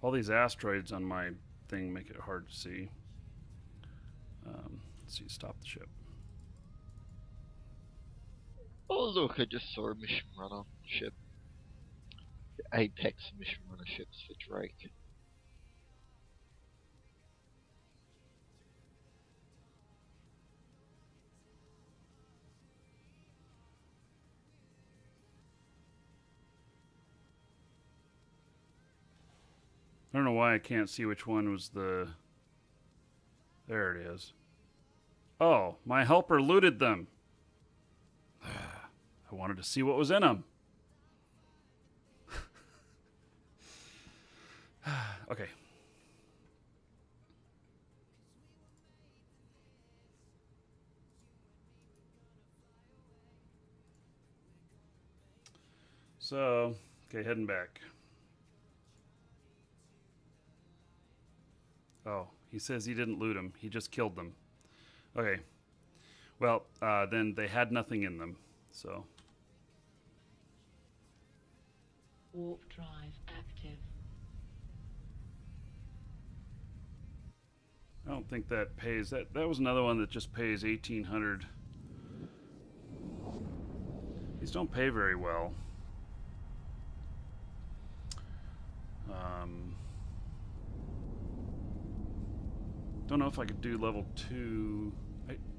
All these asteroids on my thing make it hard to see. Let's see, stop the ship. Oh look, I just saw a mission runner ship. The Apex mission runner ships for Drake. I don't know why I can't see which one was the... There it is. Oh, my helper looted them. I wanted to see what was in them. Okay. So, okay, heading back. Oh, he says he didn't loot them. He just killed them. Okay. Well, then they had nothing in them, so. Warp drive active. I don't think that pays. That was another one that just pays 1,800. These don't pay very well. Don't know if I could do level 2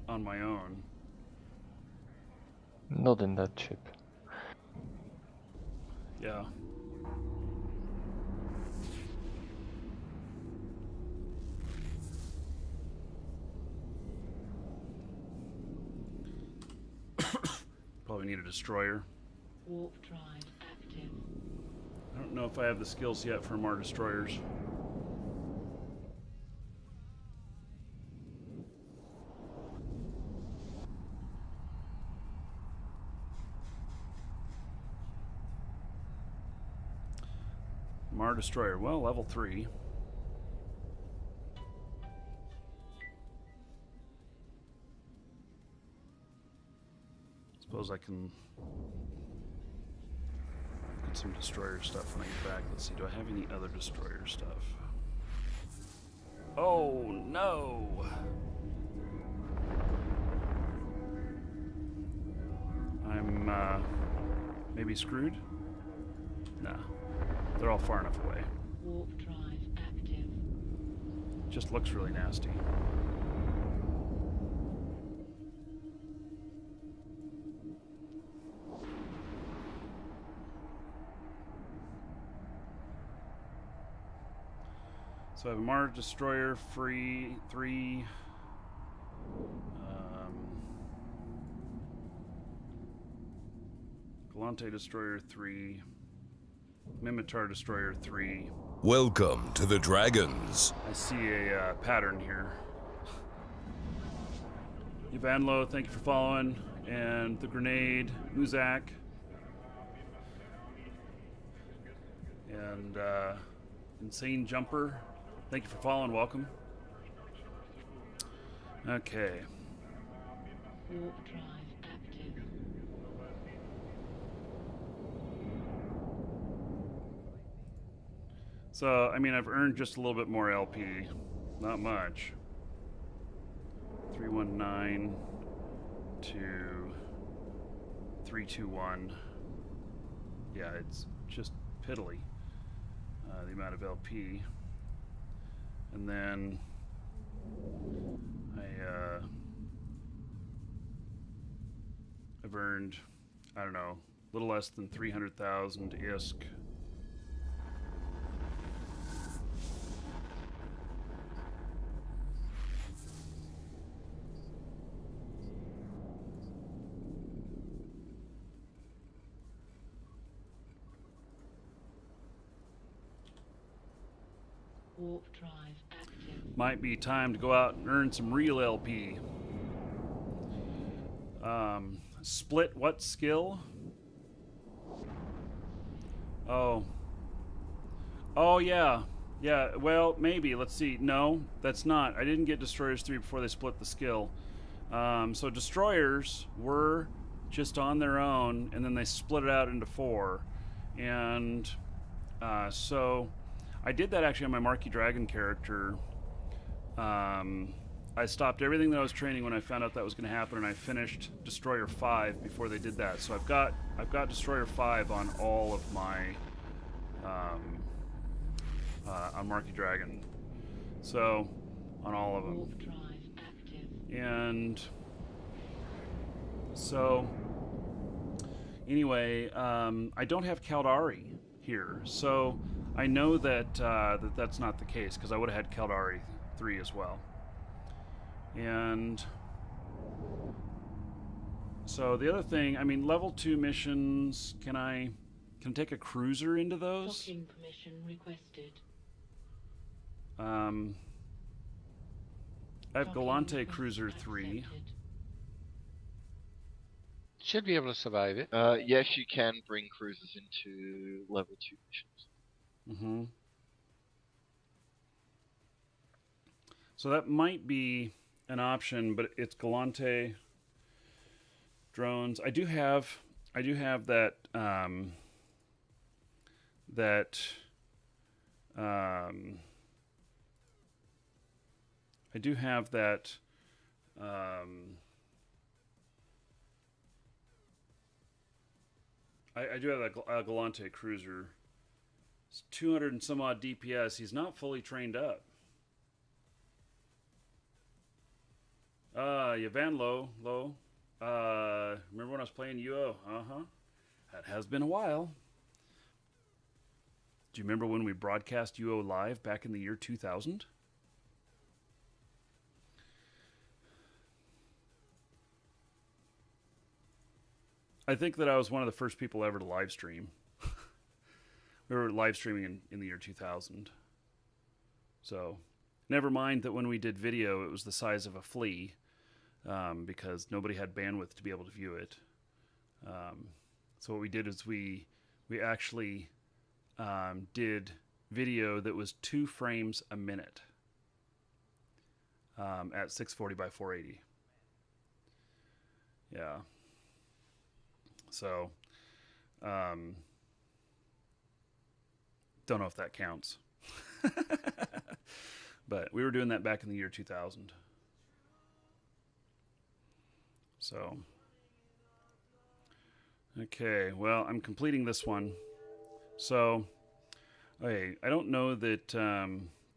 on my own. Not in that ship. Yeah. Probably need a destroyer. Warp drive active. I don't know if I have the skills yet for more destroyers. Mar destroyer. Well, level 3. Suppose I can get some destroyer stuff when I get back. Let's see, do I have any other destroyer stuff? Oh no! I'm maybe screwed? Nah. They're all far enough away. Warp drive active. Just looks really nasty. So I have a Mars Destroyer free 3. Galante Destroyer 3. Mimitar Destroyer 3. Welcome to the Dragons. I see a pattern here. Evanlo, thank you for following. And the Grenade, Muzak. And Insane Jumper, thank you for following. Welcome. Okay. Warp drive active. So, I mean, I've earned just a little bit more LP. Not much. 319 to 321. Yeah, it's just piddly, the amount of LP. And then I've earned, I don't know, a little less than 300,000 ISK. Warp drive active. Might be time to go out and earn some real LP. Split what skill? Oh, yeah. Yeah, well, maybe. Let's see. No, that's not. I didn't get Destroyers 3 before they split the skill. So Destroyers were just on their own, and then they split it out into 4. And so I did that actually on my Markee Dragon character. I stopped everything that I was training when I found out that was going to happen, and I finished Destroyer 5 before they did that. So I've got Destroyer 5 on all of my on Markee Dragon. So on all of them. Warp drive active. And so anyway, I don't have Caldari here, so I know that that's not the case, because I would have had Caldari 3 as well. And so the other thing, I mean, level 2 missions, can I take a cruiser into those? Docking permission requested. I have Docking Galante request Cruiser 3. accepted. Should be able to survive it. Yes, you can bring cruisers into level 2 missions. Mm-hmm. So that might be an option, but it's Galante drones. I do have that I do have that I do have a Galante cruiser. It's 200 and some odd DPS. He's not fully trained up. Yavan Low. Remember when I was playing UO? That has been a while. Do you remember when we broadcast UO live back in the year 2000? I think that I was one of the first people ever to live stream. We were live streaming in the year 2000. So, never mind that when we did video, it was the size of a flea, because nobody had bandwidth to be able to view it. So what we did is we actually did video that was 2 frames a minute at 640 by 480. Yeah. So, don't know if that counts. But we were doing that back in the year 2000. So, okay, well, I'm completing this one. So, okay, I don't know that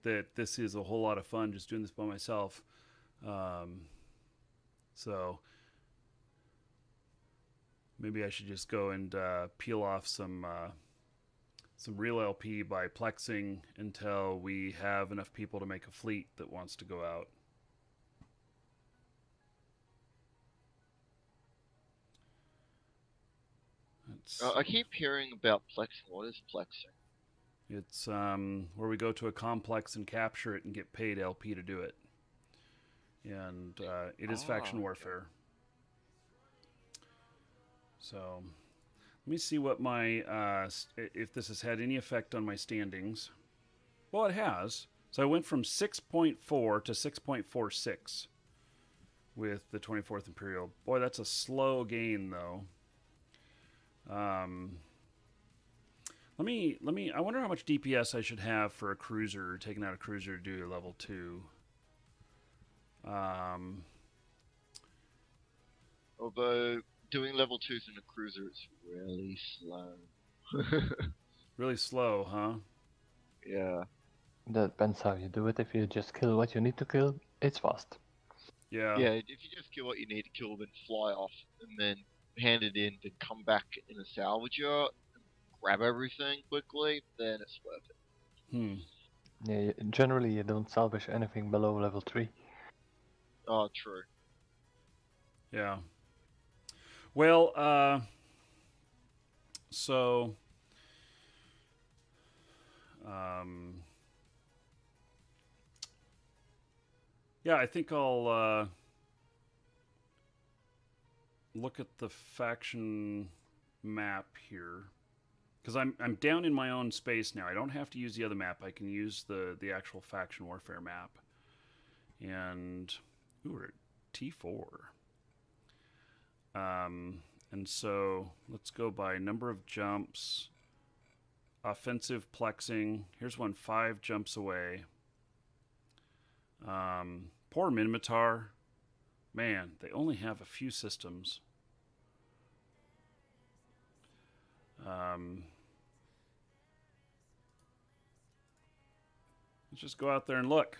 that this is a whole lot of fun just doing this by myself. So, maybe I should just go and peel off some real LP by plexing until we have enough people to make a fleet that wants to go out. I keep hearing about plexing. What is plexing? It's where we go to a complex and capture it and get paid LP to do it. And it is faction warfare. So let me see what my if this has had any effect on my standings. Well, it has. So I went from 6.4 to 6.46 with the 24th Imperial. Boy, that's a slow gain, though. Let me. I wonder how much DPS I should have for a cruiser, taking out a cruiser to do level 2. Although doing level 2s in a cruiser is really slow. Really slow, huh? Yeah. That depends how you do it. If you just kill what you need to kill, it's fast. Yeah. Yeah, if you just kill what you need to kill, then fly off, and then hand it in, then come back in a salvager, and grab everything quickly, then it's worth it. Yeah, generally you don't salvage anything below level 3. Oh, true. Yeah. Well, so yeah, I think I'll look at the faction map here, because I'm down in my own space now. I don't have to use the other map. I can use the actual faction warfare map. And we're at T4. And so let's go by number of jumps, offensive plexing. Here's one 5 jumps away. Poor Minotaur. Man, they only have a few systems. Let's just go out there and look.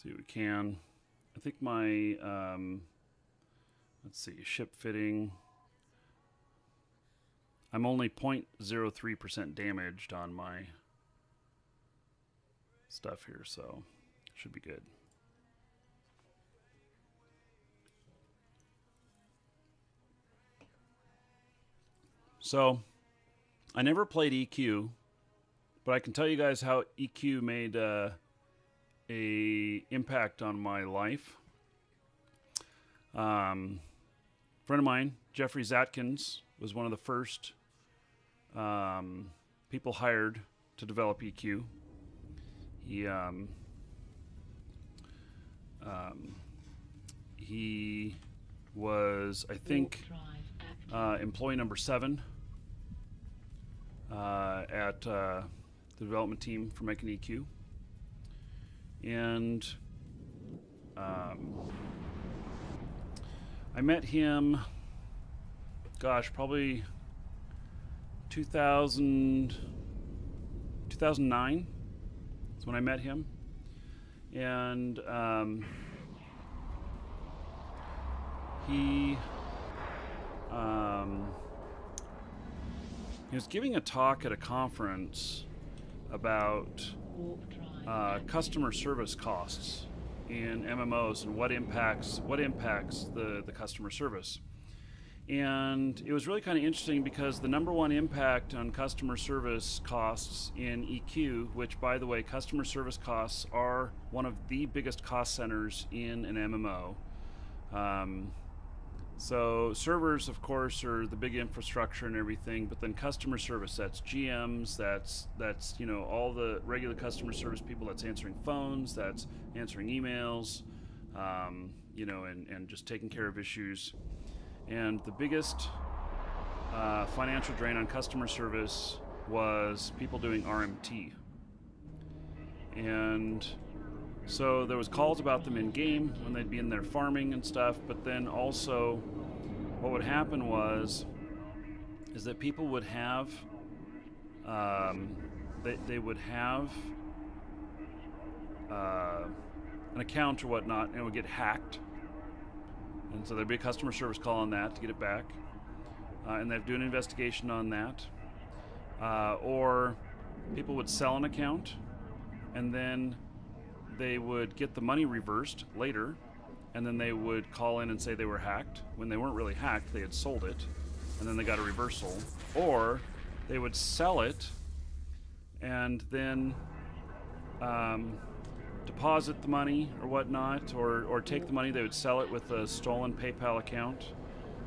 See what we can. I think my, let's see, ship fitting. I'm only 0.03% damaged on my stuff here, so should be good. So, I never played EQ, but I can tell you guys how EQ made a impact on my life. Friend of mine, Jeffrey Zatkins, was one of the first people hired to develop EQ. He was, I think, employee number 7 at the development team for making EQ. And I met him, gosh, probably 2009 is when I met him. And he was giving a talk at a conference about customer service costs in MMOs and what impacts the customer service. And it was really kind of interesting because the number one impact on customer service costs in EQ, which, by the way, customer service costs are one of the biggest cost centers in an MMO. So servers, of course, are the big infrastructure and everything, but then customer service, that's GMs, that's all the regular customer service people, that's answering phones, that's answering emails, and just taking care of issues. And the biggest financial drain on customer service was people doing RMT. And so there was calls about them in game when they'd be in there farming and stuff, but then also what would happen is that people would have they would have an account or whatnot, and it would get hacked. And so there'd be a customer service call on that to get it back, and they'd do an investigation on that. Or people would sell an account, and then they would get the money reversed later, and then they would call in and say they were hacked when they weren't really hacked, they had sold it. and then they got a reversal, or they would sell it and then deposit the money or whatnot, or take the money. They would sell it with a stolen PayPal account,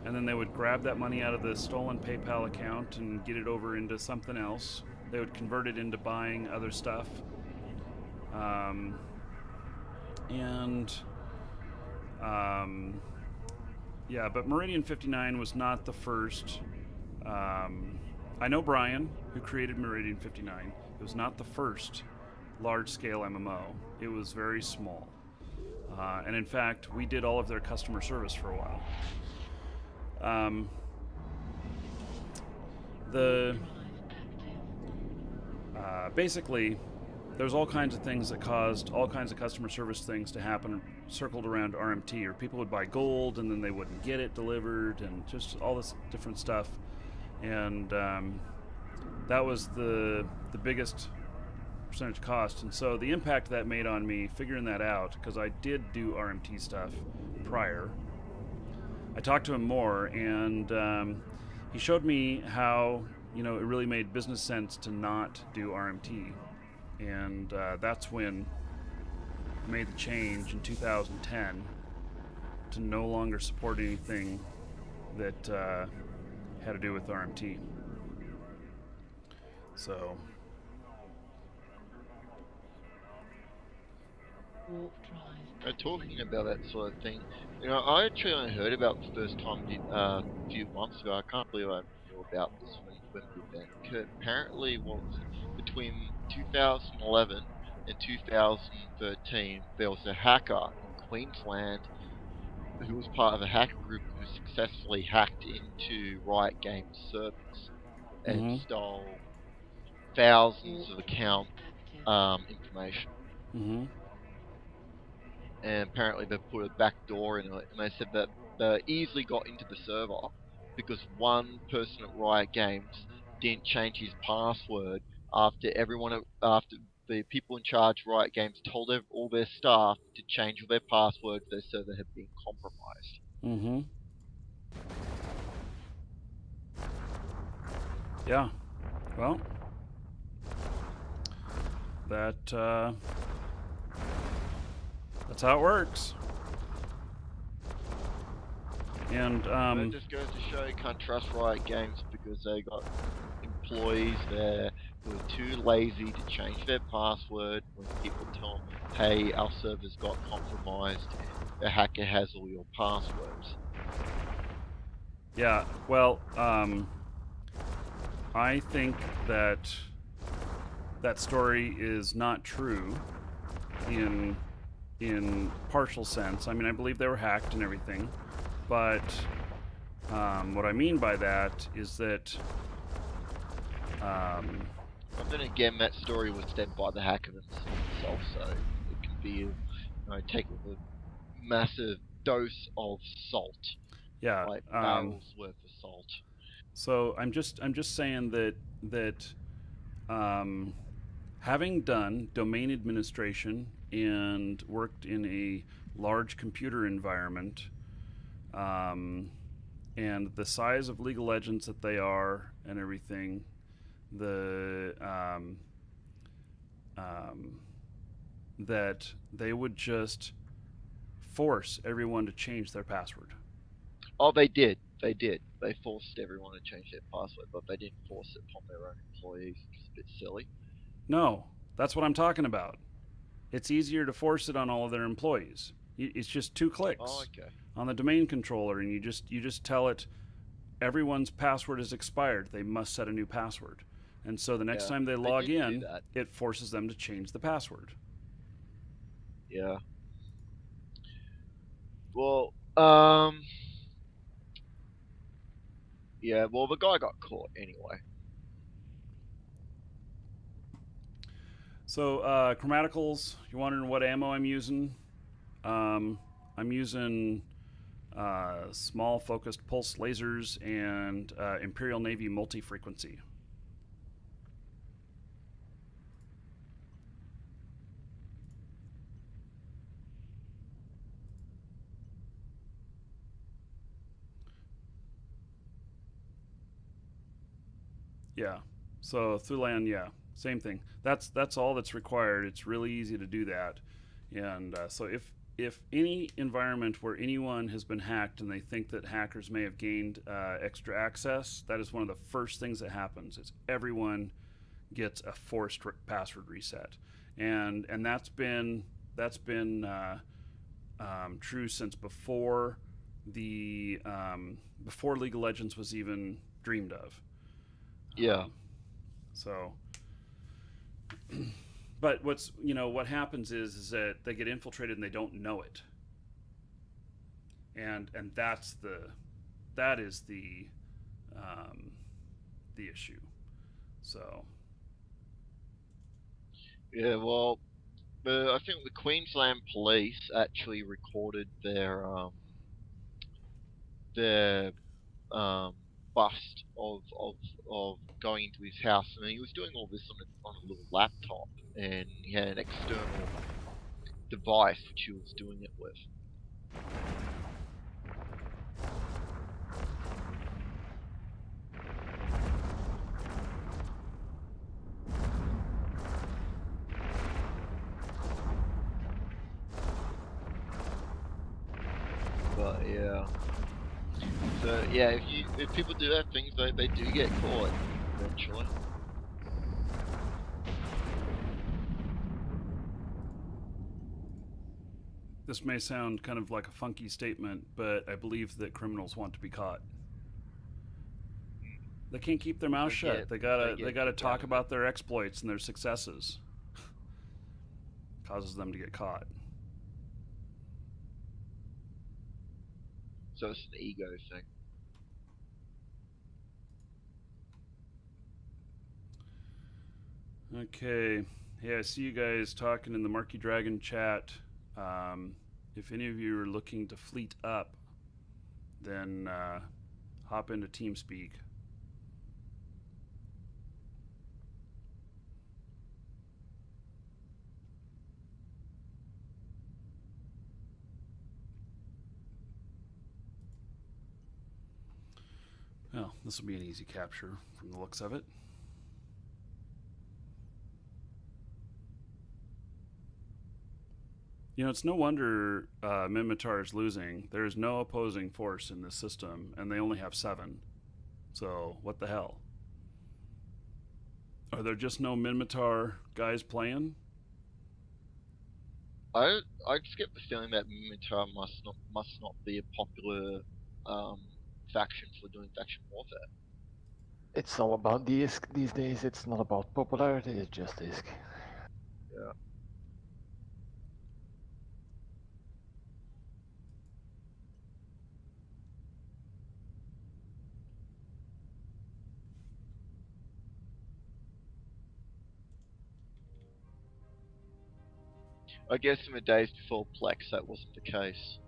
and then they would grab that money out of the stolen PayPal account and get it over into something else. They would convert it into buying other stuff. Yeah, but Meridian 59 was not the first. I know Brian, who created Meridian 59. It was not the first large-scale MMO. It was very small. And in fact, we did all of their customer service for a while. Basically, there's all kinds of things that caused all kinds of customer service things to happen circled around RMT, or people would buy gold and then they wouldn't get it delivered, and just all this different stuff. And that was the biggest percentage cost. And so the impact that made on me, figuring that out, because I did do RMT stuff prior, I talked to him more, and he showed me how, it really made business sense to not do RMT. And that's when I made the change in 2010 to no longer support anything that had to do with RMT. So. Talking about that sort of thing, I actually only heard about the first time a few months ago. I can't believe I knew about this when the event occurred. Apparently, between 2011 and 2013, there was a hacker in Queensland who was part of a hacker group who successfully hacked into Riot Games servers and stole thousands of account information. Mm-hmm. And apparently they put a back door in it, and they said that they easily got into the server because one person at Riot Games didn't change his password after the people in charge of Riot Games told all their staff to change their password. Their server had been compromised. Mm-hmm. Yeah. Well, that's how it works. And it just goes to show you can't trust Riot Games, because they got employees there who are too lazy to change their password when people tell them, hey, our servers got compromised, the hacker has all your passwords. Yeah, well, I think that story is not true in partial sense. I mean, I believe they were hacked and everything, but what I mean by that is that but then again, that story was said by the hacker themselves, so it can be taken with a massive dose of salt. Yeah, like barrels worth of salt. So I'm just saying that having done domain administration and worked in a large computer environment, and the size of League of Legends that they are and everything, that they would just force everyone to change their password. Oh, they did. They did. They forced everyone to change their password, but they didn't force it upon their own employees, which is a bit silly. No, that's what I'm talking about. It's easier to force it on all of their employees. It's just 2 clicks on the domain controller, and you just tell it everyone's password is expired. They must set a new password. And so the next time they log in, it forces them to change the password. Yeah. Well, yeah, well, the guy got caught anyway. So, chromaticals, you're wondering what ammo I'm using? I'm using small focused pulse lasers and Imperial Navy multi-frequency. Yeah. So through LAN, yeah, same thing. That's all that's required. It's really easy to do that. And so if any environment where anyone has been hacked and they think that hackers may have gained extra access, that is one of the first things that happens. Is everyone gets a forced password reset, and that's been true since before before League of Legends was even dreamed of. Yeah. So, but what happens is that they get infiltrated and they don't know it, and that is the issue. So. Yeah, well, I think the Queensland Police actually recorded their bust of going into his house, and he was doing all this on a little laptop, and he had an external device which he was doing it with. But yeah. So yeah, if people do that things, they do get caught eventually. This may sound kind of like a funky statement, but I believe that criminals want to be caught. They can't keep their mouth shut. They gotta talk about their exploits and their successes. Causes them to get caught. So it's an ego thing. Okay. Yeah, I see you guys talking in the Markee Dragon chat. If any of you are looking to fleet up, then hop into TeamSpeak. Well, this will be an easy capture from the looks of it. You know, it's no wonder Minmatar is losing. There's no opposing force in this system, and they only have 7. So, what the hell? Are there just no Minmatar guys playing? I just get the feeling that Minmatar must not be a popular faction for doing faction warfare. It's all about the ISK these days. It's not about popularity, it's just ISK. Yeah. I guess in the days before Plex that wasn't the case.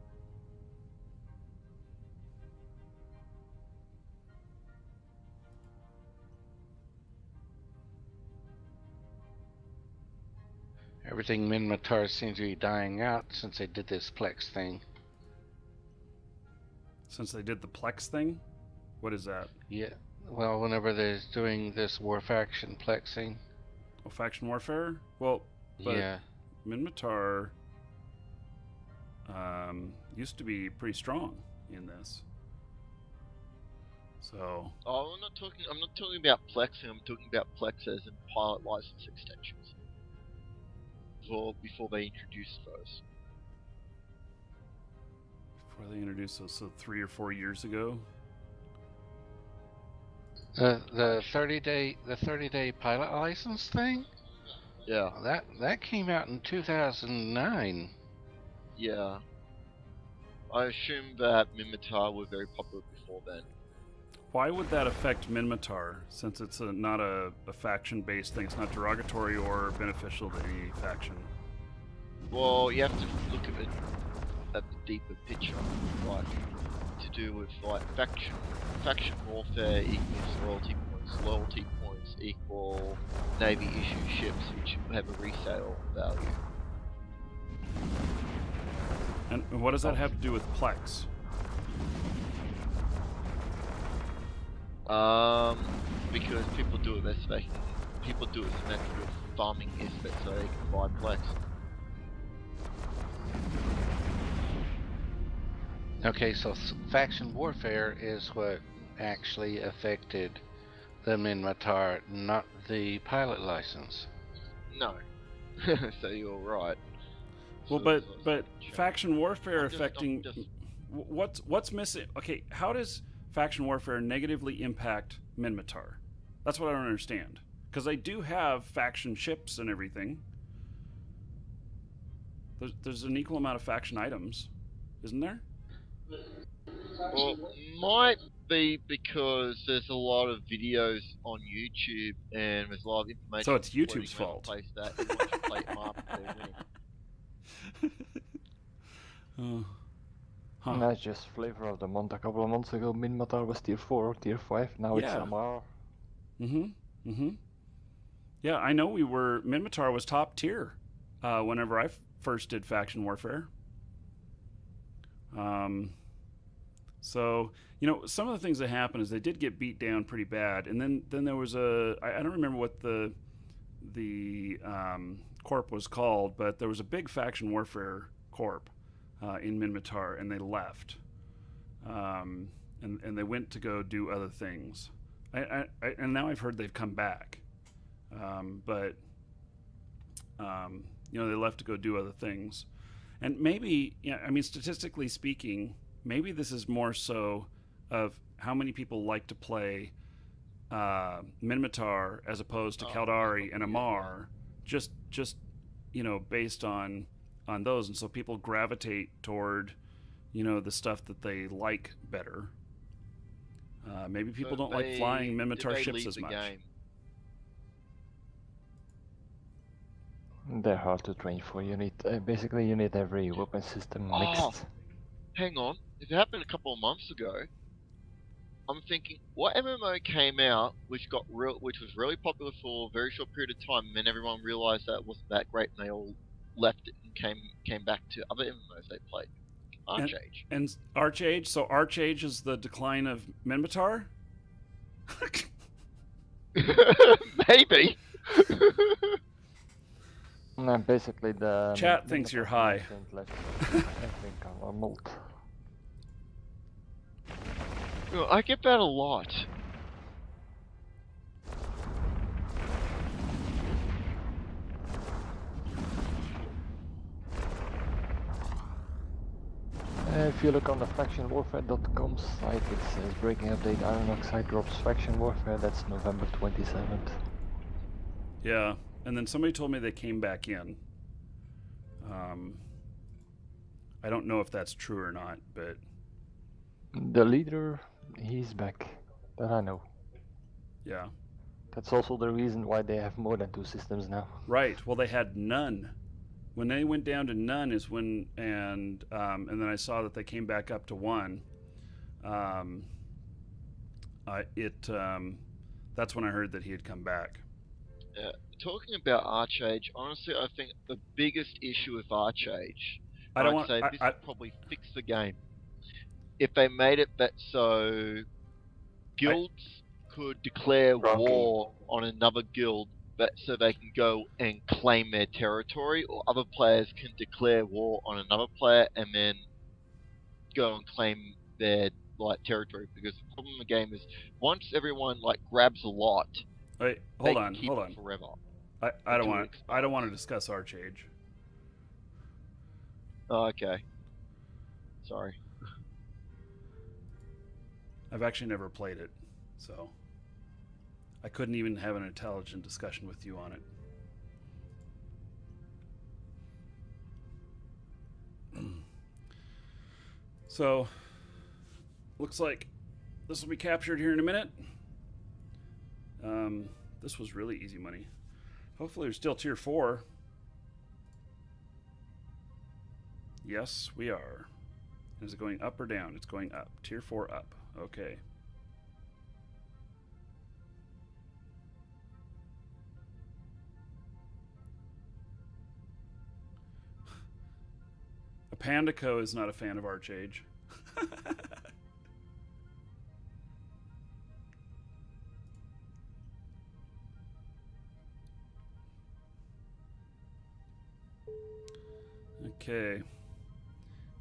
Everything Minmatar seems to be dying out since they did this Plex thing. Since they did the Plex thing? What is that? Yeah, well, whenever they're doing this war faction Plexing. Oh, faction warfare? Well, but yeah. Minmatar used to be pretty strong in this. So. Oh, I'm not talking about Plexing. I'm talking about Plex as in pilot license extensions. Before they introduced those. Before they introduced those, so 3 or 4 years ago. The 30-day pilot license thing. Yeah. That came out in 2009. Yeah. I assume that Minmatar were very popular before then. Why would that affect Minmatar, since it's not a faction-based thing? It's not derogatory or beneficial to any faction. Well, you have to look at the deeper picture, like to do with like faction warfare equals loyalty points equal Navy issue ships which have a resale value. And what does that have to do with Plex? because people do it as people do it as a method of farming ISPET so they can buy Plex. Okay, so faction warfare is what actually affected the Minmatar, not the pilot license. No. So you're right. Well, So but it's but changed. faction warfare I'm just- affecting what's missing? Okay, how does faction warfare negatively impact Minmatar? That's what I don't understand. Because they do have faction ships and everything. There's an equal amount of faction items, isn't there? Well, might be because there's a lot of videos on YouTube and there's a lot of information. So it's floating YouTube's around the fault. place that and once you play them up, they're winning. Huh. That's just flavor of the month. A couple of months ago, Minmatar was tier 4 or tier 5. Now it's Yeah. MR. Yeah, I know Minmatar was top tier whenever I first did faction warfare. So, some of the things that happened is they did get beat down pretty bad. And then there was I don't remember what the Corp was called, but there was a big faction warfare Corp in Minmatar, and they left. And they went to go do other things. And now I've heard they've come back. But they left to go do other things. And maybe, statistically speaking, maybe this is more so of how many people like to play Minmatar as opposed to Caldari and Amar, just based on those, and so people gravitate toward the stuff that they like better. Maybe people don't like flying Minmatar ships as much. Game? They're hard to train for. You need basically you need every weapon system mixed. Hang on, if it happened a couple of months ago, I'm thinking, what MMO came out which was really popular for a very short period of time, and then everyone realized that it wasn't that great, and they all left it and came back to other MMOs they played. Archage. And Archage. So Archage is the decline of Minmatar. Maybe. No, basically the Chat thinks you're high. I think I'm a molt. Well, I get that a lot. If you look on the factionwarfare.com site, it says breaking update AirHogs site drops faction warfare. That's November 27th. Yeah, and then somebody told me they came back in. I don't know if that's true or not, but The leader, he's back. That I know. yeah. That's also the reason why they have more than 2 systems now. Right. Well, they had none. When they went down to none is when, and then I saw that they came back up to 1. That's when I heard that he had come back. Talking about Archage, honestly, I think the biggest issue with Archage, I don't I'd want. say this would probably fix the game. If they made it that so guilds could declare war on another guild, so they can go and claim their territory, or other players can declare war on another player and then go and claim their territory. Because the problem in the game is once everyone grabs a lot, Wait, they hold can on, keep hold it on. forever. I don't want. I don't want to discuss Archage. Oh, okay. Sorry. I've actually never played it, so I couldn't even have an intelligent discussion with you on it. So, looks like this will be captured here in a minute. This was really easy money. Hopefully we're still tier 4. Yes, we are. Is it going up or down? It's going up. Tier 4 up. Okay. A Pandaco is not a fan of Archage. Okay.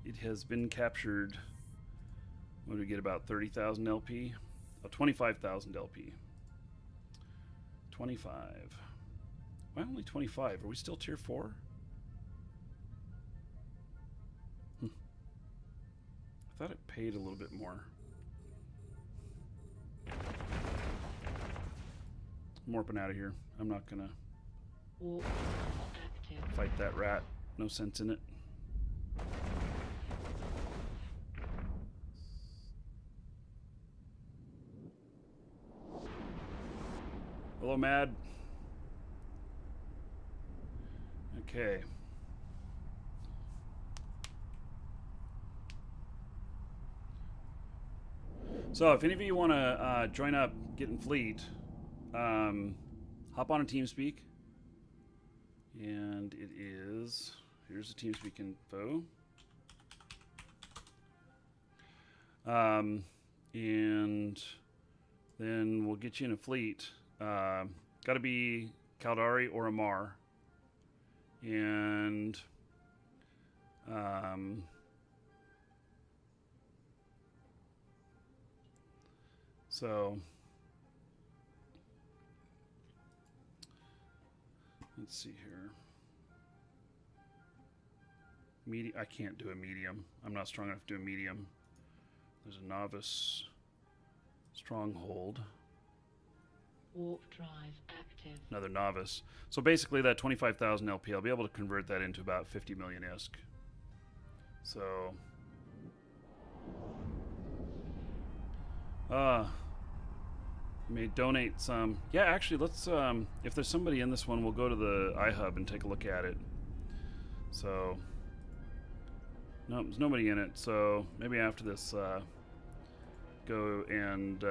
It has been captured. What do we get? About 30,000 LP? Oh, 25,000 LP. 25. Why only 25? Are we still tier 4? I thought it paid a little bit more. I'm warping out of here. I'm not gonna Warp active. fight that rat. No sense in it. Hello, Mad. Okay. So, if any of you want to join up, get in fleet, hop on a TeamSpeak. And it is, here's the TeamSpeak info. And then we'll get you in a fleet. Got to be Caldari or Amar. And so let's see here. I can't do a medium. I'm not strong enough to do a medium. There's a novice stronghold. Warp drive active. Another novice. So basically that 25,000 LP, I'll be able to convert that into about 50 million ISK. So may donate some. Yeah, actually let's if there's somebody in this one, we'll go to the iHub and take a look at it. So no, there's nobody in it, so maybe after this go and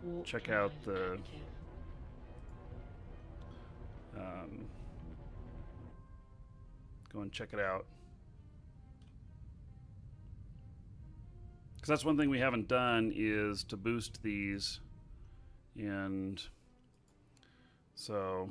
Warp check drive out the active. go and check it out, because that's one thing we haven't done is to boost these, and so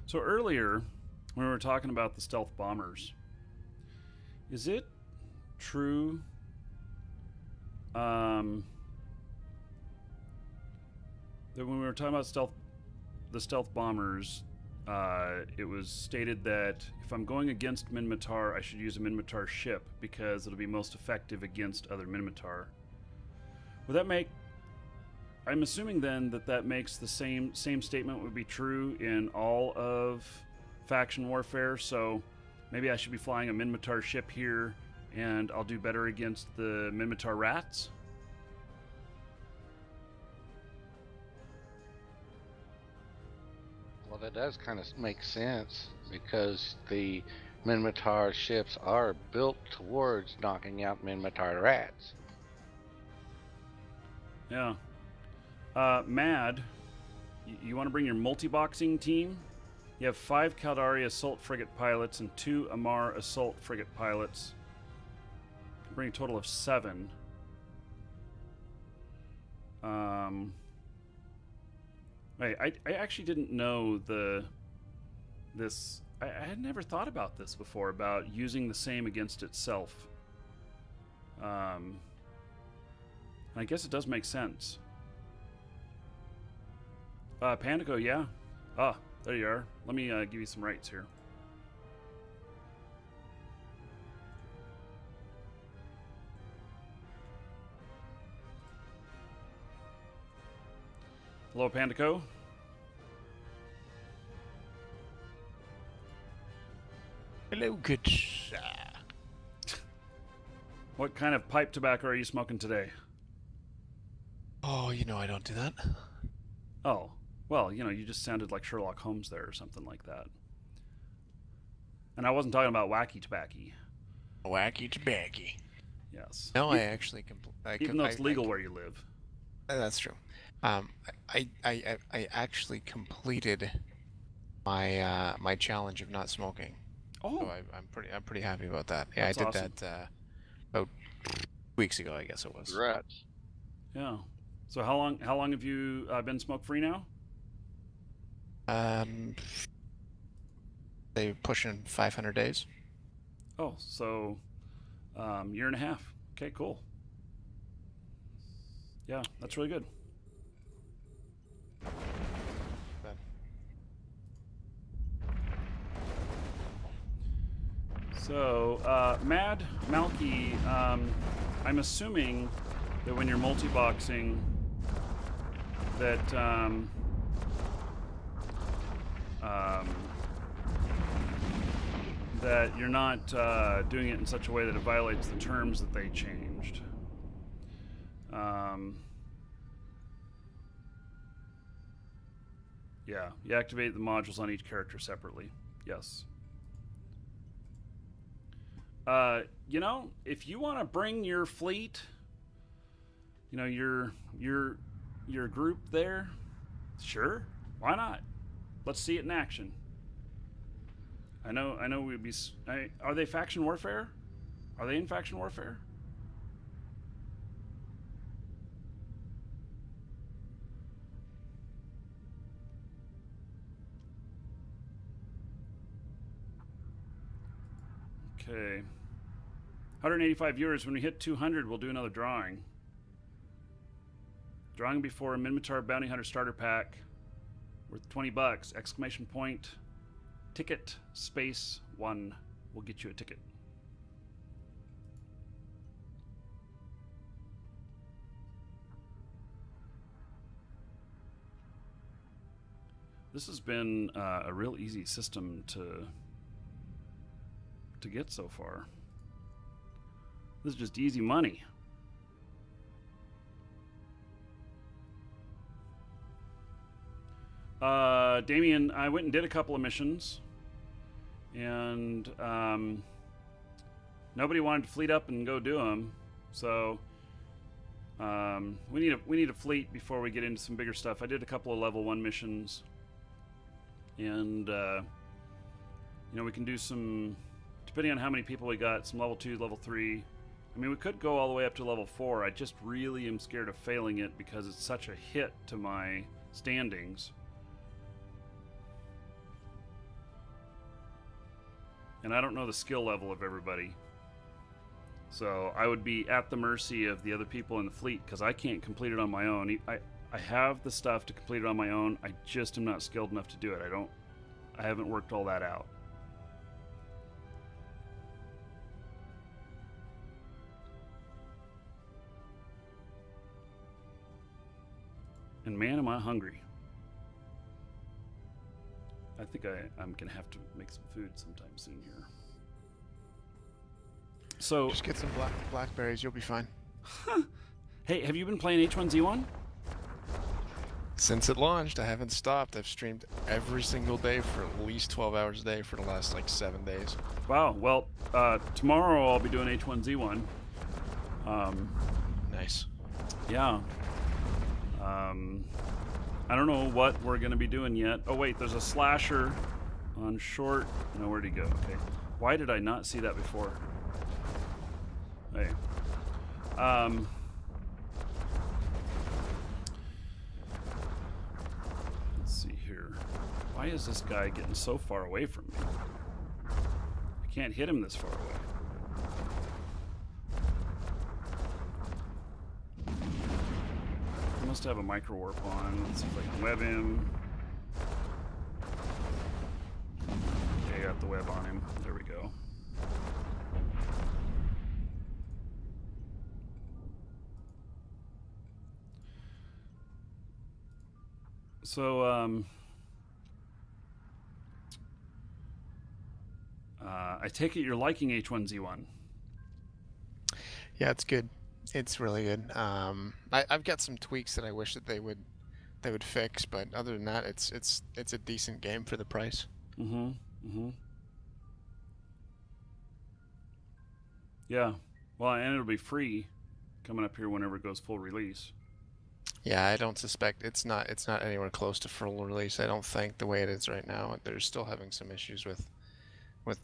So earlier, when we were talking about the stealth bombers, is it true that when we were talking about the stealth bombers, it was stated that if I'm going against Minmatar, I should use a Minmatar ship because it'll be most effective against other Minmatar. Would that make... I'm assuming then that makes the same statement would be true in all of faction warfare, so maybe I should be flying a Minmatar ship here and I'll do better against the Minmatar rats? Well, that does kind of make sense because the Minmatar ships are built towards knocking out Minmatar rats. Yeah. Mad, you want to bring your multi-boxing team? You have 5 Caldari assault frigate pilots and 2 Amar assault frigate pilots. You can bring a total of 7. Wait, I actually didn't know this. I had never thought about this before, about using the same against itself. I guess it does make sense. Pandico, yeah. Ah, there you are. Let me give you some rights here. Hello, Pandico. Hello, good sir. What kind of pipe tobacco are you smoking today? Oh, you know I don't do that. Oh, Well, you just sounded like Sherlock Holmes there or something like that. And I wasn't talking about wacky tobacco. Wacky tobacco. Yes. No, I actually even though it's legal where you live. That's true. I actually completed my challenge of not smoking. Oh, So I'm pretty happy about that. Yeah, That's I did awesome. that about weeks ago, I guess it was. Congrats. yeah. So how long have you been smoke free now? They pushing 500 days. Oh, so year and a half. Okay, cool. Yeah, that's really good. Bad. So, Markee, I'm assuming that when you're multi-boxing, that that you're not doing it in such a way that it violates the terms that they changed. Yeah, you activate the modules on each character separately. Yes. If you want to bring your fleet, your group there, sure, why not? Let's see it in action. I know we'd be. Are they faction warfare? Are they in faction warfare? Okay. 185 viewers. When we hit 200, we'll do another drawing. Drawing before a Minotaur Bounty Hunter starter pack worth $20! Exclamation point. Ticket space 1 will get you a ticket. This has been a real easy system to get so far. This is just easy money. Damien, I went and did a couple of missions, and nobody wanted to fleet up and go do them. So we need a fleet before we get into some bigger stuff. I did a couple of level 1 missions, and we can do some, depending on how many people we got, some level 2, level 3. I mean, we could go all the way up to level 4. I just really am scared of failing it because it's such a hit to my standings. And I don't know the skill level of everybody. So I would be at the mercy of the other people in the fleet because I can't complete it on my own. I have the stuff to complete it on my own. I just am not skilled enough to do it. I haven't worked all that out. And man, am I hungry. I think I'm going to have to make some food sometime soon here. So Just get some blackberries, you'll be fine. Hey, have you been playing H1Z1? Since it launched, I haven't stopped. I've streamed every single day for at least 12 hours a day for the last 7 days. Wow. Well, tomorrow I'll be doing H1Z1. Nice. Yeah. I don't know what we're going to be doing yet. Oh, wait, there's a slasher on short. No, where'd he go? Okay. Why did I not see that before? Hey. Let's see here. Why is this guy getting so far away from me? I can't hit him this far away. I must have a micro warp on. Let's see if I can web him. Okay, I got the web on him. There we go. So, I take it you're liking H1Z1. Yeah, it's good. It's really good. I've got some tweaks that I wish that they they would fix, but other than that, it's a decent game for the price. Mm-hmm. Mm-hmm. Yeah. Well, and it'll be free coming up here whenever it goes full release. Yeah, I don't suspect it's not anywhere close to full release. I don't think the way it is right now. They're still having some issues with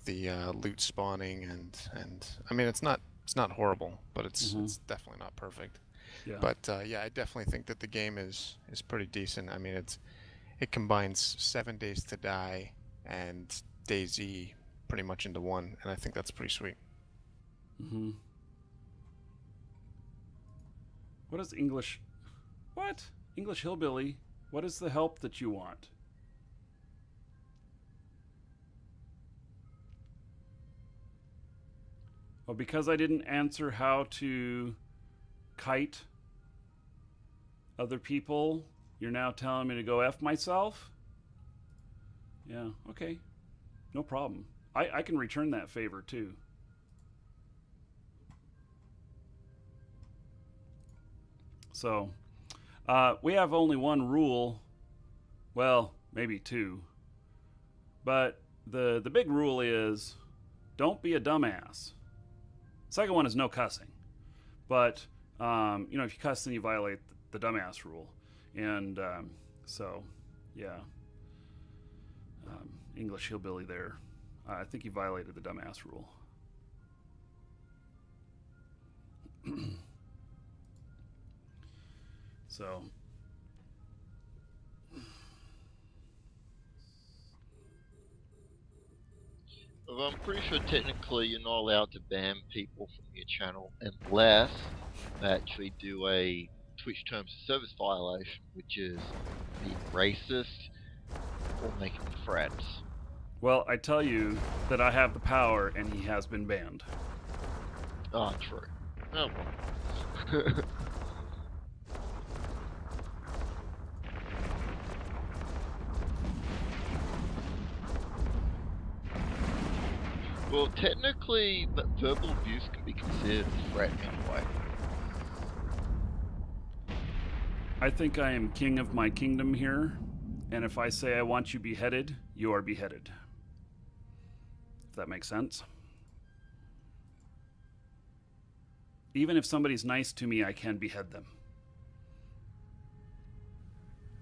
the loot spawning and I mean it's not horrible, but it's definitely not perfect. Yeah. But yeah, I definitely think that the game is pretty decent. I mean it combines 7 Days to Die and DayZ pretty much into one, and I think that's pretty sweet. Mm-hmm. What is English? What? English Hillbilly? What is the help that you want? Oh, because I didn't answer how to kite other people, you're now telling me to go F myself? Yeah, okay. No problem. I can return that favor too. So, we have only one rule. Well, maybe two. But the big rule is don't be a dumbass. Second one is no cussing. But, if you cuss, then you violate the dumbass rule. And so, yeah. English Hillbilly there. I think you violated the dumbass rule. So. Well, I'm pretty sure technically you're not allowed to ban people from your channel unless they actually do a Twitch Terms of Service violation, which is being racist or making threats. Well, I tell you that I have the power, and he has been banned. Ah, true. Oh well. Well, technically, verbal abuse can be considered a threat anyway. I think I am king of my kingdom here, and if I say I want you beheaded, you are beheaded. If that makes sense. Even if somebody's nice to me, I can behead them.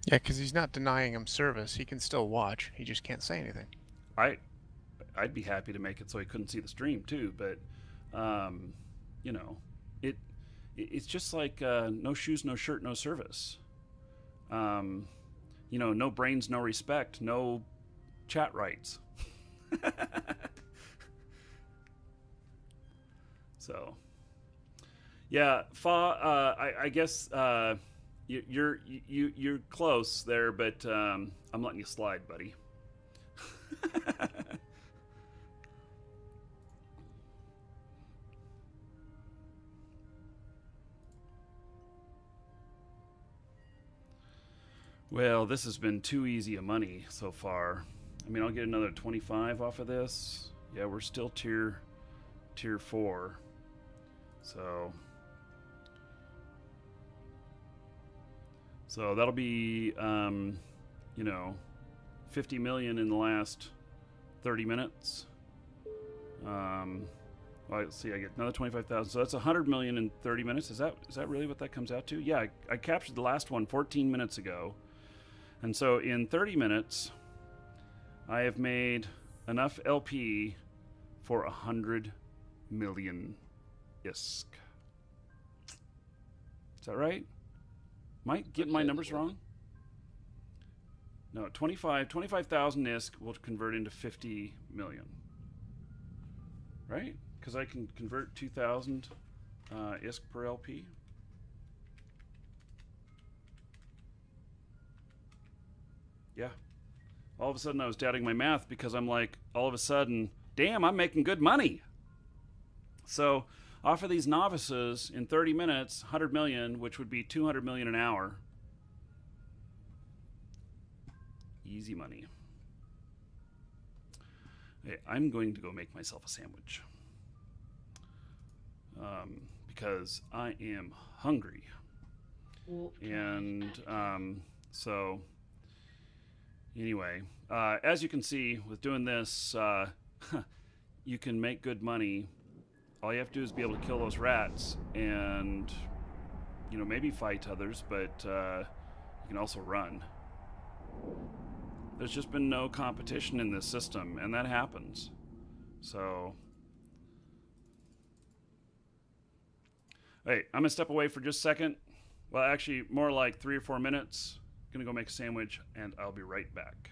Yeah, because he's not denying him service. He can still watch. He just can't say anything. I'd be happy to make it so he couldn't see the stream too, but it's just like no shoes, no shirt, no service. No brains, no respect, no chat rights. So, yeah, Fa. I guess you're close there, but I'm letting you slide, buddy. Well, this has been too easy a money so far. I mean, I'll get another 25 off of this. Yeah, we're still tier 4. So that'll be 50 million in the last 30 minutes. Let's see, I get another 25,000. So that's 100 million in 30 minutes. Is that really what that comes out to? Yeah, I captured the last one 14 minutes ago. And so in 30 minutes, I have made enough LP for 100 million ISK. Is that right? Might get my numbers wrong? No, 25,000 ISK will convert into 50 million. Right? Because I can convert 2,000 ISK per LP. Yeah. All of a sudden I was doubting my math because I'm like, all of a sudden, damn, I'm making good money. So off of these novices in 30 minutes, 100 million, which would be 200 million an hour. Easy money. Hey, I'm going to go make myself a sandwich. Because I am hungry. And So anyway, as you can see with doing this, you can make good money. All you have to do is be able to kill those rats and, you know, maybe fight others, but you can also run. There's just been no competition in this system, and that happens. So, hey, I'm gonna step away for just a second. Well, actually, more like 3 or 4 minutes. Gonna go make a sandwich, and I'll be right back.